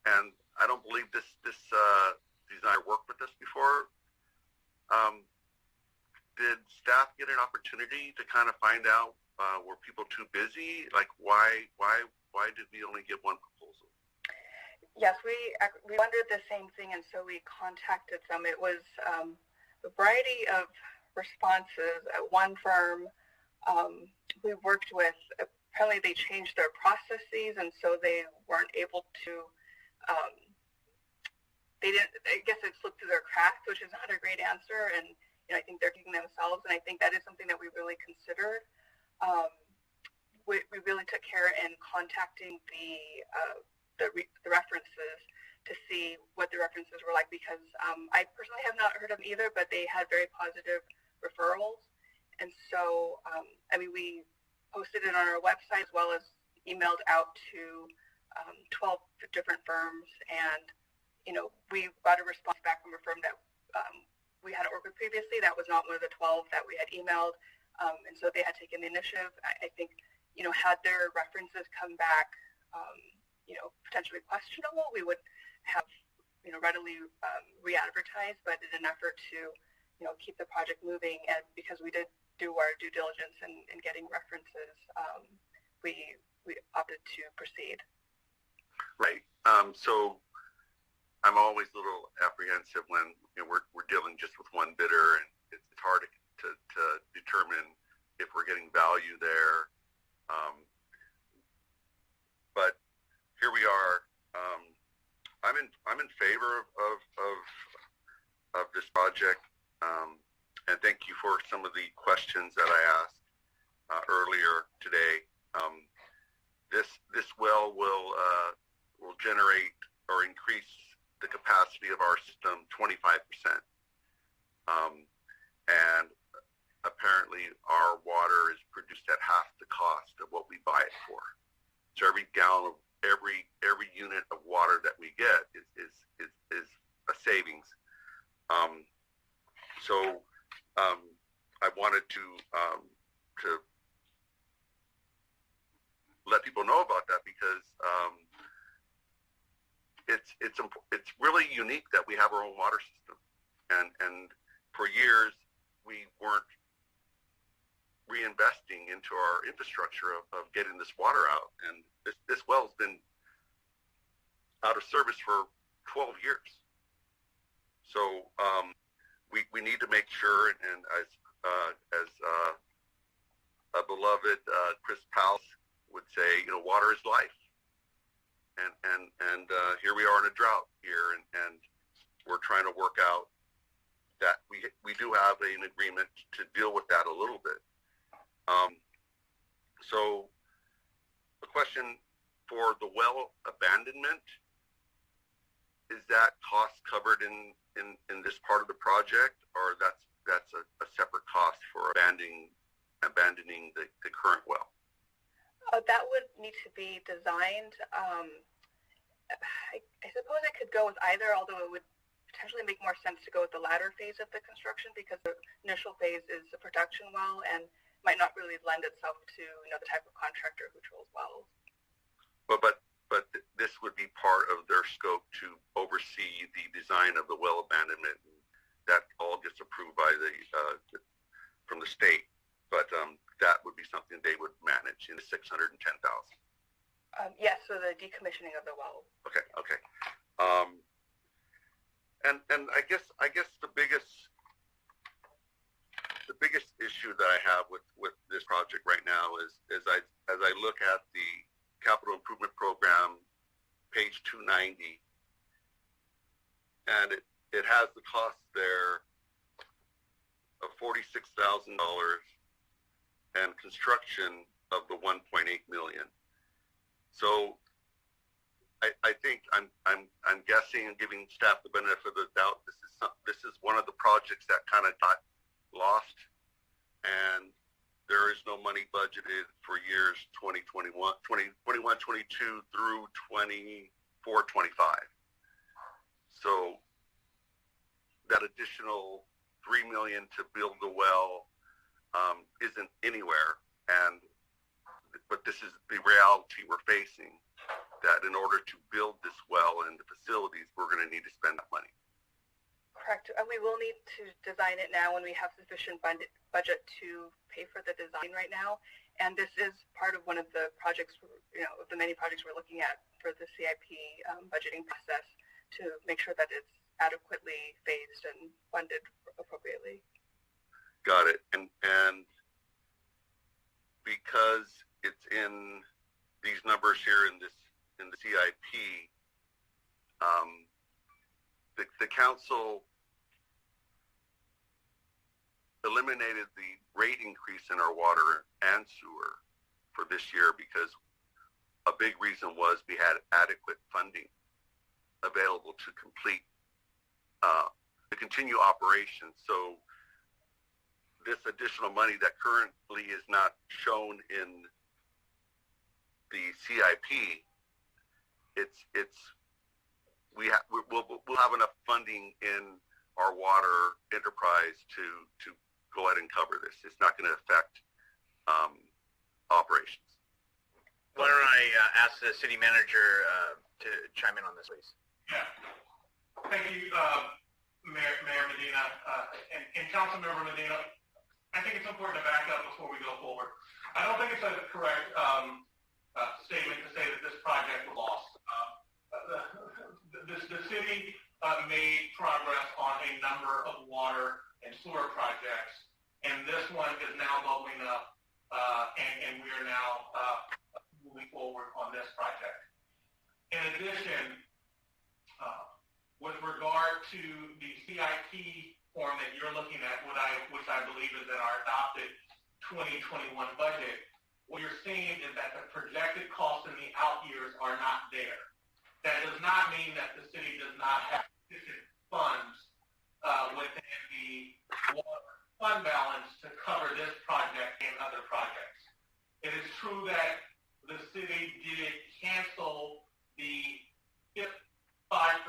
And I don't believe this designer worked with us before. Did staff get an opportunity to kind of find out were people too busy? Like why did we only get one proposal? Yes, we wondered the same thing, and so we contacted them. It was a variety of responses. At one firm we worked with, apparently they changed their processes, and so they weren't able to. I guess it slipped through their cracks, which is not a great answer, and I think they're taking themselves, and I think that is something that we really considered. We really took care in contacting the references to see what the references were like, because I personally have not heard of them either, but they had very positive referrals, and so we posted it on our website as well as emailed out to 12 different firms, and we got a response back from a firm that we hadn't worked with previously. That was not one of the 12 that we had emailed, and so they had taken the initiative. I think, had their references come back, potentially questionable, we would have, readily re-advertised, but in an effort to, keep the project moving, and because we did do our due diligence in getting references, we opted to proceed. Right. So I'm always a little apprehensive when we're dealing just with one bidder, and it's hard to determine if we're getting value there. But here we are. I'm in favor of this project, and thank you for some of the questions that I asked earlier today. This well will generate or increase the capacity of our system 25%, and apparently our water is produced at half the cost of what we buy it for. So every gallon of every unit of water that we get is a savings. So I wanted to let people know about that, because it's really unique that we have our own water system, and for years we weren't reinvesting into our infrastructure of getting this water out, and this well's been out of service for 12 years. So we need to make sure, and as a beloved Chris Powell would say, water is life, and here we are in a drought here, and we're trying to work out that we do have an agreement to deal with that a little bit. So the question for the well abandonment, is that cost covered in this part of the project, or that's a separate cost for abandoning the current well? That would need to be designed. I suppose it could go with either, although it would potentially make more sense to go with the latter phase of the construction, because the initial phase is a production well and might not really lend itself to the type of contractor who drills wells. But this would be part of their scope to oversee the design of the well abandonment. That all gets approved by from the state, but that would be something they would manage in the $610,000. Yes, so the decommissioning of the well. Okay. And I guess the biggest issue that I have with this project right now is as I look at the capital improvement program, page 290, and it has the cost there of $46,000 and construction of the $1.8 million. So I think I'm guessing and giving staff the benefit of the doubt. This is one of the projects that kind of got lost, and there is no money budgeted for years 2021, 22 through 24, 25. So that additional $3 million to build the well isn't anywhere, but this is the reality we're facing, that in order to build this well and the facilities, we're going to need to spend that money. Correct. We will need to design it now when we have sufficient budget to pay for the design right now. And this is part of one of the projects, of the many projects we're looking at for the CIP budgeting process, to make sure that it's adequately phased and funded appropriately. Got it. And because it's in these numbers here in the CIP, the council eliminated the rate increase in our water and sewer for this year because a big reason was we had adequate funding available to continue operations. So this additional money that currently is not shown in the CIP, it's we'll have enough funding in our water enterprise to go ahead and cover this. It's not going to affect operations. Why don't I ask the city manager to chime in on this, please? Yeah. Thank you, Mayor Medina and Councilmember Medina. I think it's important to back up before we go forward. I don't think it's a correct statement to say that this project was lost. The city made progress on a number of water and sewer projects, and this one is now bubbling up, and we are now moving forward on this project. In addition, with regard to the CIP form that you're looking at, which I believe is in our adopted 2021 budget, what you're seeing is that the projected costs in the out years are not there. That does not mean that the city does not have sufficient funds within the water fund balance to cover this project and other projects. It is true that the city did cancel the 5%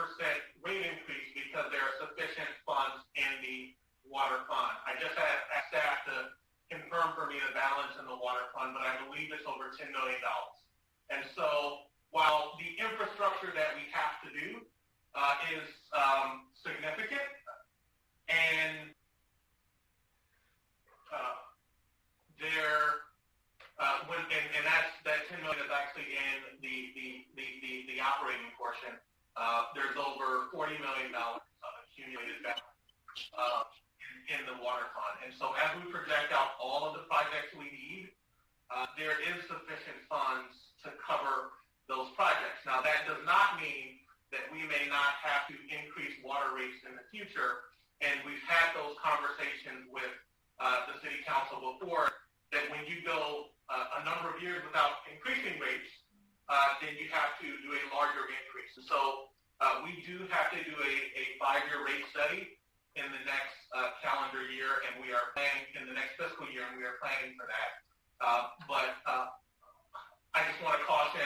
rate increase because there are sufficient funds in the water fund. I just asked staff to confirm for me the balance in the water fund, but I believe it's over $10 million. And so while the infrastructure that we have to do is significant, and that 10 million is actually in the operating portion. There's over $40 million accumulated balance in the water fund. And so as we project out all of the projects we need, there is sufficient funds to cover those projects. Now, that does not mean that we may not have to increase water rates in the future, and we've had those conversations with the city council before, that when you go a number of years without increasing rates, then you have to do a larger increase. So we do have to do a 5-year rate study in the next calendar year, and we are planning in the next fiscal year, and we are planning for that. But I just want to caution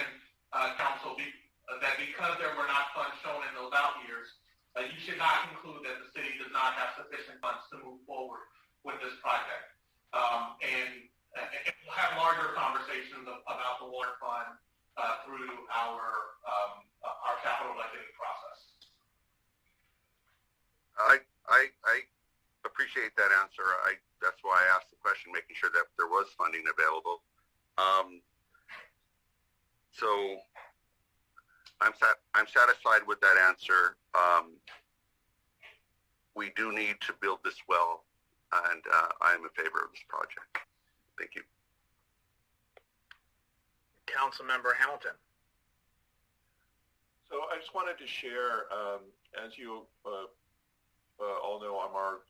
council that because there were not funds shown in those out years, you should not conclude that the city does not have sufficient funds to move forward with this project. And we'll have larger conversations about the water fund through our capital budgeting process. I appreciate that answer. That's why I asked the question, making sure that there was funding available. So I'm satisfied with that answer. We do need to build this well, and I'm in favor of this project. Thank you. Councilmember Hamilton. So I just wanted to share, as you all know,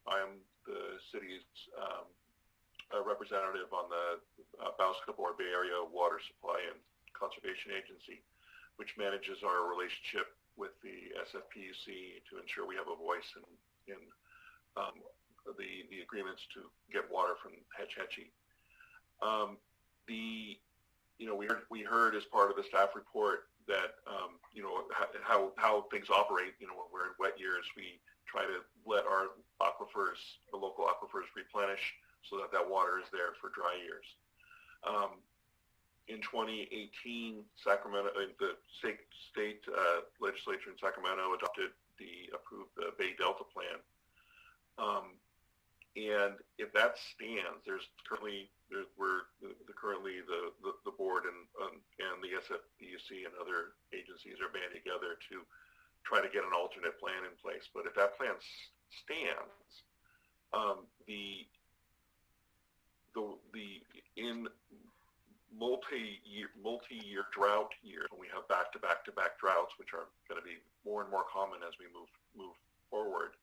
I am the city's representative on the Bausca-Bohr Bay Area Water Supply and Conservation Agency, which manages our relationship with the SFPUC to ensure we have a voice in the agreements to get water from Hetch Hetchy. We heard as part of the staff report that how things operate. When we're in wet years, we try to let our aquifers, the local aquifers, replenish so that water is there for dry years. In 2018, Sacramento, the state legislature in Sacramento approved the Bay Delta Plan. And if that stands, currently the board and the SFPUC and other agencies are banding together to try to get an alternate plan in place. But if that plan stands, in multi-year drought years, when we have back-to-back droughts, which are going to be more and more common as we move forward,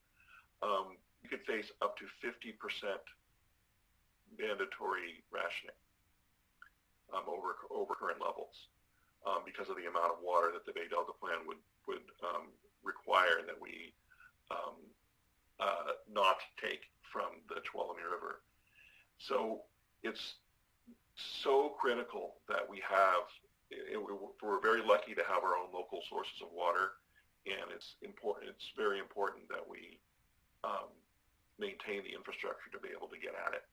you could face up to 50% mandatory rationing over current levels because of the amount of water that the Bay Delta Plan would require that we not take from the Tuolumne River. So it's so critical that we have. We're very lucky to have our own local sources of water, and it's important. It's very important that we maintain the infrastructure to be able to get at it.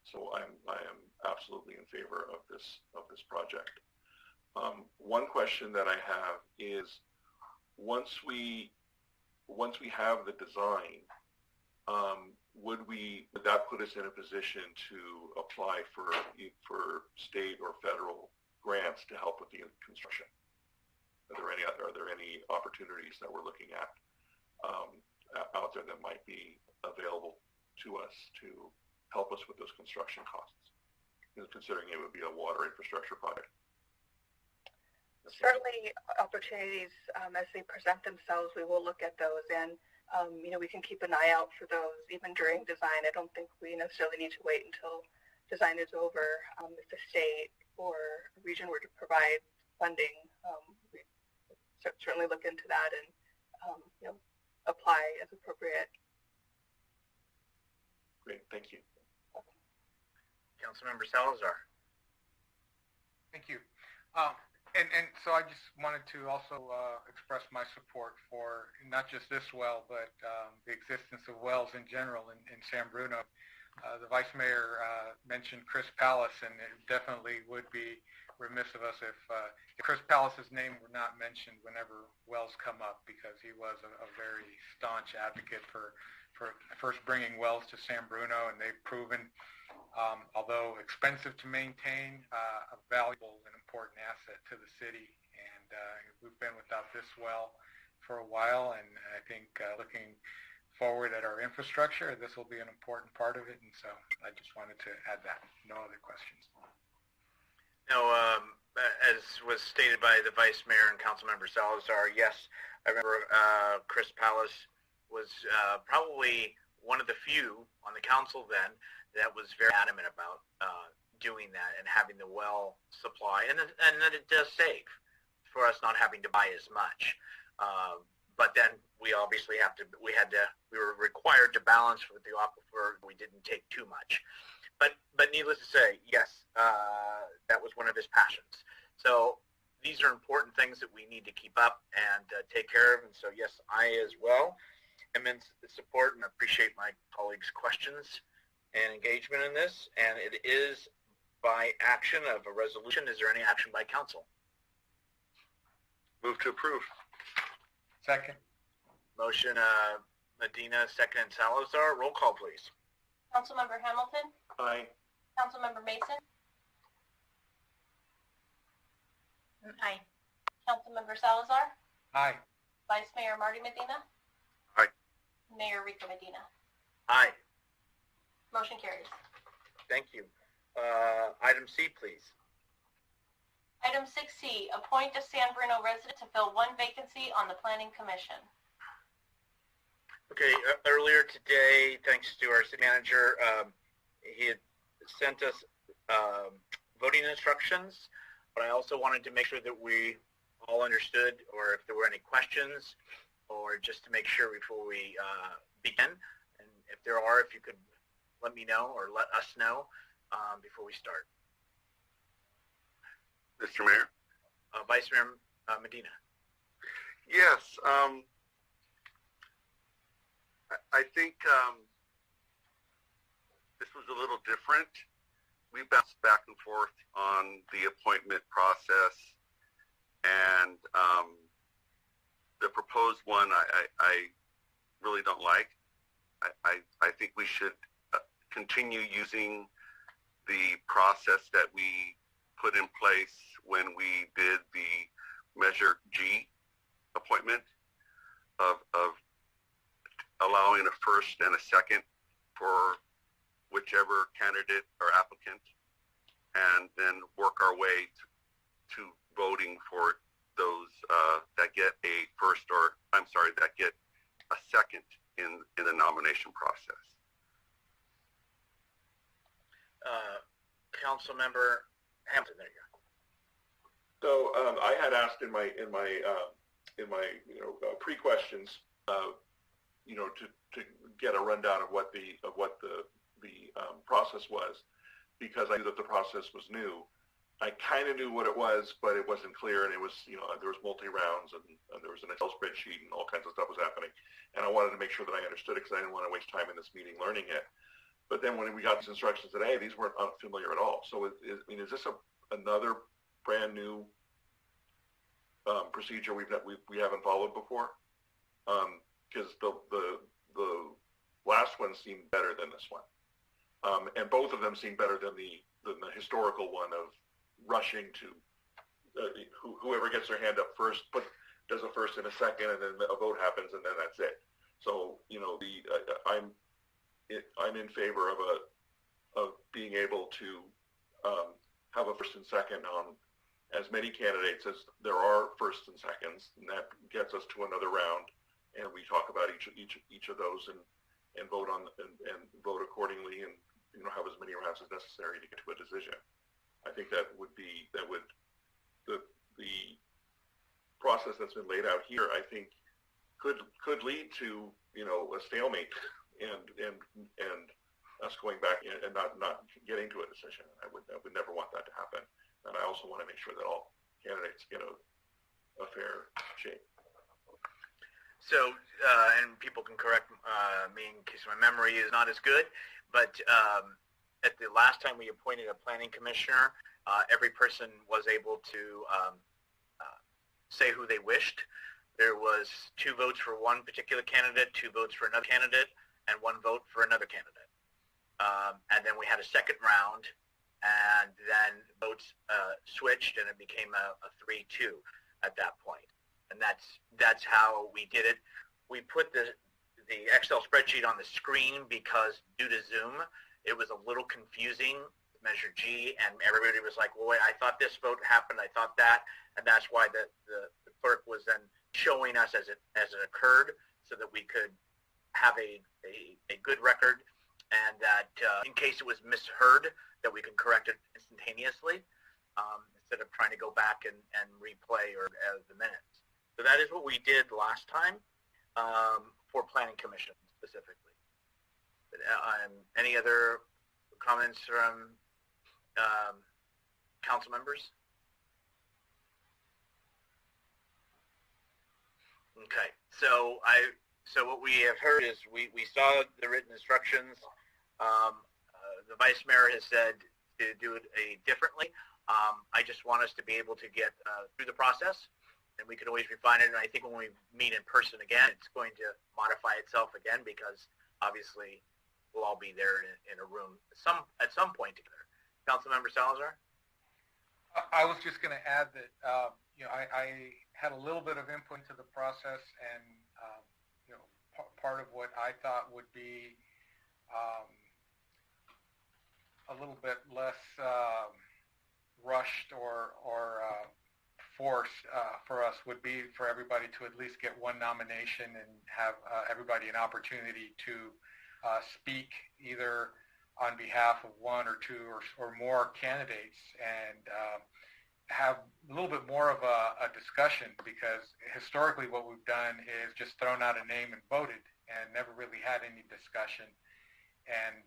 So I am absolutely in favor of this project. One question that I have is, once we have the design, would that put us in a position to apply for state or federal grants to help with the construction? Are there any opportunities that we're looking at out there that might be available to us to help us with those construction costs, considering it would be a water infrastructure project? Certainly opportunities as they present themselves, we will look at those, and we can keep an eye out for those even during design. I don't think we necessarily need to wait until design is over. If the state or region were to provide funding, we certainly look into that and apply as appropriate. Great, thank you. Councilmember Salazar. Thank you. And so I just wanted to also express my support for not just this well, but the existence of wells in general in San Bruno. The Vice Mayor mentioned Chris Pallas, and it definitely would be remiss of us if Chris Pallas's name were not mentioned whenever wells come up, because he was a very staunch advocate for first bringing wells to San Bruno, and they've proven, although expensive to maintain, a valuable and important asset to the city. And we've been without this well for a while, and I think looking forward at our infrastructure, this will be an important part of it. And so I just wanted to add that. No other questions. No, as was stated by the Vice Mayor and Councilmember Salazar, yes, I remember Chris Pallas was probably one of the few on the council then that was very adamant about doing that and having the well supply, and that it does save for us not having to buy as much. But then we obviously we were required to balance with the aquifer. We didn't take too much. But needless to say, yes, that was one of his passions. So these are important things that we need to keep up and take care of. And so, yes, I as well am in support and appreciate my colleagues' questions and engagement in this. And it is by action of a resolution. Is there any action by council? Move to approve. Second. Motion Medina, second Salazar. Roll call, please. Councilmember Hamilton? Aye. Councilmember Mason? Aye. Councilmember Salazar? Aye. Vice Mayor Marty Medina? Aye. Mayor Rico Medina? Aye. Motion carries. Thank you. Item C, please. Item 6C, appoint a San Bruno resident to fill one vacancy on the Planning Commission. Okay, earlier today, thanks to our city manager, he had sent us voting instructions, but I also wanted to make sure that we all understood, or if there were any questions, or just to make sure before we begin. And if there are, if you could let me know or let us know before we start. Mr. Mayor? Vice Mayor Medina. Yes. I think this was a little different. We bounced back and forth on the appointment process, and the proposed one I really don't like. I think we should continue using the process that we put in place when we did the Measure G appointment of allowing a first and a second for whichever candidate or applicant, and then work our way to voting for those that get a first, or that get a second in the nomination process. Councilmember Hampton, there you go. So I had asked in my pre-questions, to get a rundown of what the process was, because I knew that the process was new. I kind of knew what it was, but it wasn't clear, and it was, there was multi-rounds, and there was an Excel spreadsheet, and all kinds of stuff was happening. And I wanted to make sure that I understood it because I didn't want to waste time in this meeting learning it. But then when we got these instructions today, these weren't unfamiliar at all. So, is this another brand new procedure we haven't followed before? Because the last one seemed better than this one, and both of them seem better than the historical one of rushing to whoever gets their hand up first does a first and a second, and then a vote happens, and then that's it. So I'm in favor of being able to have a first and second on as many candidates as there are firsts and seconds, and that gets us to another round, and we talk about each of those and vote on and vote accordingly, and have as many rounds as necessary to get to a decision. I think the process that's been laid out here, I think, could lead to a stalemate and us going back and not getting to a decision. I would never want that to happen, and I also want to make sure that all candidates get a fair shake. So, and people can correct me in case my memory is not as good, but at the last time we appointed a planning commissioner, every person was able to say who they wished. There was 2 votes for one particular candidate, 2 votes for another candidate, and 1 vote for another candidate. And then we had a second round, and then votes switched, and it became a 3-2 at that point. And that's how we did it. We put the Excel spreadsheet on the screen because due to Zoom, it was a little confusing, Measure G, and everybody was like, well, wait, I thought this vote happened, I thought that, and that's why the clerk was then showing us as it occurred so that we could have a good record, and that in case it was misheard, that we can correct it instantaneously instead of trying to go back and replay or the minutes. So that is what we did last time for Planning Commission specifically. But, any other comments from council members? Okay, so what we have heard is we saw the written instructions. The vice mayor has said to do it differently. I just want us to be able to get through the process, and we can always refine it. And I think when we meet in person again, it's going to modify itself again because obviously we'll all be there in a room at some point together. Councilmember Salazar? I was just going to add that I had a little bit of input into the process, and part of what I thought would be a little bit less rushed or forced for us would be for everybody to at least get one nomination and have everybody an opportunity to speak either on behalf of 1 or 2 or more candidates, and have a little bit more of a discussion, because historically what we've done is just thrown out a name and voted and never really had any discussion. And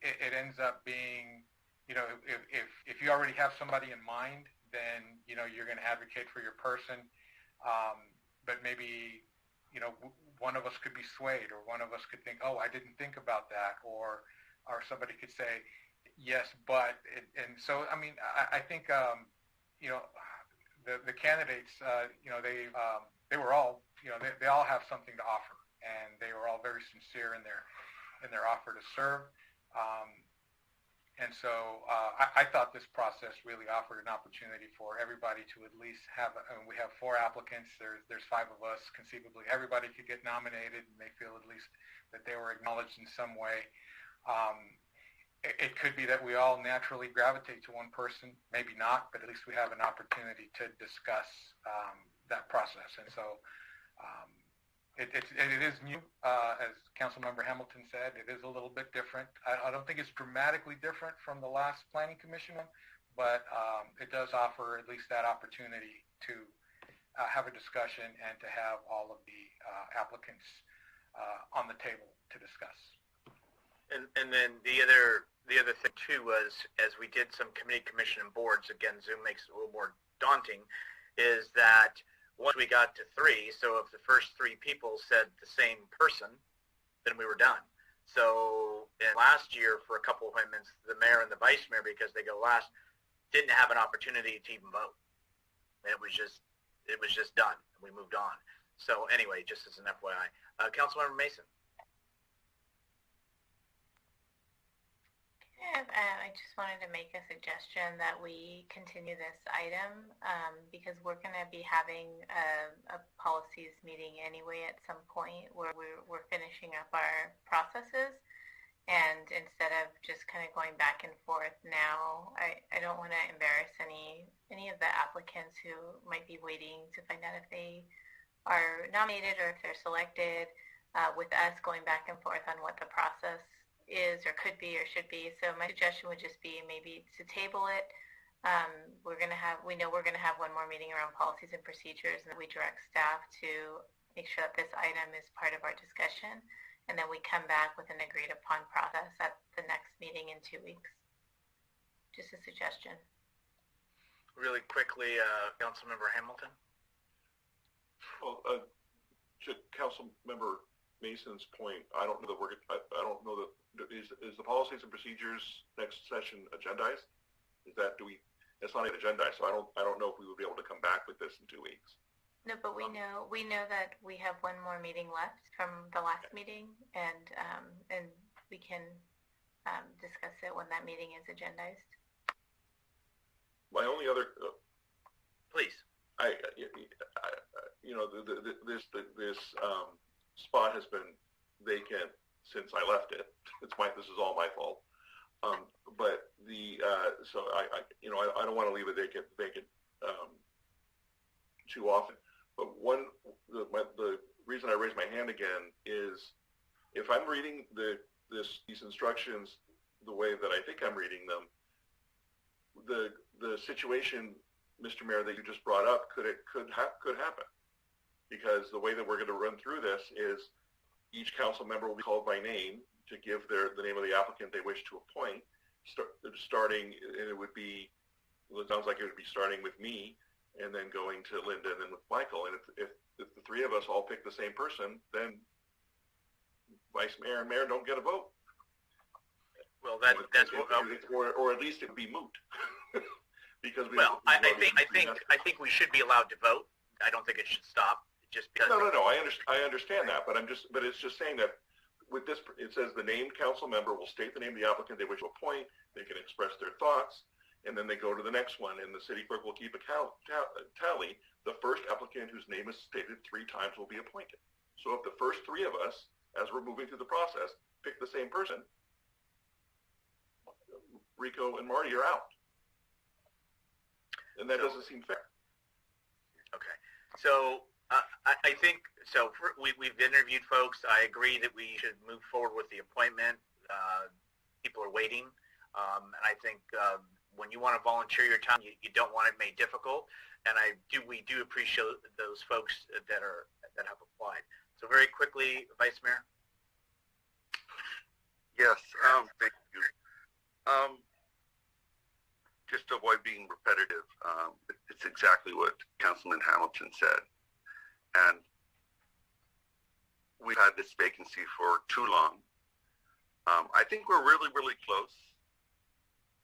it ends up being, if you already have somebody in mind, then you're going to advocate for your person, but maybe one of us could be swayed, or one of us could think, oh, I didn't think about that, or somebody could say yes, but, and so I mean I think the candidates they were all they all have something to offer, and they were all very sincere in their offer to serve. And so I thought this process really offered an opportunity for everybody to at least have, and we have 4 applicants, there's 5 of us, conceivably everybody could get nominated, and they feel at least that they were acknowledged in some way. It could be that we all naturally gravitate to one person, maybe not, but at least we have an opportunity to discuss that process. And so it is new, as Councilmember Hamilton said. It is a little bit different. I don't think it's dramatically different from the last Planning Commission one, but it does offer at least that opportunity to have a discussion and to have all of the applicants on the table to discuss. And then the other the other thing too was, as we did some committee, commission, and boards, again, Zoom makes it a little more daunting, is that once we got to 3, so if the first 3 people said the same person, then we were done. So last year, for a couple of appointments, the mayor and the vice mayor, because they go last, didn't have an opportunity to even vote. It was just done. We moved on. So anyway, just as an FYI. Councilmember Mason. I just wanted to make a suggestion that we continue this item because we're going to be having a policies meeting anyway at some point where we're finishing up our processes. And instead of just kind of going back and forth now, I don't want to embarrass any of the applicants who might be waiting to find out if they are nominated or if they're selected, with us going back and forth on what the process is or could be or should be. So my suggestion would just be maybe to table it. We know we're going to have one more meeting around policies and procedures, and we direct staff to make sure that this item is part of our discussion, and then we come back with an agreed upon process at the next meeting in 2 weeks. Just a suggestion. Really quickly, Councilmember Hamilton. Well, to Councilmember Mason's point, I don't know that is the policies and procedures next session agendized? It's not an agendized, so I don't know if we would be able to come back with this in 2 weeks. No, but we know that we have one more meeting left from the last meeting, and we can discuss it when that meeting is agendized. My only other, please, this spot has been vacant since I left it. This is all my fault. But so I don't want to leave it vacant too often. But the reason I raised my hand again is if I'm reading these instructions the way that I think I'm reading them, the situation, Mr. Mayor, that you just brought up could happen, because the way that we're going to run through this is each council member will be called by name to give the name of the applicant they wish to appoint. Starting, and it sounds like it would be starting with me, and then going to Linda, and then with Michael. And if the 3 of us all pick the same person, then vice mayor and mayor don't get a vote. Well, that's what, or at least it would be moot. Because I think we should be allowed to vote. I don't think it should stop just because. No. I understand that, but it's just saying that with this, it says the named council member will state the name of the applicant they wish to appoint. They can express their thoughts, and then they go to the next one, and the city clerk will keep a tally. The first applicant whose name is stated 3 times will be appointed. So if the first 3 of us, as we're moving through the process, pick the same person, Rico and Marty are out. And that doesn't seem fair. Okay. So I think, we've interviewed folks. I agree that we should move forward with the appointment. People are waiting. And I think when you want to volunteer your time, you don't want it made difficult. And we do appreciate those folks that have applied. So very quickly, Vice Mayor. Yes, thank you. Just to avoid being repetitive, it's exactly what Councilman Hamilton said. And we've had this vacancy for too long. I think we're really, really close.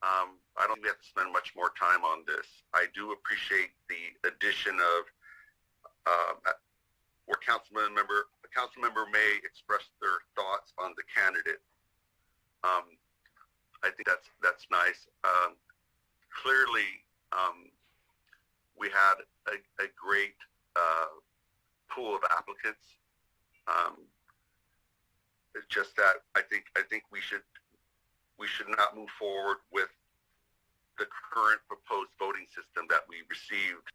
I don't think we have to spend much more time on this. I do appreciate the addition of where a council member may express their thoughts on the candidate. I think that's nice. Clearly, we had a great pool of applicants. It's just that I think we should not move forward with the current proposed voting system that we received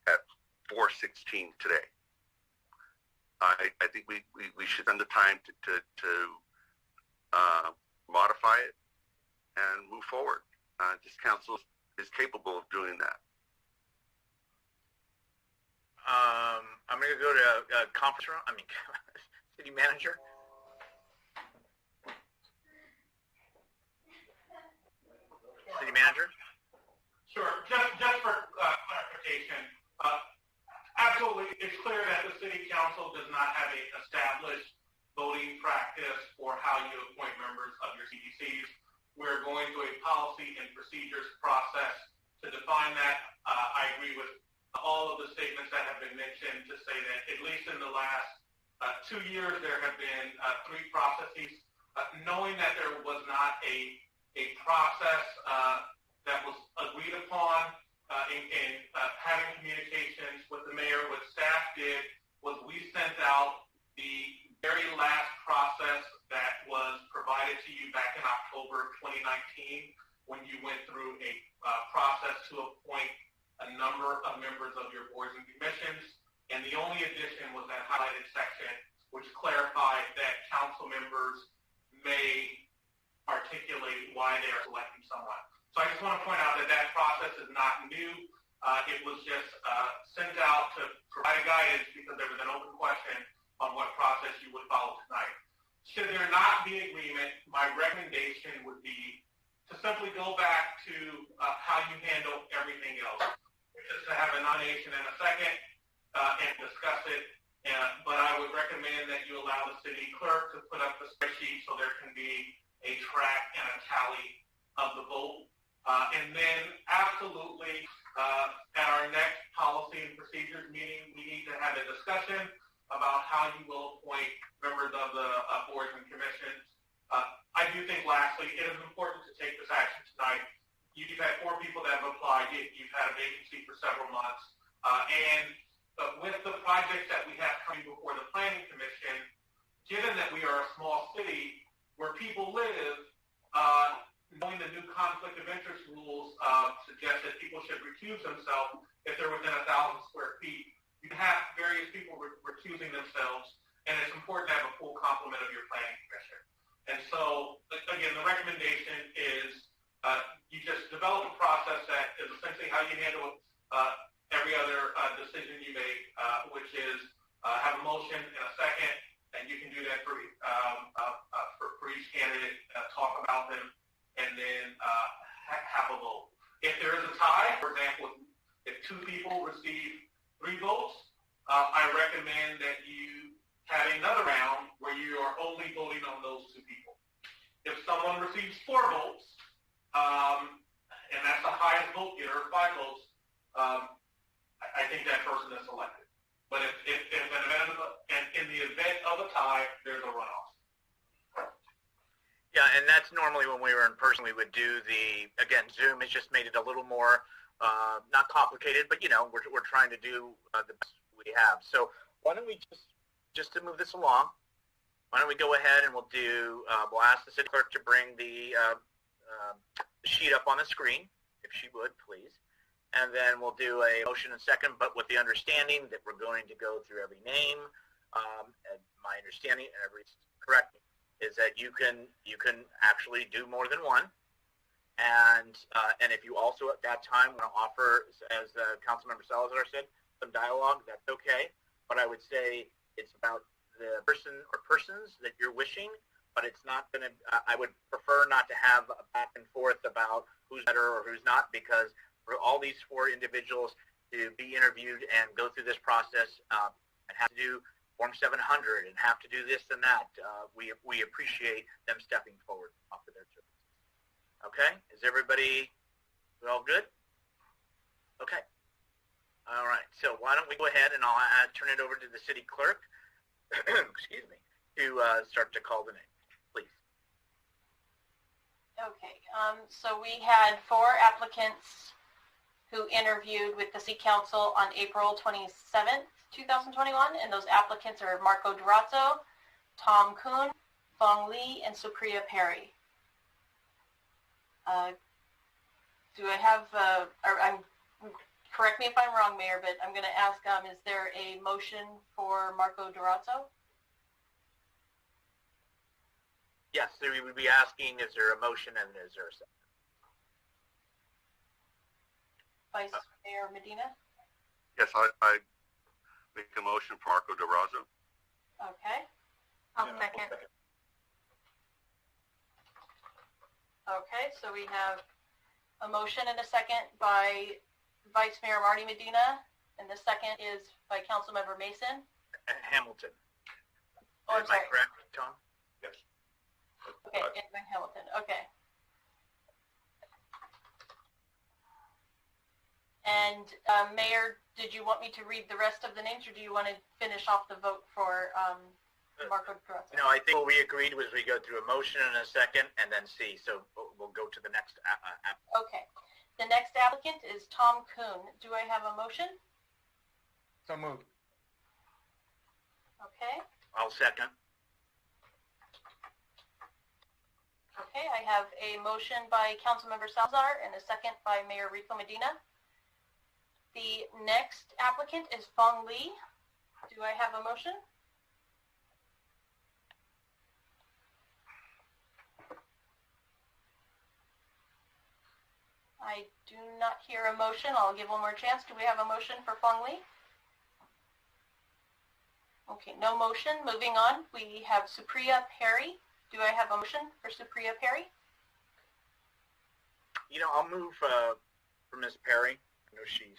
at 4:16 today. I think we should spend the time to modify it and move forward. This council is capable of doing that. I'm going to go to conference room. City manager. Manager? Sure. Just for clarification, absolutely, it's clear that the City Council does not have an established voting practice for how you appoint members of your CDCs. We're going through a policy and procedures process to define that. I agree with all of the statements that have been mentioned to say that at least in the last 2 years there have been 3 processes. Knowing that there was not a process that was agreed upon in having communications with the mayor, what staff did was we sent out the very last process that was provided to you back in October of 2019 when you went through a process to appoint a number of members of your boards and commissions. And the only addition was that highlighted section, which clarified that council members may articulate why they are selecting someone. So I just want to point out that that process is not new. It was just sent out to provide guidance because there was an open question on what process you would follow tonight. Should there not be agreement, my recommendation would be to simply go back to how you handle everything else, which is to have a nomination and a second and discuss it. But I would recommend that you allow the city clerk to put up the spreadsheet so there can be a track and a tally of the vote. And then absolutely at our next policy and procedures meeting, we need to have a discussion about how you will appoint members of the boards and commissions. I do think lastly, it is important to take this action tonight. You've had 4 people that have applied. You've had a vacancy for several months. And with the projects that we have coming before the Planning Commission, given that we are a small city where people live, knowing the new conflict of interest rules suggest that people should recuse themselves if they're within 1,000 square feet. You have various people recusing themselves, and it's important to have a full complement of your Planning Commission. And so, again, the recommendation is you just develop a process that is essentially how you handle every other decision you make, which is have a motion and a second, and you can do that for each candidate, talk about them, and then have a vote. If there is a tie, for example, if 2 people receive 3 votes, I recommend that you have another round where you are only voting on those 2 people. If someone receives 4 votes, and that's the highest vote getter, 5 votes, I think that person is selected. But if in the event of a tie, there's a runoff. Yeah, and that's normally when we were in person, we would do again, Zoom has just made it a little more, not complicated, but, we're trying to do the best we have. So why don't we just to move this along, why don't we go ahead and we'll ask the city clerk to bring the sheet up on the screen, if she would, please. And then we'll do a motion and second, but with the understanding that we're going to go through every name. And my understanding, and everybody's correct me, is that you can actually do more than one. And if you also at that time want to offer, as Councilmember Salazar said, some dialogue, that's okay. But I would say it's about the person or persons that you're wishing, but it's not going to, I would prefer not to have a back and forth about who's better or who's not, because for all these 4 individuals to be interviewed and go through this process and have to do Form 700 and have to do this and that, we appreciate them stepping forward off of their services. Okay? Is everybody all good? Okay. All right. So why don't we go ahead and I'll turn it over to the city clerk, excuse me, to start to call the name, please. Okay. So we had 4 applicants who interviewed with the City Council on April 27th, 2021, and those applicants are Marco Durazzo, Tom Kuhn, Fong Lee, and Supriya Perry. Do I have, correct me if I'm wrong, Mayor, but I'm going to ask, is there a motion for Marco Durazzo? Yes, so we would be asking, is there a motion and is there a second? Vice Mayor Medina? Yes, I make a motion for Marco Durazzo. Okay. I'll second. Okay, so we have a motion and a second by Vice Mayor Marty Medina, and the second is by Councilmember Mason. Hamilton. Oh, I'm Am I sorry. correct, Tom? Yes. Okay, and by Hamilton. Okay. And Mayor, did you want me to read the rest of the names, or do you want to finish off the vote for Marco Durazzo? No, I think what we agreed was we go through a motion and a second, and then C. So we'll go to the next applicant. Okay. The next applicant is Tom Kuhn. Do I have a motion? So moved. Okay. I'll second. Okay, I have a motion by Councilmember Salazar and a second by Mayor Rico Medina. The next applicant is Fong Li. Do I have a motion? I do not hear a motion. I'll give one more chance. Do we have a motion for Fong Li? Okay, no motion. Moving on, we have Supriya Perry. Do I have a motion for Supriya Perry? You know, I'll move for Ms. Perry. I know she's...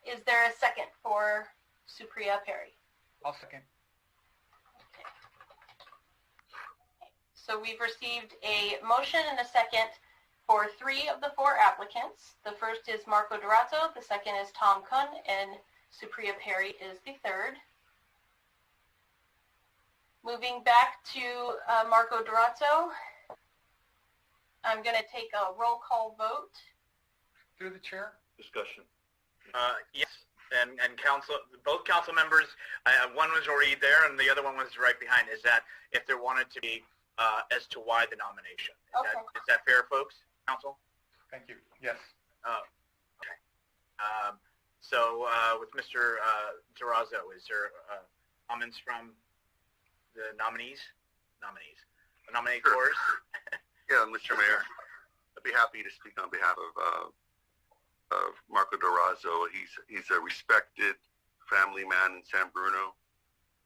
Is there a second for Supriya Perry? I'll second. Okay. So we've received a motion and a second for 3 of the 4 applicants. The first is Marco Durazzo, the second is Tom Kuhn, and Supriya Perry is the third. Moving back to Marco Durazzo, I'm going to take a roll call vote. Through the chair? Discussion. Yes, and both council members, one was already there and the other one was right behind, is that if there wanted to be as to why the nomination. Is that fair, folks? Council? Thank you. Yes. Okay. So with Mr. Durazzo, is there comments from the nominees? The nominators? Yeah, Mr. Mayor, I'd be happy to speak on behalf of Marco Durazzo. He's a respected family man in San Bruno.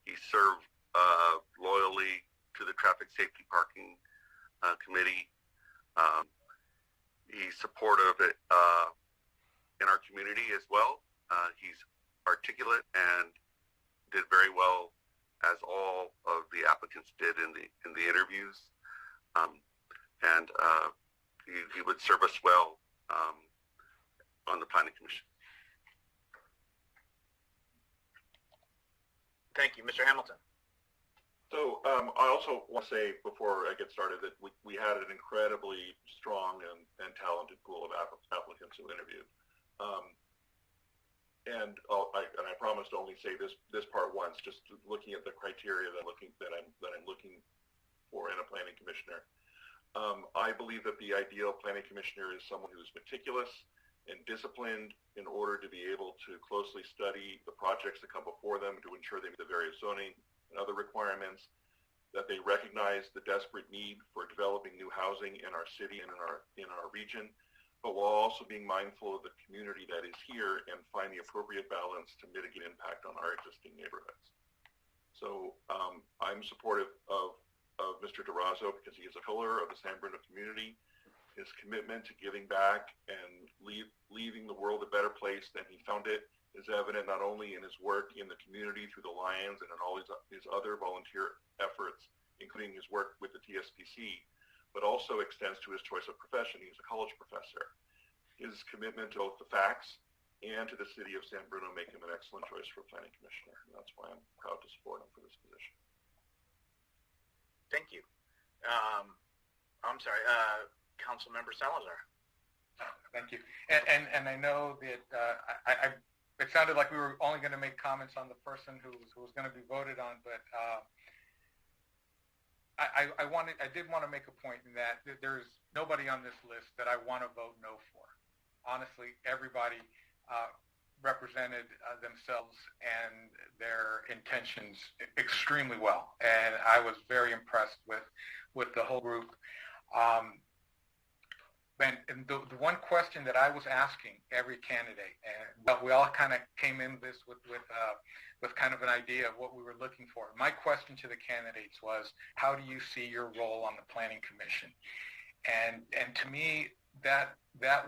He served loyally to the Traffic Safety Parking Committee. He's supportive in our community as well. He's articulate and did very well, as all of the applicants did in the interviews. And he would serve us well on the Planning Commission. Thank you. Mr. Hamilton. So I also want to say before I get started that we had an incredibly strong and talented pool of applicants who interviewed. And I promise to only say this part once, just looking at the criteria that I'm looking for in a planning commissioner. I believe that the ideal planning commissioner is someone who's meticulous and disciplined in order to be able to closely study the projects that come before them to ensure they meet the various zoning and other requirements, that they recognize the desperate need for developing new housing in our city and in our region, but while also being mindful of the community that is here and find the appropriate balance to mitigate impact on our existing neighborhoods. So I'm supportive of Mr. Durazzo because he is a pillar of the San Bruno community. His commitment to giving back and leaving the world a better place than he found it is evident not only in his work in the community through the Lions and in all his other volunteer efforts, including his work with the TSPC, but also extends to his choice of profession. He's a college professor. His commitment to both the facts and to the city of San Bruno make him an excellent choice for planning commissioner. And that's why I'm proud to support him for this position. Thank you. I'm sorry, Councilmember Salazar. Thank you. And I know that it sounded like we were only going to make comments on the person who was going to be voted on, but I did want to make a point in that there's nobody on this list that I want to vote no for. Honestly, everybody represented themselves and their intentions extremely well, and I was very impressed with the whole group. And the one question that I was asking every candidate, but we all kind of came in this with kind of an idea of what we were looking for. My question to the candidates was, how do you see your role on the Planning Commission? And to me, that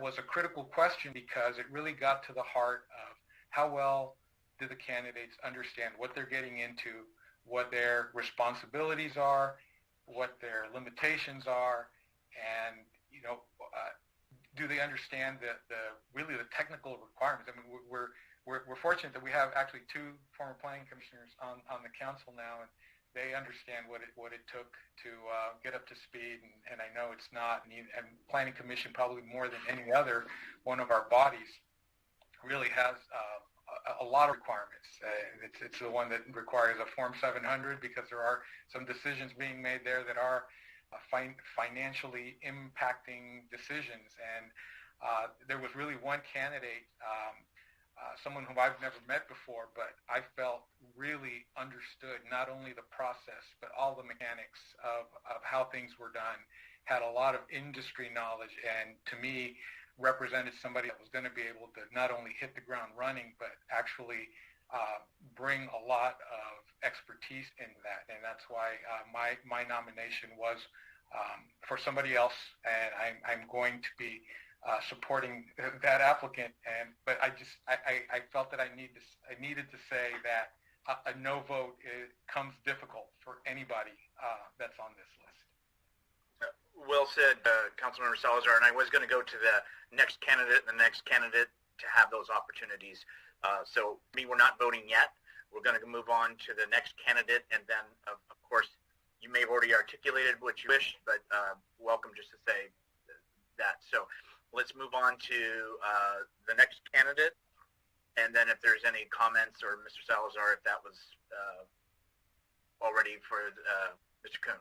was a critical question because it really got to the heart of how well do the candidates understand what they're getting into, what their responsibilities are, what their limitations are, and do they understand the technical requirements? I mean, we're fortunate that we have actually two former planning commissioners on the council now, and they understand what it took to get up to speed. And I know it's not, and Planning Commission probably more than any other one of our bodies really has a lot of requirements. It's the one that requires a Form 700 because there are some decisions being made there that are financially impacting decisions. And there was really one candidate, someone whom I've never met before, but I felt really understood not only the process, but all the mechanics of how things were done, had a lot of industry knowledge, and to me, represented somebody that was going to be able to not only hit the ground running, but actually bring a lot of expertise into that. And that's why my nomination was for somebody else, and I'm going to be supporting that applicant. But I felt that I needed to say that a no vote comes difficult for anybody that's on this list. Well said, Councilmember Salazar. And I was going to go to the next candidate and the next candidate to have those opportunities. So we're not voting yet. We're going to move on to the next candidate, and then, of course, you may have already articulated what you wish, but welcome just to say that. So let's move on to the next candidate, and then if there's any comments, or Mr. Salazar, if that was already for Mr. Kuhn.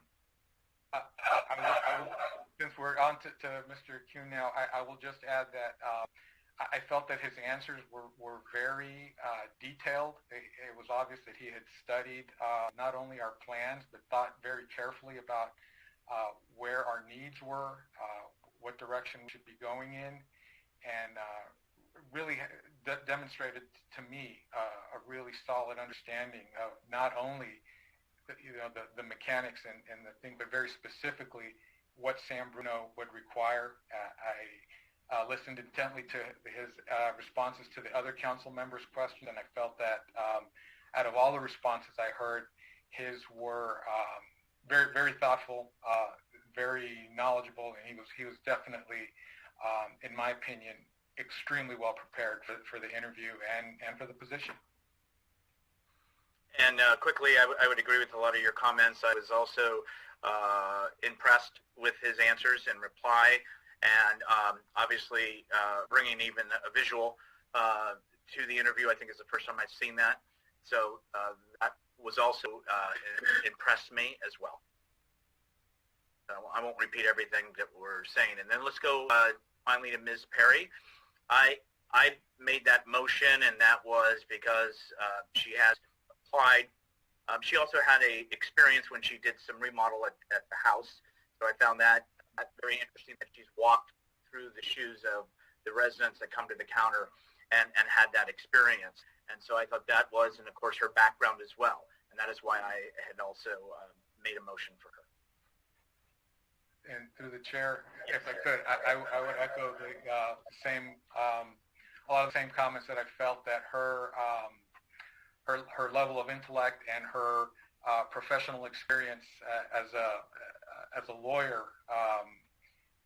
Since we're on to Mr. Kuhn now, I will just add that I felt that his answers were very detailed. It was obvious that he had studied not only our plans, but thought very carefully about where our needs were, what direction we should be going in, and really demonstrated to me a really solid understanding of not only the mechanics and the thing, but very specifically what Sam Bruno would require. I listened intently to his responses to the other council members' questions, and I felt that out of all the responses I heard, his were very, very thoughtful, very knowledgeable, and he was definitely, in my opinion, extremely well prepared for the interview and for the position. And quickly, I would agree with a lot of your comments. I was also impressed with his answers and reply, and obviously bringing even a visual to the interview, I think is the first time I've seen that. So that was also impressed me as well. I won't repeat everything that we're saying. And then let's go finally to Ms. Perry. I made that motion, and that was because she has applied. She also had a experience when she did some remodel at the house, so I found that very interesting that she's walked through the shoes of the residents that come to the counter and had that experience. And so I thought that was, and of course, her background as well. And that is why I had also made a motion for her. And through the chair, if I could, I would echo the same, a lot of the same comments that I felt that her level of intellect and her professional experience as a lawyer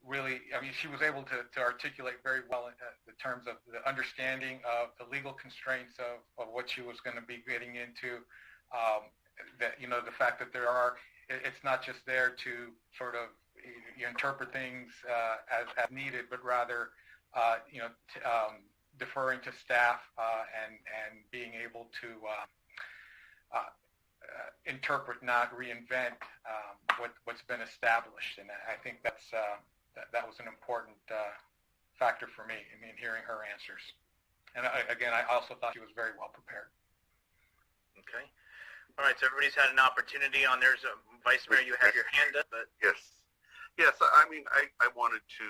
really, I mean, she was able to articulate very well in the terms of the understanding of the legal constraints of what she was going to be getting into. That, the fact that it's not just there to sort of you interpret things as needed, but rather, deferring to staff and being able to interpret, not reinvent what's been established. And I think that was an important factor for me in hearing her answers. And I also thought she was very well prepared. Okay. All right, so everybody's had an opportunity on theirs. Vice Mayor, you have your hand up. But Yes. I mean, I wanted to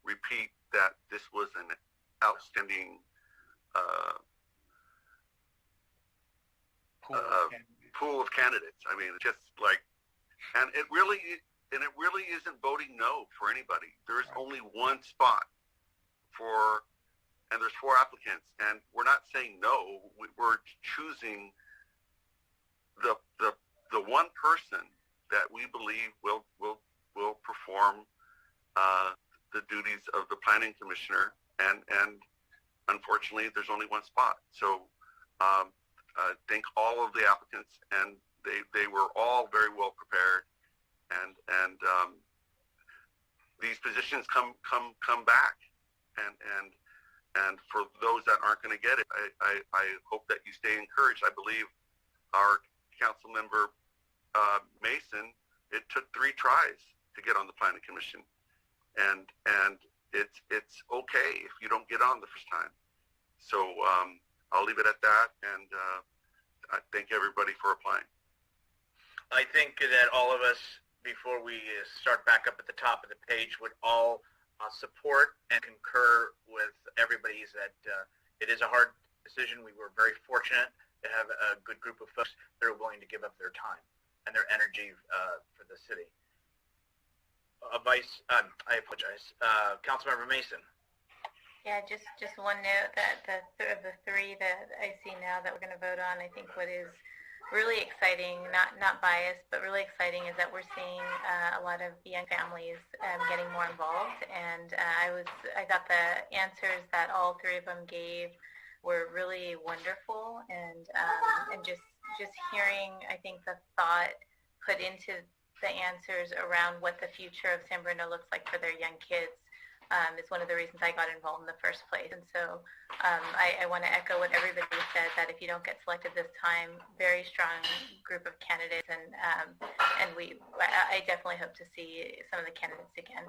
repeat that this was an outstanding pool of candidates. I mean, just like, and it really and it really isn't voting no for anybody. There's only one spot and there's 4 applicants, and we're not saying no. We're choosing the one person that we believe will perform the duties of the planning commissioner, and unfortunately, there's only one spot. So thank all of the applicants, and they were all very well prepared, and these positions come back, and for those that aren't going to get it, I hope that you stay encouraged. I believe our council member Mason, it took 3 tries to get on the planning commission, and it's okay if you don't get on the first time. So I'll leave it at that, and I thank everybody for applying. I think that all of us, before we start back up at the top of the page, would all support and concur with everybody that it is a hard decision. We were very fortunate to have a good group of folks that are willing to give up their time and their energy for the city. I apologize. Councilmember Mason. Yeah, just one note that of the 3 that I see now that we're going to vote on, I think what is really exciting, not biased, but really exciting, is that we're seeing a lot of young families getting more involved. And I thought the answers that all 3 of them gave were really wonderful, and just hearing, I think, the thought put into the answers around what the future of San Bruno looks like for their young kids is one of the reasons I got involved in the first place. And so I want to echo what everybody said, that if you don't get selected this time, very strong group of candidates, and I definitely hope to see some of the candidates again,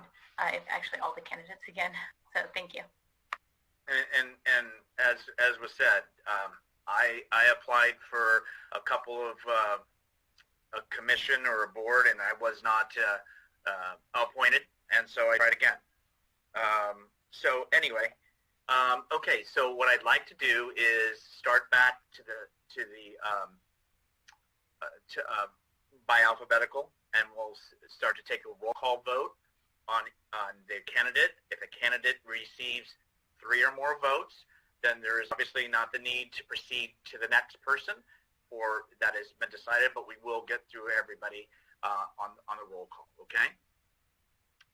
if actually all the candidates again. So thank you. And as was said, I applied for a couple of a commission or a board, and I was not appointed, and so I tried again. So anyway, okay. So what I'd like to do is start back to by alphabetical, and we'll start to take a roll call vote on the candidate. If a candidate receives 3 or more votes, then there is obviously not the need to proceed to the next person, or that has been decided, but we will get through everybody on the roll call, okay?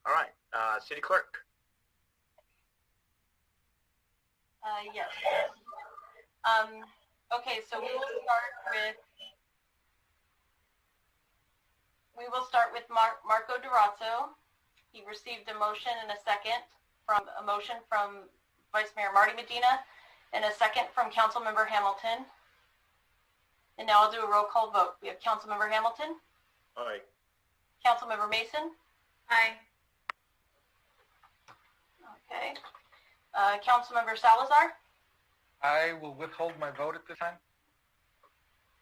All right, City Clerk. Yes. Okay, so we will start with Marco Durazzo. He received a motion and a second from Vice Mayor Marty Medina and a second from Councilmember Hamilton. And now I'll do a roll call vote. We have Councilmember Hamilton. Aye. Councilmember Mason. Aye. Okay. Councilmember Salazar. I will withhold my vote at this time.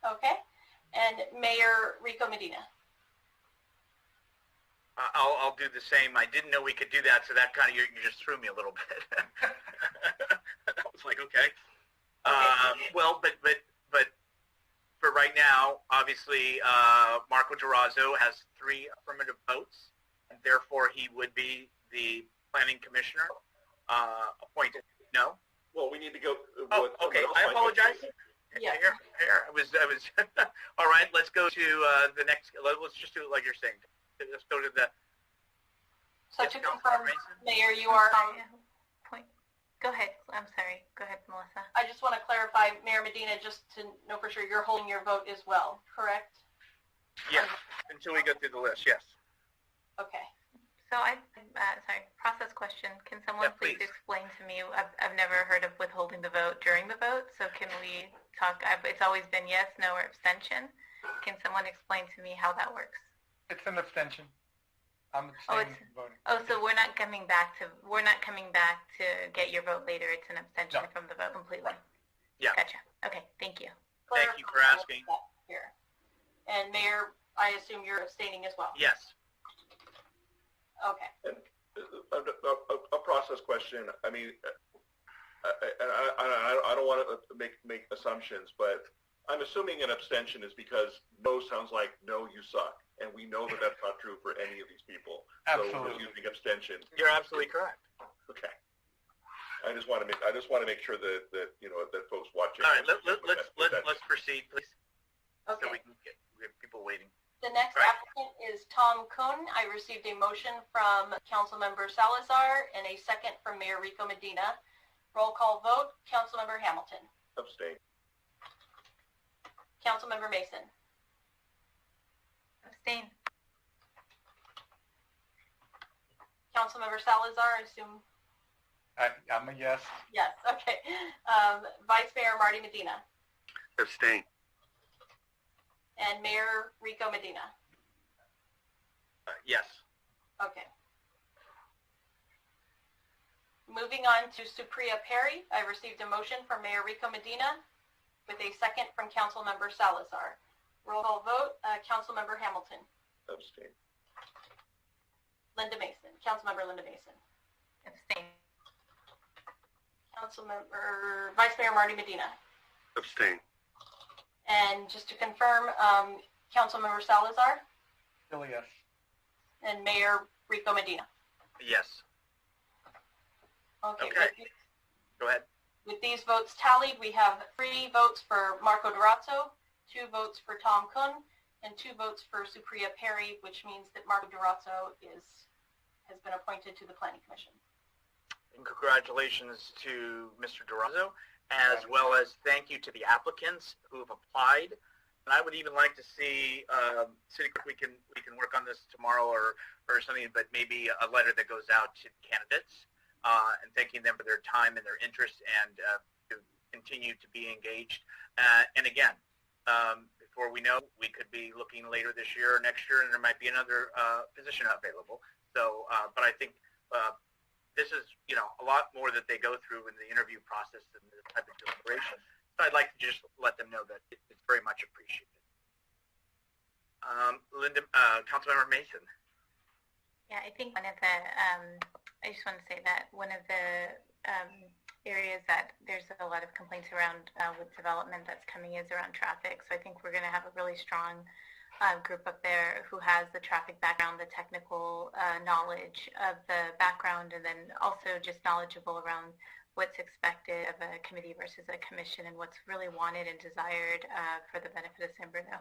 Okay. And Mayor Rico Medina. I'll do the same. I didn't know we could do that, so that kind of, you just threw me a little bit. I was like, okay. Well, but for right now, obviously, Marco Durazzo has 3 affirmative votes, and therefore he would be the planning commissioner appointed. No? Well, we need to go. Okay. I apologize. Yeah. Here. I was. All right. Let's go to the next. Let's just do it like you're saying. Let's go to the. So to confirm, Mayor, you are. Point. Go ahead. I'm sorry. Go ahead, Melissa. I just want to clarify, Mayor Medina, just to know for sure, you're holding your vote as well, correct? Yes. Until we go through the list. Yes. Okay. So sorry, process question. Can someone please explain to me, I've never heard of withholding the vote during the vote, so can we talk, it's always been yes, no, or abstention. Can someone explain to me how that works? It's an abstention. I'm abstaining from voting. Oh, so we're not coming back to get your vote later. It's an abstention from the vote completely. Yeah. Gotcha. Okay, thank you. Thank you for asking. Here. And Mayor, I assume you're abstaining as well? Yes. Okay. A process question. I mean, I don't want to make assumptions, but I'm assuming an abstention is because no sounds like no, you suck. and we know that that's not true for any of these people. Absolutely. So we're using abstention. You're absolutely correct. Okay. I just want to make sure that that folks watching. All right, let's proceed, please. Okay. So we have people waiting. The next applicant is Tom Kuhn. I received a motion from Councilmember Salazar and a second from Mayor Rico Medina. Roll call vote. Councilmember Hamilton. Abstain. Councilmember Mason. Abstain. Councilmember Salazar, I assume. I'm a yes. Yes, okay. Vice Mayor Marty Medina. Abstain. And Mayor Rico Medina. Yes. Okay. Moving on to Supriya Perry, I received a motion from Mayor Rico Medina with a second from Councilmember Salazar. Roll call vote. Councilmember Hamilton. Abstain. Linda Mason. Councilmember Linda Mason. Abstain. Councilmember Vice Mayor Marty Medina. Abstain. And just to confirm, Councilmember Salazar Still a yes. and Mayor Rico Medina. Yes. Okay. Okay. Go ahead. With these votes tallied, we have 3 votes for Marco Durazzo, 2 votes for Tom Kuhn, and 2 votes for Supriya Perry, which means that Marco Durazzo has been appointed to the Planning Commission. And congratulations to Mr. Durazzo, as well as thank you to the applicants who have applied. And I would even like to see City Clerk, we can work on this tomorrow or something, but maybe a letter that goes out to candidates and thanking them for their time and their interest and to continue to be engaged. And again, before we know, we could be looking later this year or next year, and there might be another position available. So, but I think this is, a lot more that they go through in the interview process and the type of deliberation. So I'd like to just let them know that it's very much appreciated. Councilmember Mason. Yeah, I think one of the, I just want to say that one of the areas that there's a lot of complaints around with development that's coming is around traffic. So I think we're going to have a really strong group up there who has the traffic background, the technical knowledge of the background, and then also just knowledgeable around what's expected of a committee versus a commission and what's really wanted and desired for the benefit of San Bruno.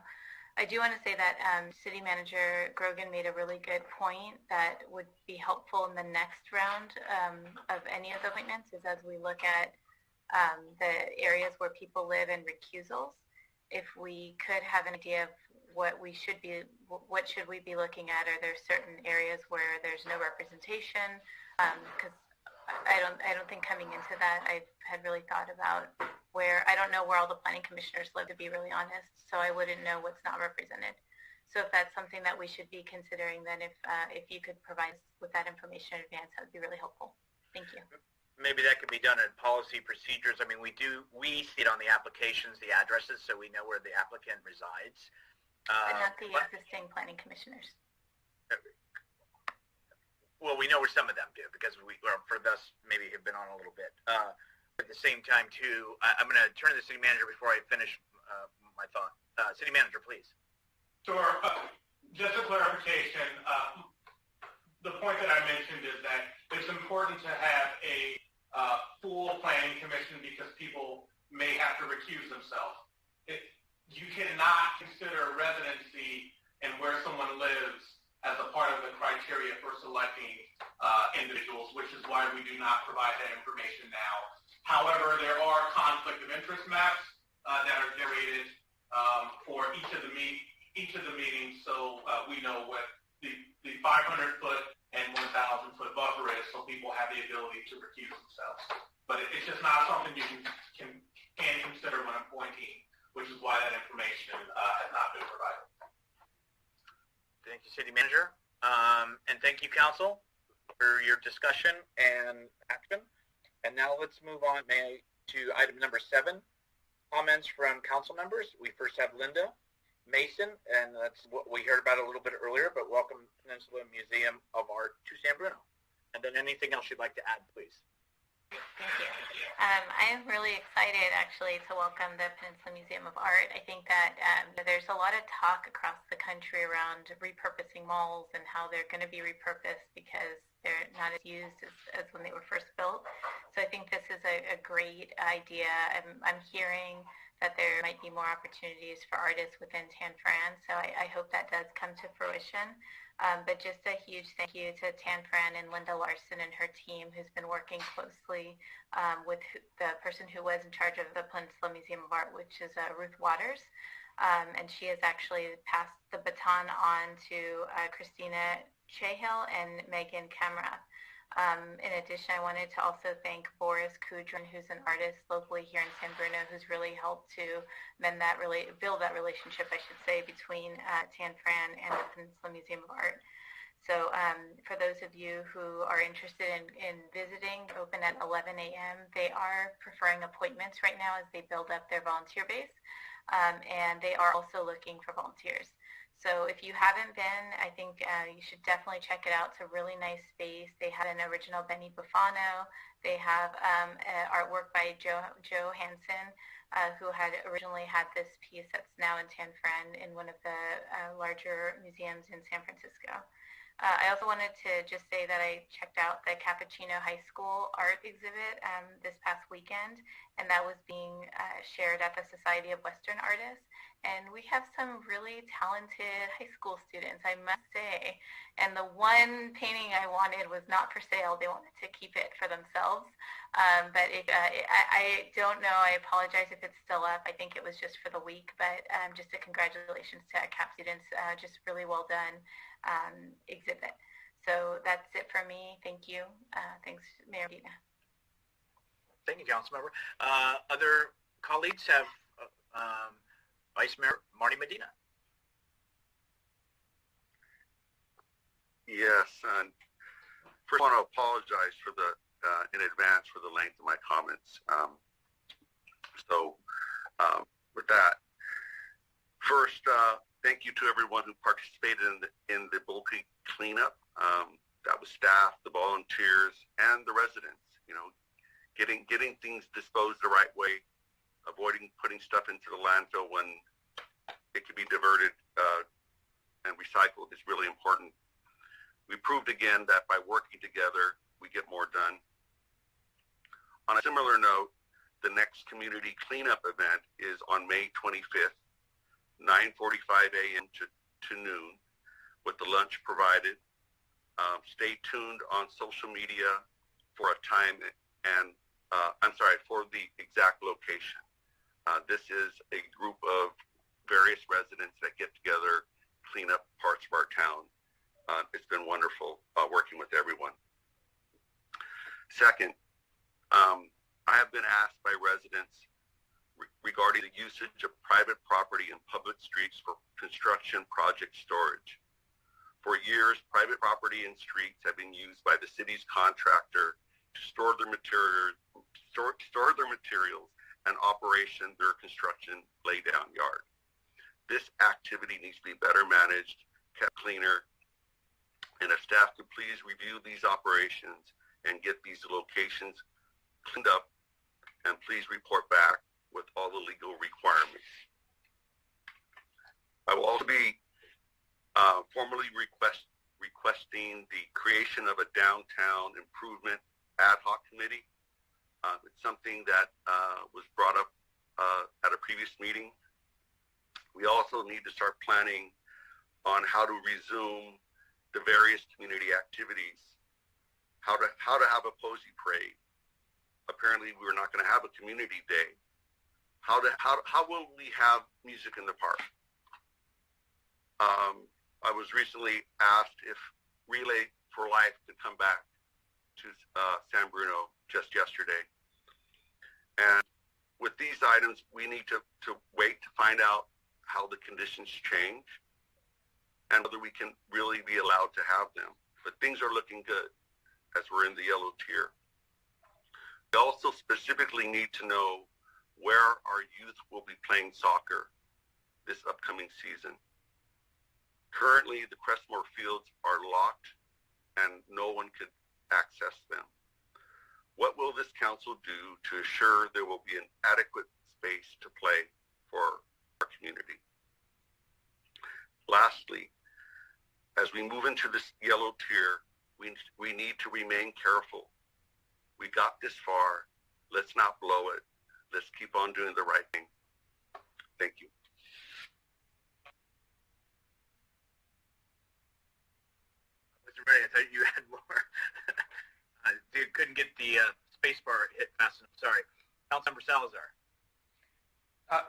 I do want to say that City Manager Grogan made a really good point that would be helpful in the next round of any of the appointments is as we look at the areas where people live and recusals, if we could have an idea of what should we be looking at? Are there certain areas where there's no representation? Because I don't think coming into that I had really thought about where I don't know where all the planning commissioners live, to be really honest. So I wouldn't know what's not represented. So if that's something that we should be considering, then if you could provide us with that information in advance, that would be really helpful. Thank you. Maybe that could be done in policy procedures. I mean, we see it on the applications, the addresses, so we know where the applicant resides. But not the existing planning commissioners. Well, we know where some of them do because for us, maybe have been on a little bit. At the same time, too, I'm going to turn to the city manager before I finish my thought. City manager, please. Sure. Just a clarification. The point that I mentioned is that it's important to have a full planning commission because people may have to recuse themselves. You cannot consider residency and where someone lives as a part of the criteria for selecting individuals, which is why we do not provide that information now. However, there are conflict of interest maps that are generated for each of the meetings, so we know what the 500-foot and 1,000-foot buffer is, so people have the ability to recuse themselves. But it's just not something you can consider when appointing, which is why that information has not been provided. Thank you, City Manager. And thank you, Council, for your discussion and action. And now let's move on to item number 7, comments from council members. We first have Linda Mason, and that's what we heard about a little bit earlier, but welcome Peninsula Museum of Art to San Bruno. And then anything else you'd like to add, please. Thank you. I'm really excited, actually, to welcome the Peninsula Museum of Art. I think that there's a lot of talk across the country around repurposing malls and how they're going to be repurposed because they're not as used as when they were first built. So I think this is a great idea. I'm hearing that there might be more opportunities for artists within San Fran, so I hope that does come to fruition. But just a huge thank you to Tan Fran and Linda Larson and her team, who's been working closely with the person who was in charge of the Peninsula Museum of Art, which is Ruth Waters. And she has actually passed the baton on to Christina Cahill and Megan Camera. In addition, I wanted to also thank Boris Kudrin, who's an artist locally here in San Bruno, who's really helped to build that relationship, I should say, between San Fran and the Peninsula Museum of Art. So for those of you who are interested in visiting, open at 11 a.m. They are preferring appointments right now as they build up their volunteer base, and they are also looking for volunteers. So if you haven't been, I think you should definitely check it out. It's a really nice space. They had an original Benny Buffano. They have artwork by Joe Hansen, who had originally had this piece that's now in San Fran in one of the larger museums in San Francisco. I also wanted to just say that I checked out the Cappuccino High School art exhibit this past weekend, and that was being shared at the Society of Western Artists. And we have some really talented high school students, I must say. And the one painting I wanted was not for sale. They wanted to keep it for themselves. But I don't know. I apologize if it's still up. I think it was just for the week. But just a congratulations to CAP students. Just really well done exhibit. So that's it for me. Thank you. Thanks, Mayor Medina. Thank you, Councilmember. Other colleagues have Vice Mayor Marty Medina. Yes, and first I want to apologize for in advance for the length of my comments. With that, first, thank you to everyone who participated in the Bull Creek cleanup. That was staff, the volunteers, and the residents. You know, getting things disposed the right way, avoiding putting stuff into the landfill when it could be diverted and recycled is really important. We proved again that by working together, we get more done. On a similar note, the next community cleanup event is on May 25th, 9:45 a.m. to noon, with the lunch provided. Stay tuned on social media for a time and for the exact location. This is a group of various residents that get together, clean up parts of our town. It's been wonderful working with everyone. Second, I have been asked by residents regarding the usage of private property and public streets for construction project storage. For years, private property and streets have been used by the city's contractor to store their materials and operation their construction laydown yard. This activity needs to be better managed, kept cleaner, and if staff could please review these operations and get these locations cleaned up, and please report back with all the legal requirements. I will also be formally requesting the creation of a downtown improvement ad hoc committee. It's something that was brought up at a previous meeting. We also need to start planning on how to resume the various community activities, how to have a posy parade. Apparently, we're not going to have a community day. How will we have music in the park? I was recently asked if Relay for Life could come back to San Bruno just yesterday. And with these items, we need to wait to find out how the conditions change and whether we can really be allowed to have them. But things are looking good as we're in the yellow tier. We also specifically need to know where our youth will be playing soccer this upcoming season. Currently, the Crestmore fields are locked and no one could access them. What will this council do to assure there will be an adequate space to play for our community? Lastly, as we move into this yellow tier, we need to remain careful. We got this far. Let's not blow it. Let's keep on doing the right thing. Thank you. Mr. Murray, I thought you had more. Dude, couldn't get the space bar hit fast enough. Sorry. Councilmember Salazar.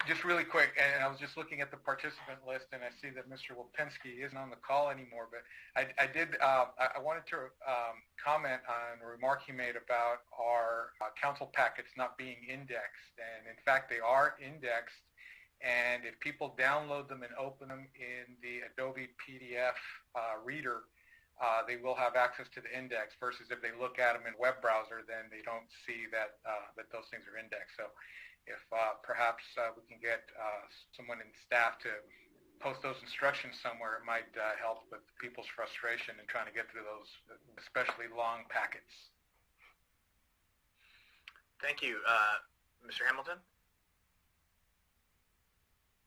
Just really quick, and I was just looking at the participant list, and I see that Mr. Lipinski isn't on the call anymore, but I wanted to comment on a remark he made about our council packets not being indexed, and in fact they are indexed, and if people download them and open them in the Adobe PDF reader, they will have access to the index, versus if they look at them in web browser, then they don't see that those things are indexed. So if perhaps we can get someone in staff to post those instructions somewhere, it might help with people's frustration in trying to get through those especially long packets. Thank you. Mr. Hamilton?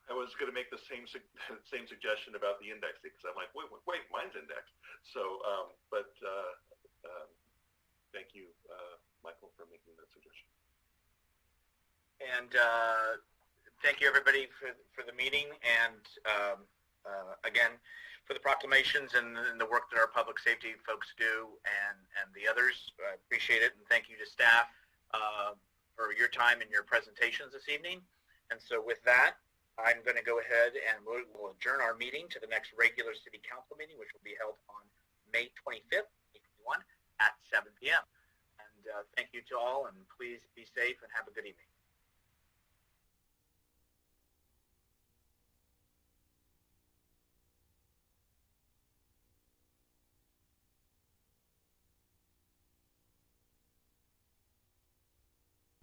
I was going to make the same suggestion about the indexing, because I'm like, wait, mine's indexed. So, thank you, Michael, for making that suggestion. And thank you, everybody, for the meeting, and again, for the proclamations and the work that our public safety folks do, and the others. I appreciate it, and thank you to staff for your time and your presentations this evening. And so with that, I'm going to go ahead and we'll adjourn our meeting to the next regular City Council meeting, which will be held on May 25th, 2021 at 7 p.m. And thank you to all, and please be safe and have a good evening.